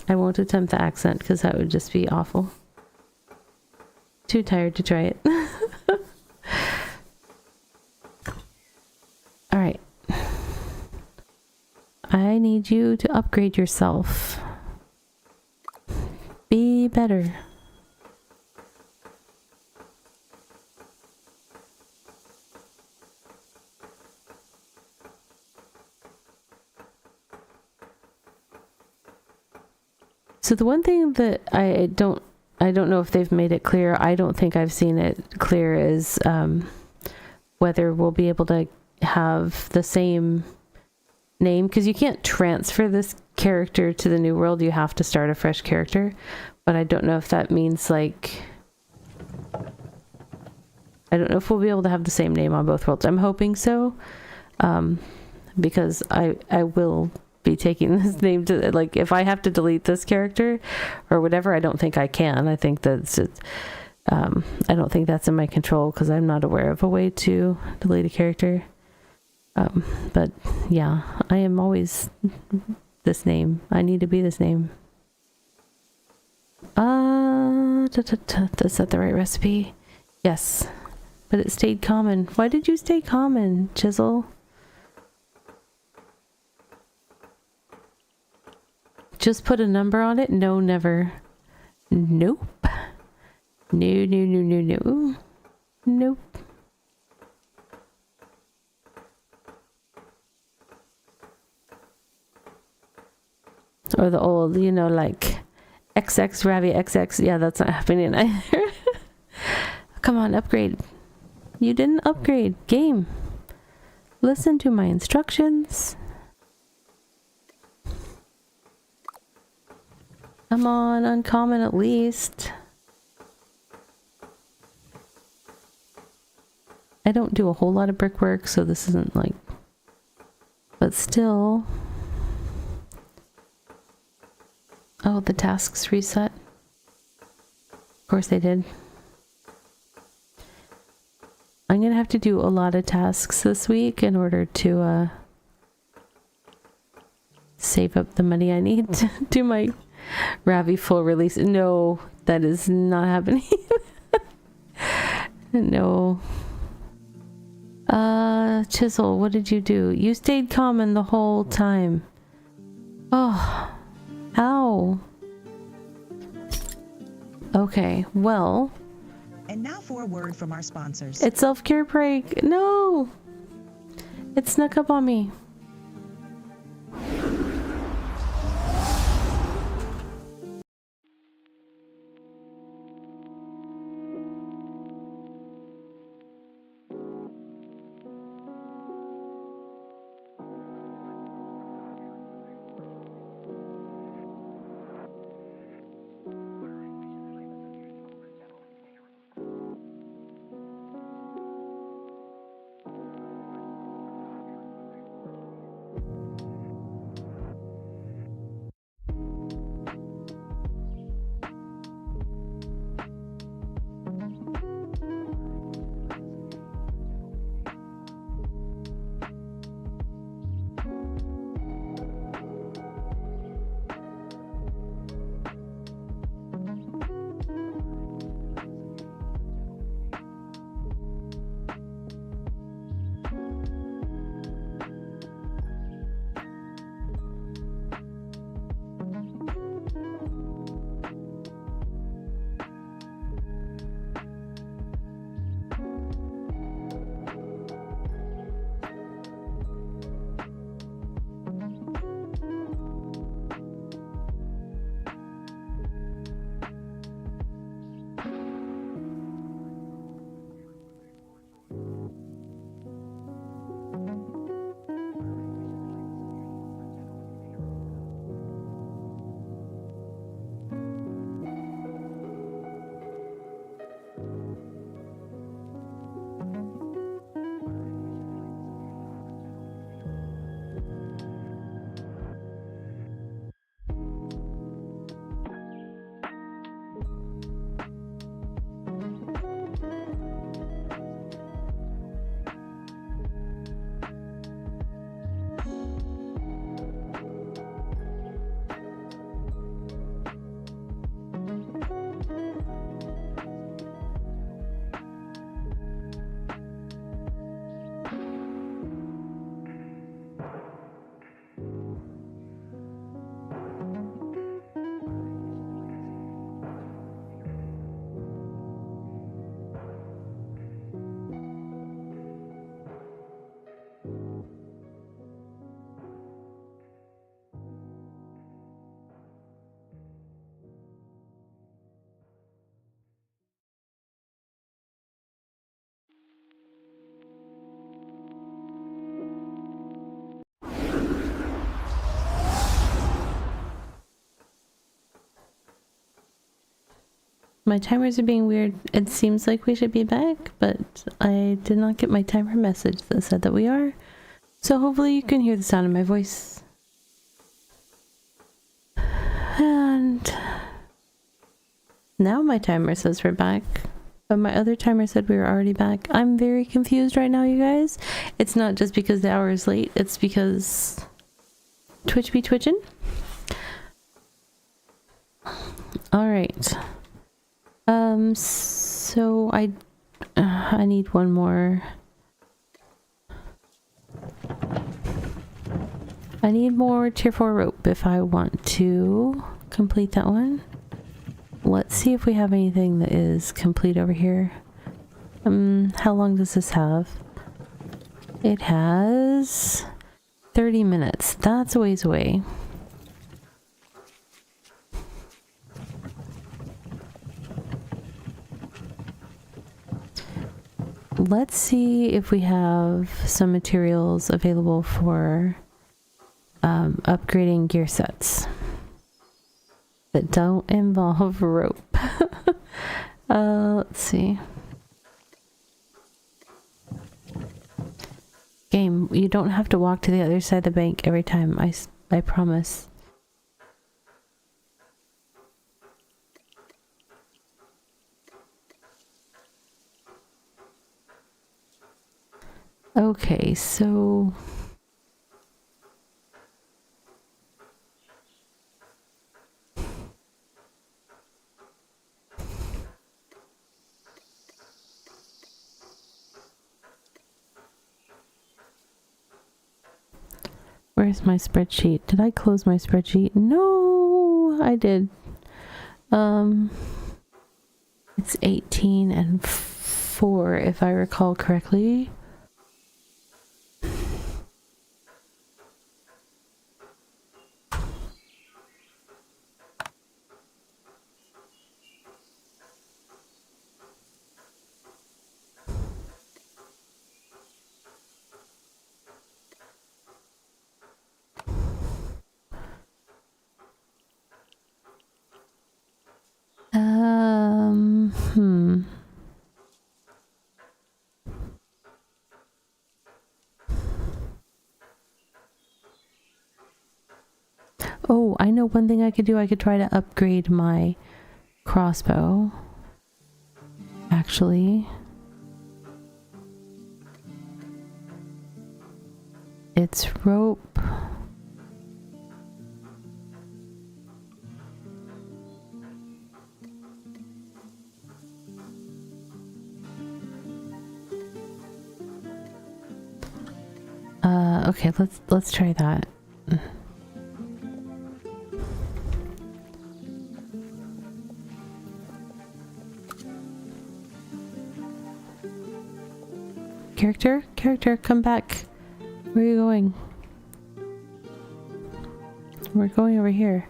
I won't attempt the accent because that would just be awful. Too tired to try it. Alright. I need you to upgrade yourself. Be better. So the one thing that I don't know if they've made it clear, I don't think I've seen it clear, is whether we'll be able to have the same name, because you can't transfer this character to the new world. You have to start a fresh character, but I don't know if that means, like, I don't know if we'll be able to have the same name on both worlds. I'm hoping so, because I will be taking this name to, like, if I have to delete this character or whatever, I don't think I can. I think that's I don't think that's in my control because I'm not aware of a way to delete a character. But yeah, I am always this name. I need to be this name. Is that the right recipe? Yes, but it stayed common. Why did you stay common, Chisel? Just put a number on it? No, never. Nope. No, no, no, no, no. Nope. Or the old, you know, like XX Ravi XX. Yeah, that's not happening either. Come on, upgrade. You didn't upgrade. Game. Listen to my instructions. Come on, uncommon at least. I don't do a whole lot of brickwork, so this isn't like... But still... Oh, the tasks reset. Of course they did. I'm gonna have to do a lot of tasks this week in order to save up the money I need to do my Ravi full release. No, that is not happening. No. Chisel, what did you do? You stayed common the whole time. Oh, how? Okay, well. And now for a word from our sponsors. It's self-care break. No! It snuck up on me. My timers are being weird. It seems like we should be back, but I did not get my timer message that said that we are. So hopefully you can hear the sound of my voice. And now my timer says we're back, but my other timer said we were already back. I'm very confused right now, you guys. It's not just because the hour is late, it's because Twitch be twitching. Alright. So I need one more. I need more tier 4 rope if I want to complete that one. Let's see if we have anything that is complete over here. How long does this have? It has 30 minutes. That's a ways away. let's see if we have some materials available for upgrading gear sets that don't involve rope. Let's see. Game, you don't have to walk to the other side of the bank every time, I promise. Okay, so where's my spreadsheet? Did I close my spreadsheet? No, I did. It's 18 and 4 if I recall correctly. Hmm. Oh, I know one thing I could do. I could try to upgrade my crossbow. Actually. It's rope. Okay, let's try that. Character, come back. Where are you going? We're going over here.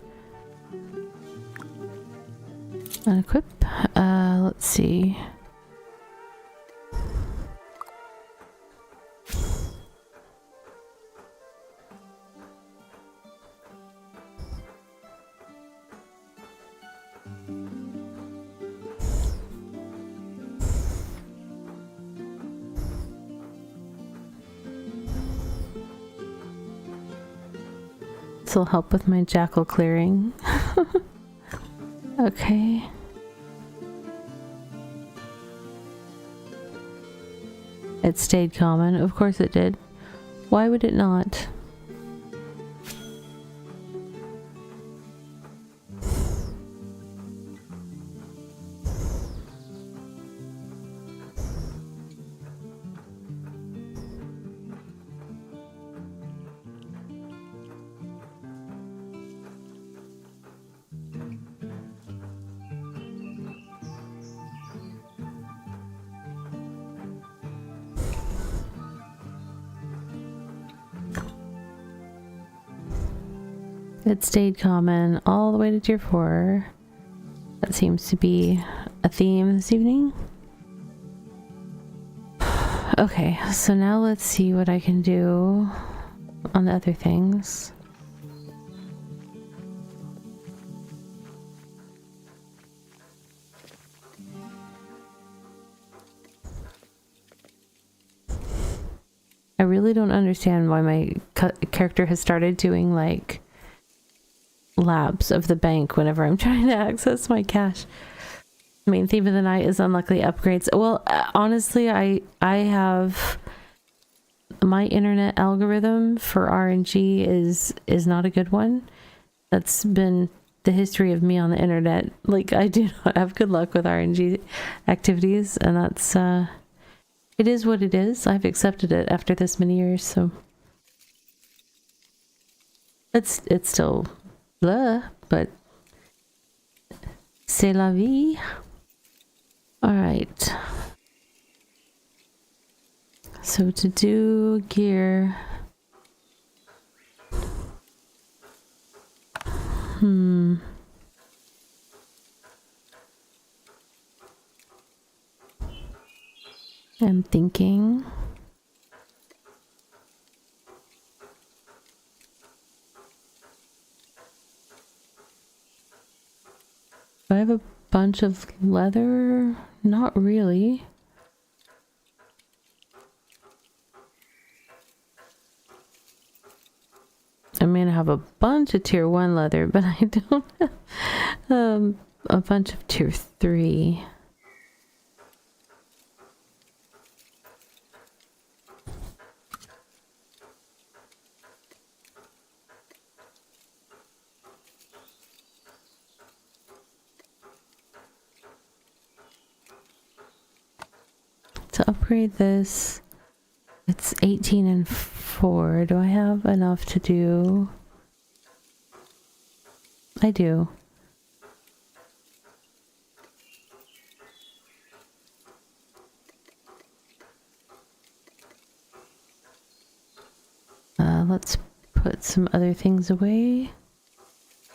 Unequip. Let's see. This will help with my jackal clearing. Okay. It stayed common. Of course it did. Why would it not? It stayed common all the way to tier 4. That seems to be a theme this evening. Okay, so now let's see what I can do on the other things. I really don't understand why my character has started doing like labs of the bank whenever I'm trying to access my cash. Main theme of the night is unlucky upgrades. Well, honestly, I have my internet algorithm for RNG is not a good one. That's been the history of me on the internet. Like, I do not have good luck with RNG activities, and that's it is what it is. I've accepted it after this many years, so it's still blah, but c'est la vie. All right. So to do gear, I'm thinking. Do I have a bunch of leather? Not really. I mean, I have a bunch of tier 1 leather, but I don't have a bunch of tier 3. To upgrade this, it's 18 and 4. Do I have enough to do? I do. Let's put some other things away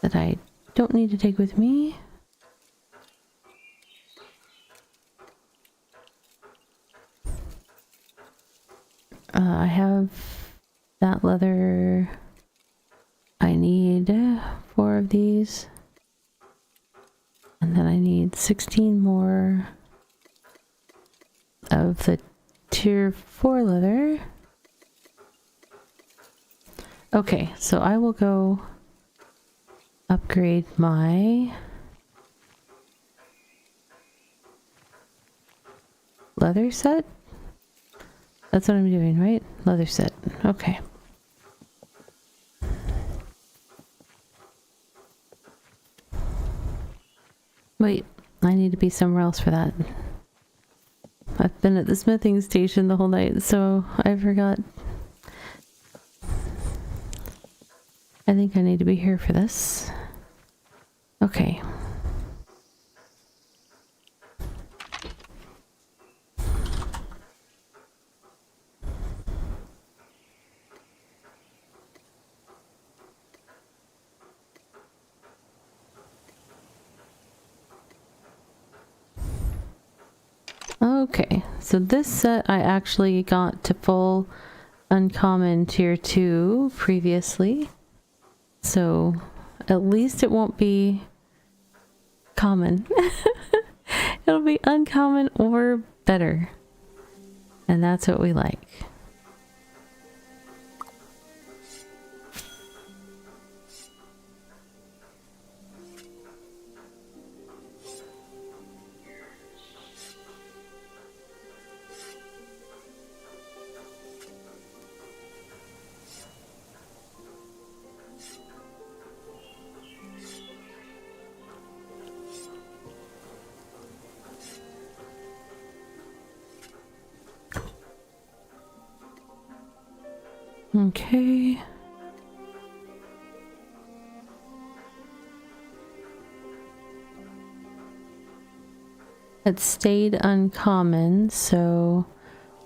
that I don't need to take with me. I have that leather. I need 4 of these. And then I need 16 more of the tier 4 leather. Okay, so I will go upgrade my leather set. That's what I'm doing, right? Leather set. Okay. Wait, I need to be somewhere else for that. I've been at the smithing station the whole night, so I forgot. I think I need to be here for this. Okay. Okay, so this set I actually got to full uncommon tier 2 previously. So at least it won't be common. It'll be uncommon or better. And that's what we like. Okay. It stayed uncommon, so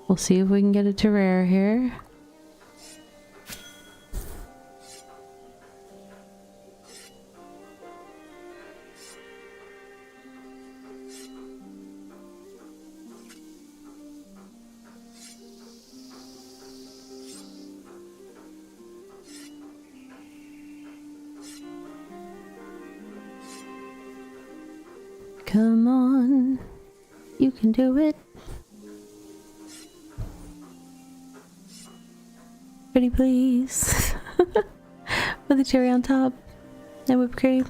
we'll see if we can get it to rare here. Come on, you can do it. Pretty please. With a cherry on top and whipped cream.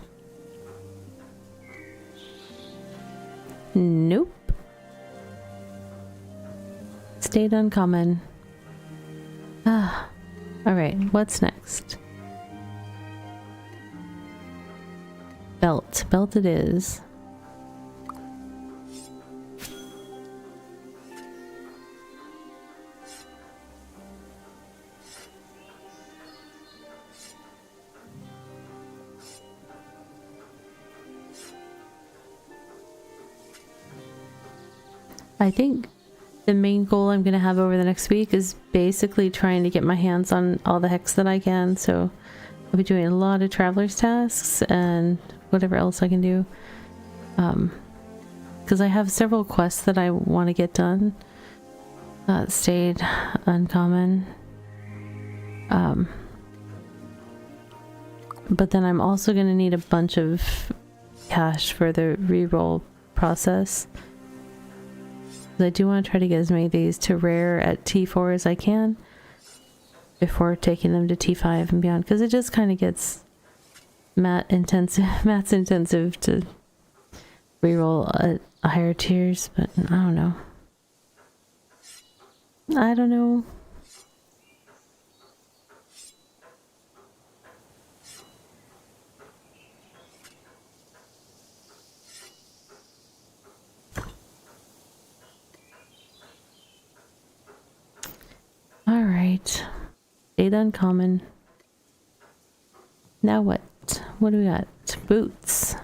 Nope. Stayed uncommon. Ah, alright, what's next? Belt. Belt it is. I think the main goal I'm going to have over the next week is basically trying to get my hands on all the hex that I can. So I'll be doing a lot of traveler's tasks and whatever else I can do. Because I have several quests that I want to get done. That stayed uncommon. But then I'm also going to need a bunch of cash for the reroll process. I do want to try to get as many of these to rare at T4 as I can before taking them to T5 and beyond, because it just kind of gets maths intensive to reroll at higher tiers, but I don't know. I don't know. All right. 8 uncommon. Now what? What do we got? Boots.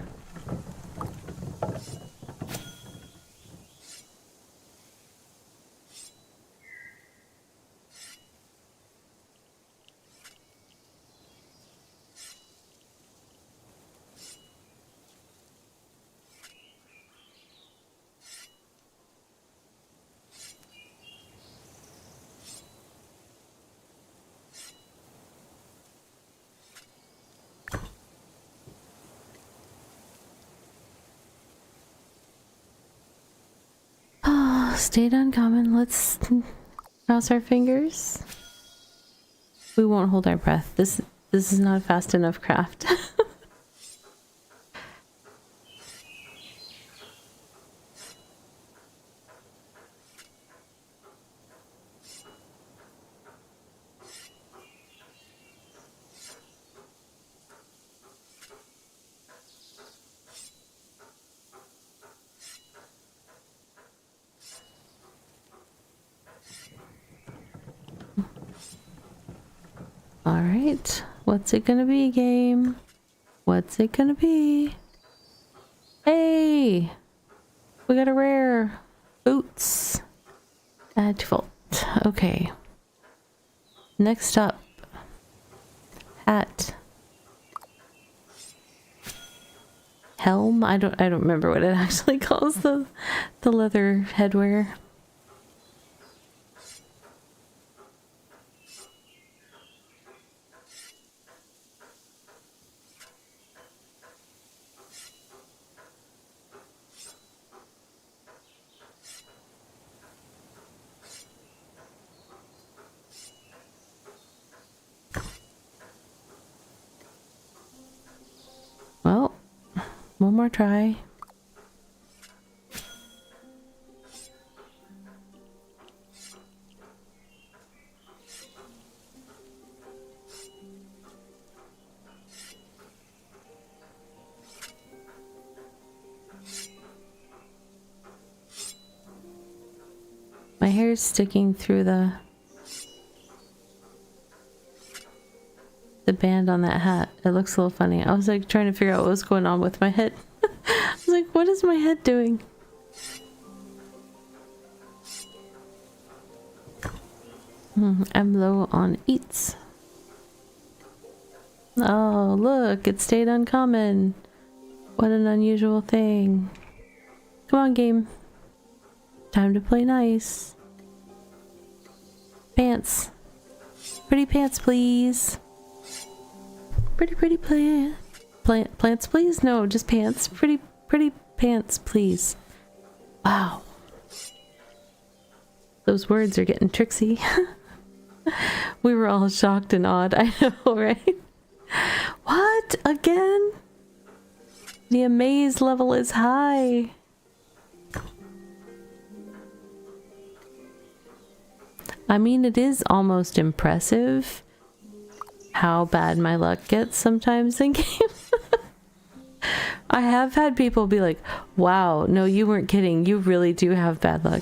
Stayed uncommon. Let's cross our fingers. We won't hold our breath. This is not a fast enough craft. All right, what's it gonna be, game? What's it gonna be? Hey, we got a rare. Boots. Add default. Okay. Next up, hat. Helm. I don't remember what it actually calls the leather headwear. Well, one more try. My hair's sticking through the band on that hat. It looks a little funny. I was like trying to figure out what was going on with my head. I was like, what is my head doing? I'm low on eats. Oh, look, it stayed uncommon. What an unusual thing. Come on, game. Time to play nice. Pants. Pretty pants, please. Pretty plants, please. No, just pants. Pretty pants, please. Wow. Those words are getting tricksy. We were all shocked and awed. I know, right? What? Again? The amaze level is high. I mean, it is almost impressive how bad my luck gets sometimes in game. I have had people be like, wow, no, you weren't kidding. You really do have bad luck.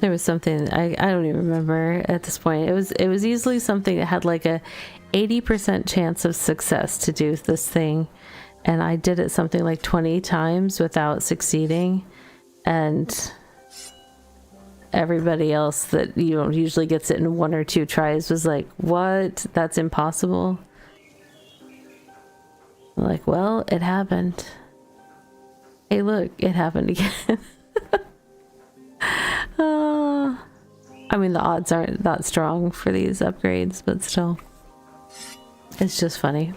There was something, I don't even remember at this point. It was easily something that had like a 80% chance of success to do this thing. And I did it something like 20 times without succeeding. And everybody else that, you know, usually gets it in 1 or 2 tries was like, what? That's impossible. I'm like, well, it happened. Hey, look, it happened again. I mean, the odds aren't that strong for these upgrades, but still. It's just funny.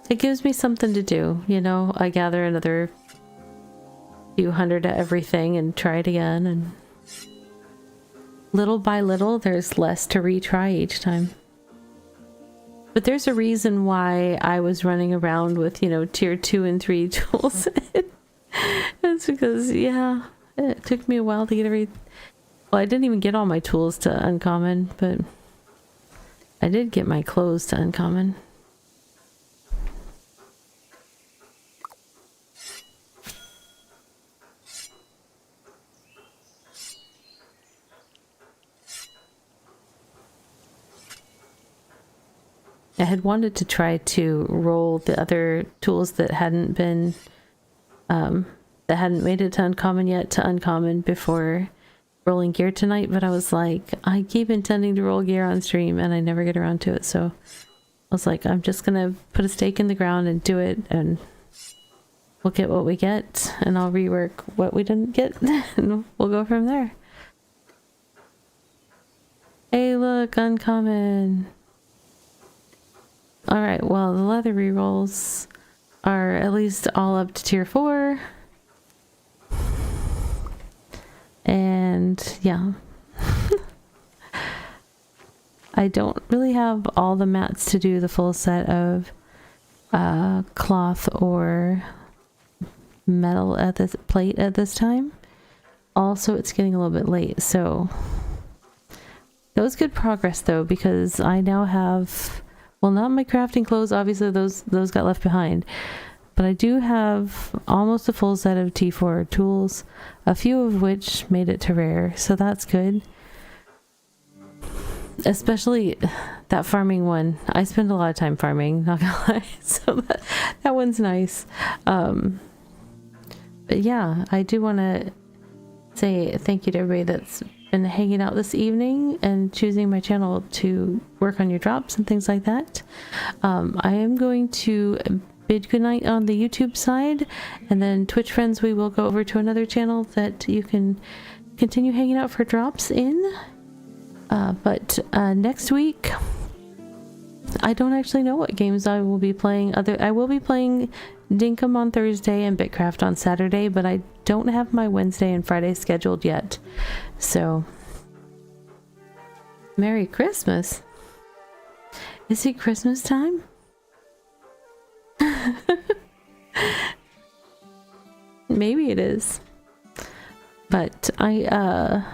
It gives me something to do, you know? I gather another few hundred of everything and try it again, and little by little, there's less to retry each time. But there's a reason why I was running around with, you know, tier 2 and 3 tools. It's because, yeah, it took me a while to get well, I didn't even get all my tools to uncommon, but I did get my clothes to uncommon. I had wanted to try to roll the other tools that hadn't been, that hadn't made it to uncommon yet to uncommon before rolling gear tonight, but I was like, I keep intending to roll gear on stream and I never get around to it, so I was like, I'm just gonna put a stake in the ground and do it, and we'll get what we get, and I'll rework what we didn't get, and we'll go from there. Hey, look, uncommon. Alright, well, the leather rerolls are at least all up to tier 4. And yeah. I don't really have all the mats to do the full set of cloth or metal at this plate at this time. Also, it's getting a little bit late, so that was good progress though, because I now have, well, not my crafting clothes, obviously those got left behind, but I do have almost a full set of T4 tools, a few of which made it to rare, so that's good. Especially that farming one. I spend a lot of time farming, not gonna lie, so that one's nice. But yeah, I do want to say thank you to everybody that's been hanging out this evening and choosing my channel to work on your drops and things like that. I am going to bid goodnight on the YouTube side, and then Twitch friends, we will go over to another channel that you can continue hanging out for drops in. But next week, I don't actually know what games I will be playing. I will be playing Dinkum on Thursday and BitCraft on Saturday, but I don't have my Wednesday and Friday scheduled yet. So, Merry Christmas. Is it Christmas time? Maybe it is. But I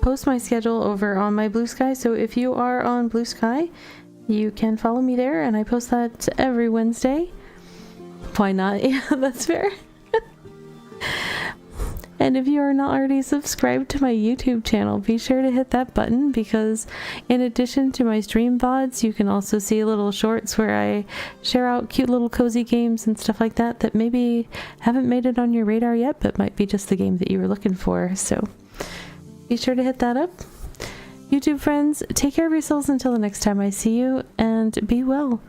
post my schedule over on my Blue Sky, so if you are on Blue Sky, you can follow me there, and I post that every Wednesday. Why not? Yeah, that's fair. And if you are not already subscribed to my YouTube channel, be sure to hit that button, because in addition to my stream VODs, you can also see little shorts where I share out cute little cozy games and stuff like that that maybe haven't made it on your radar yet, but might be just the game that you were looking for. So be sure to hit that up. YouTube friends, take care of yourselves until the next time I see you, and be well.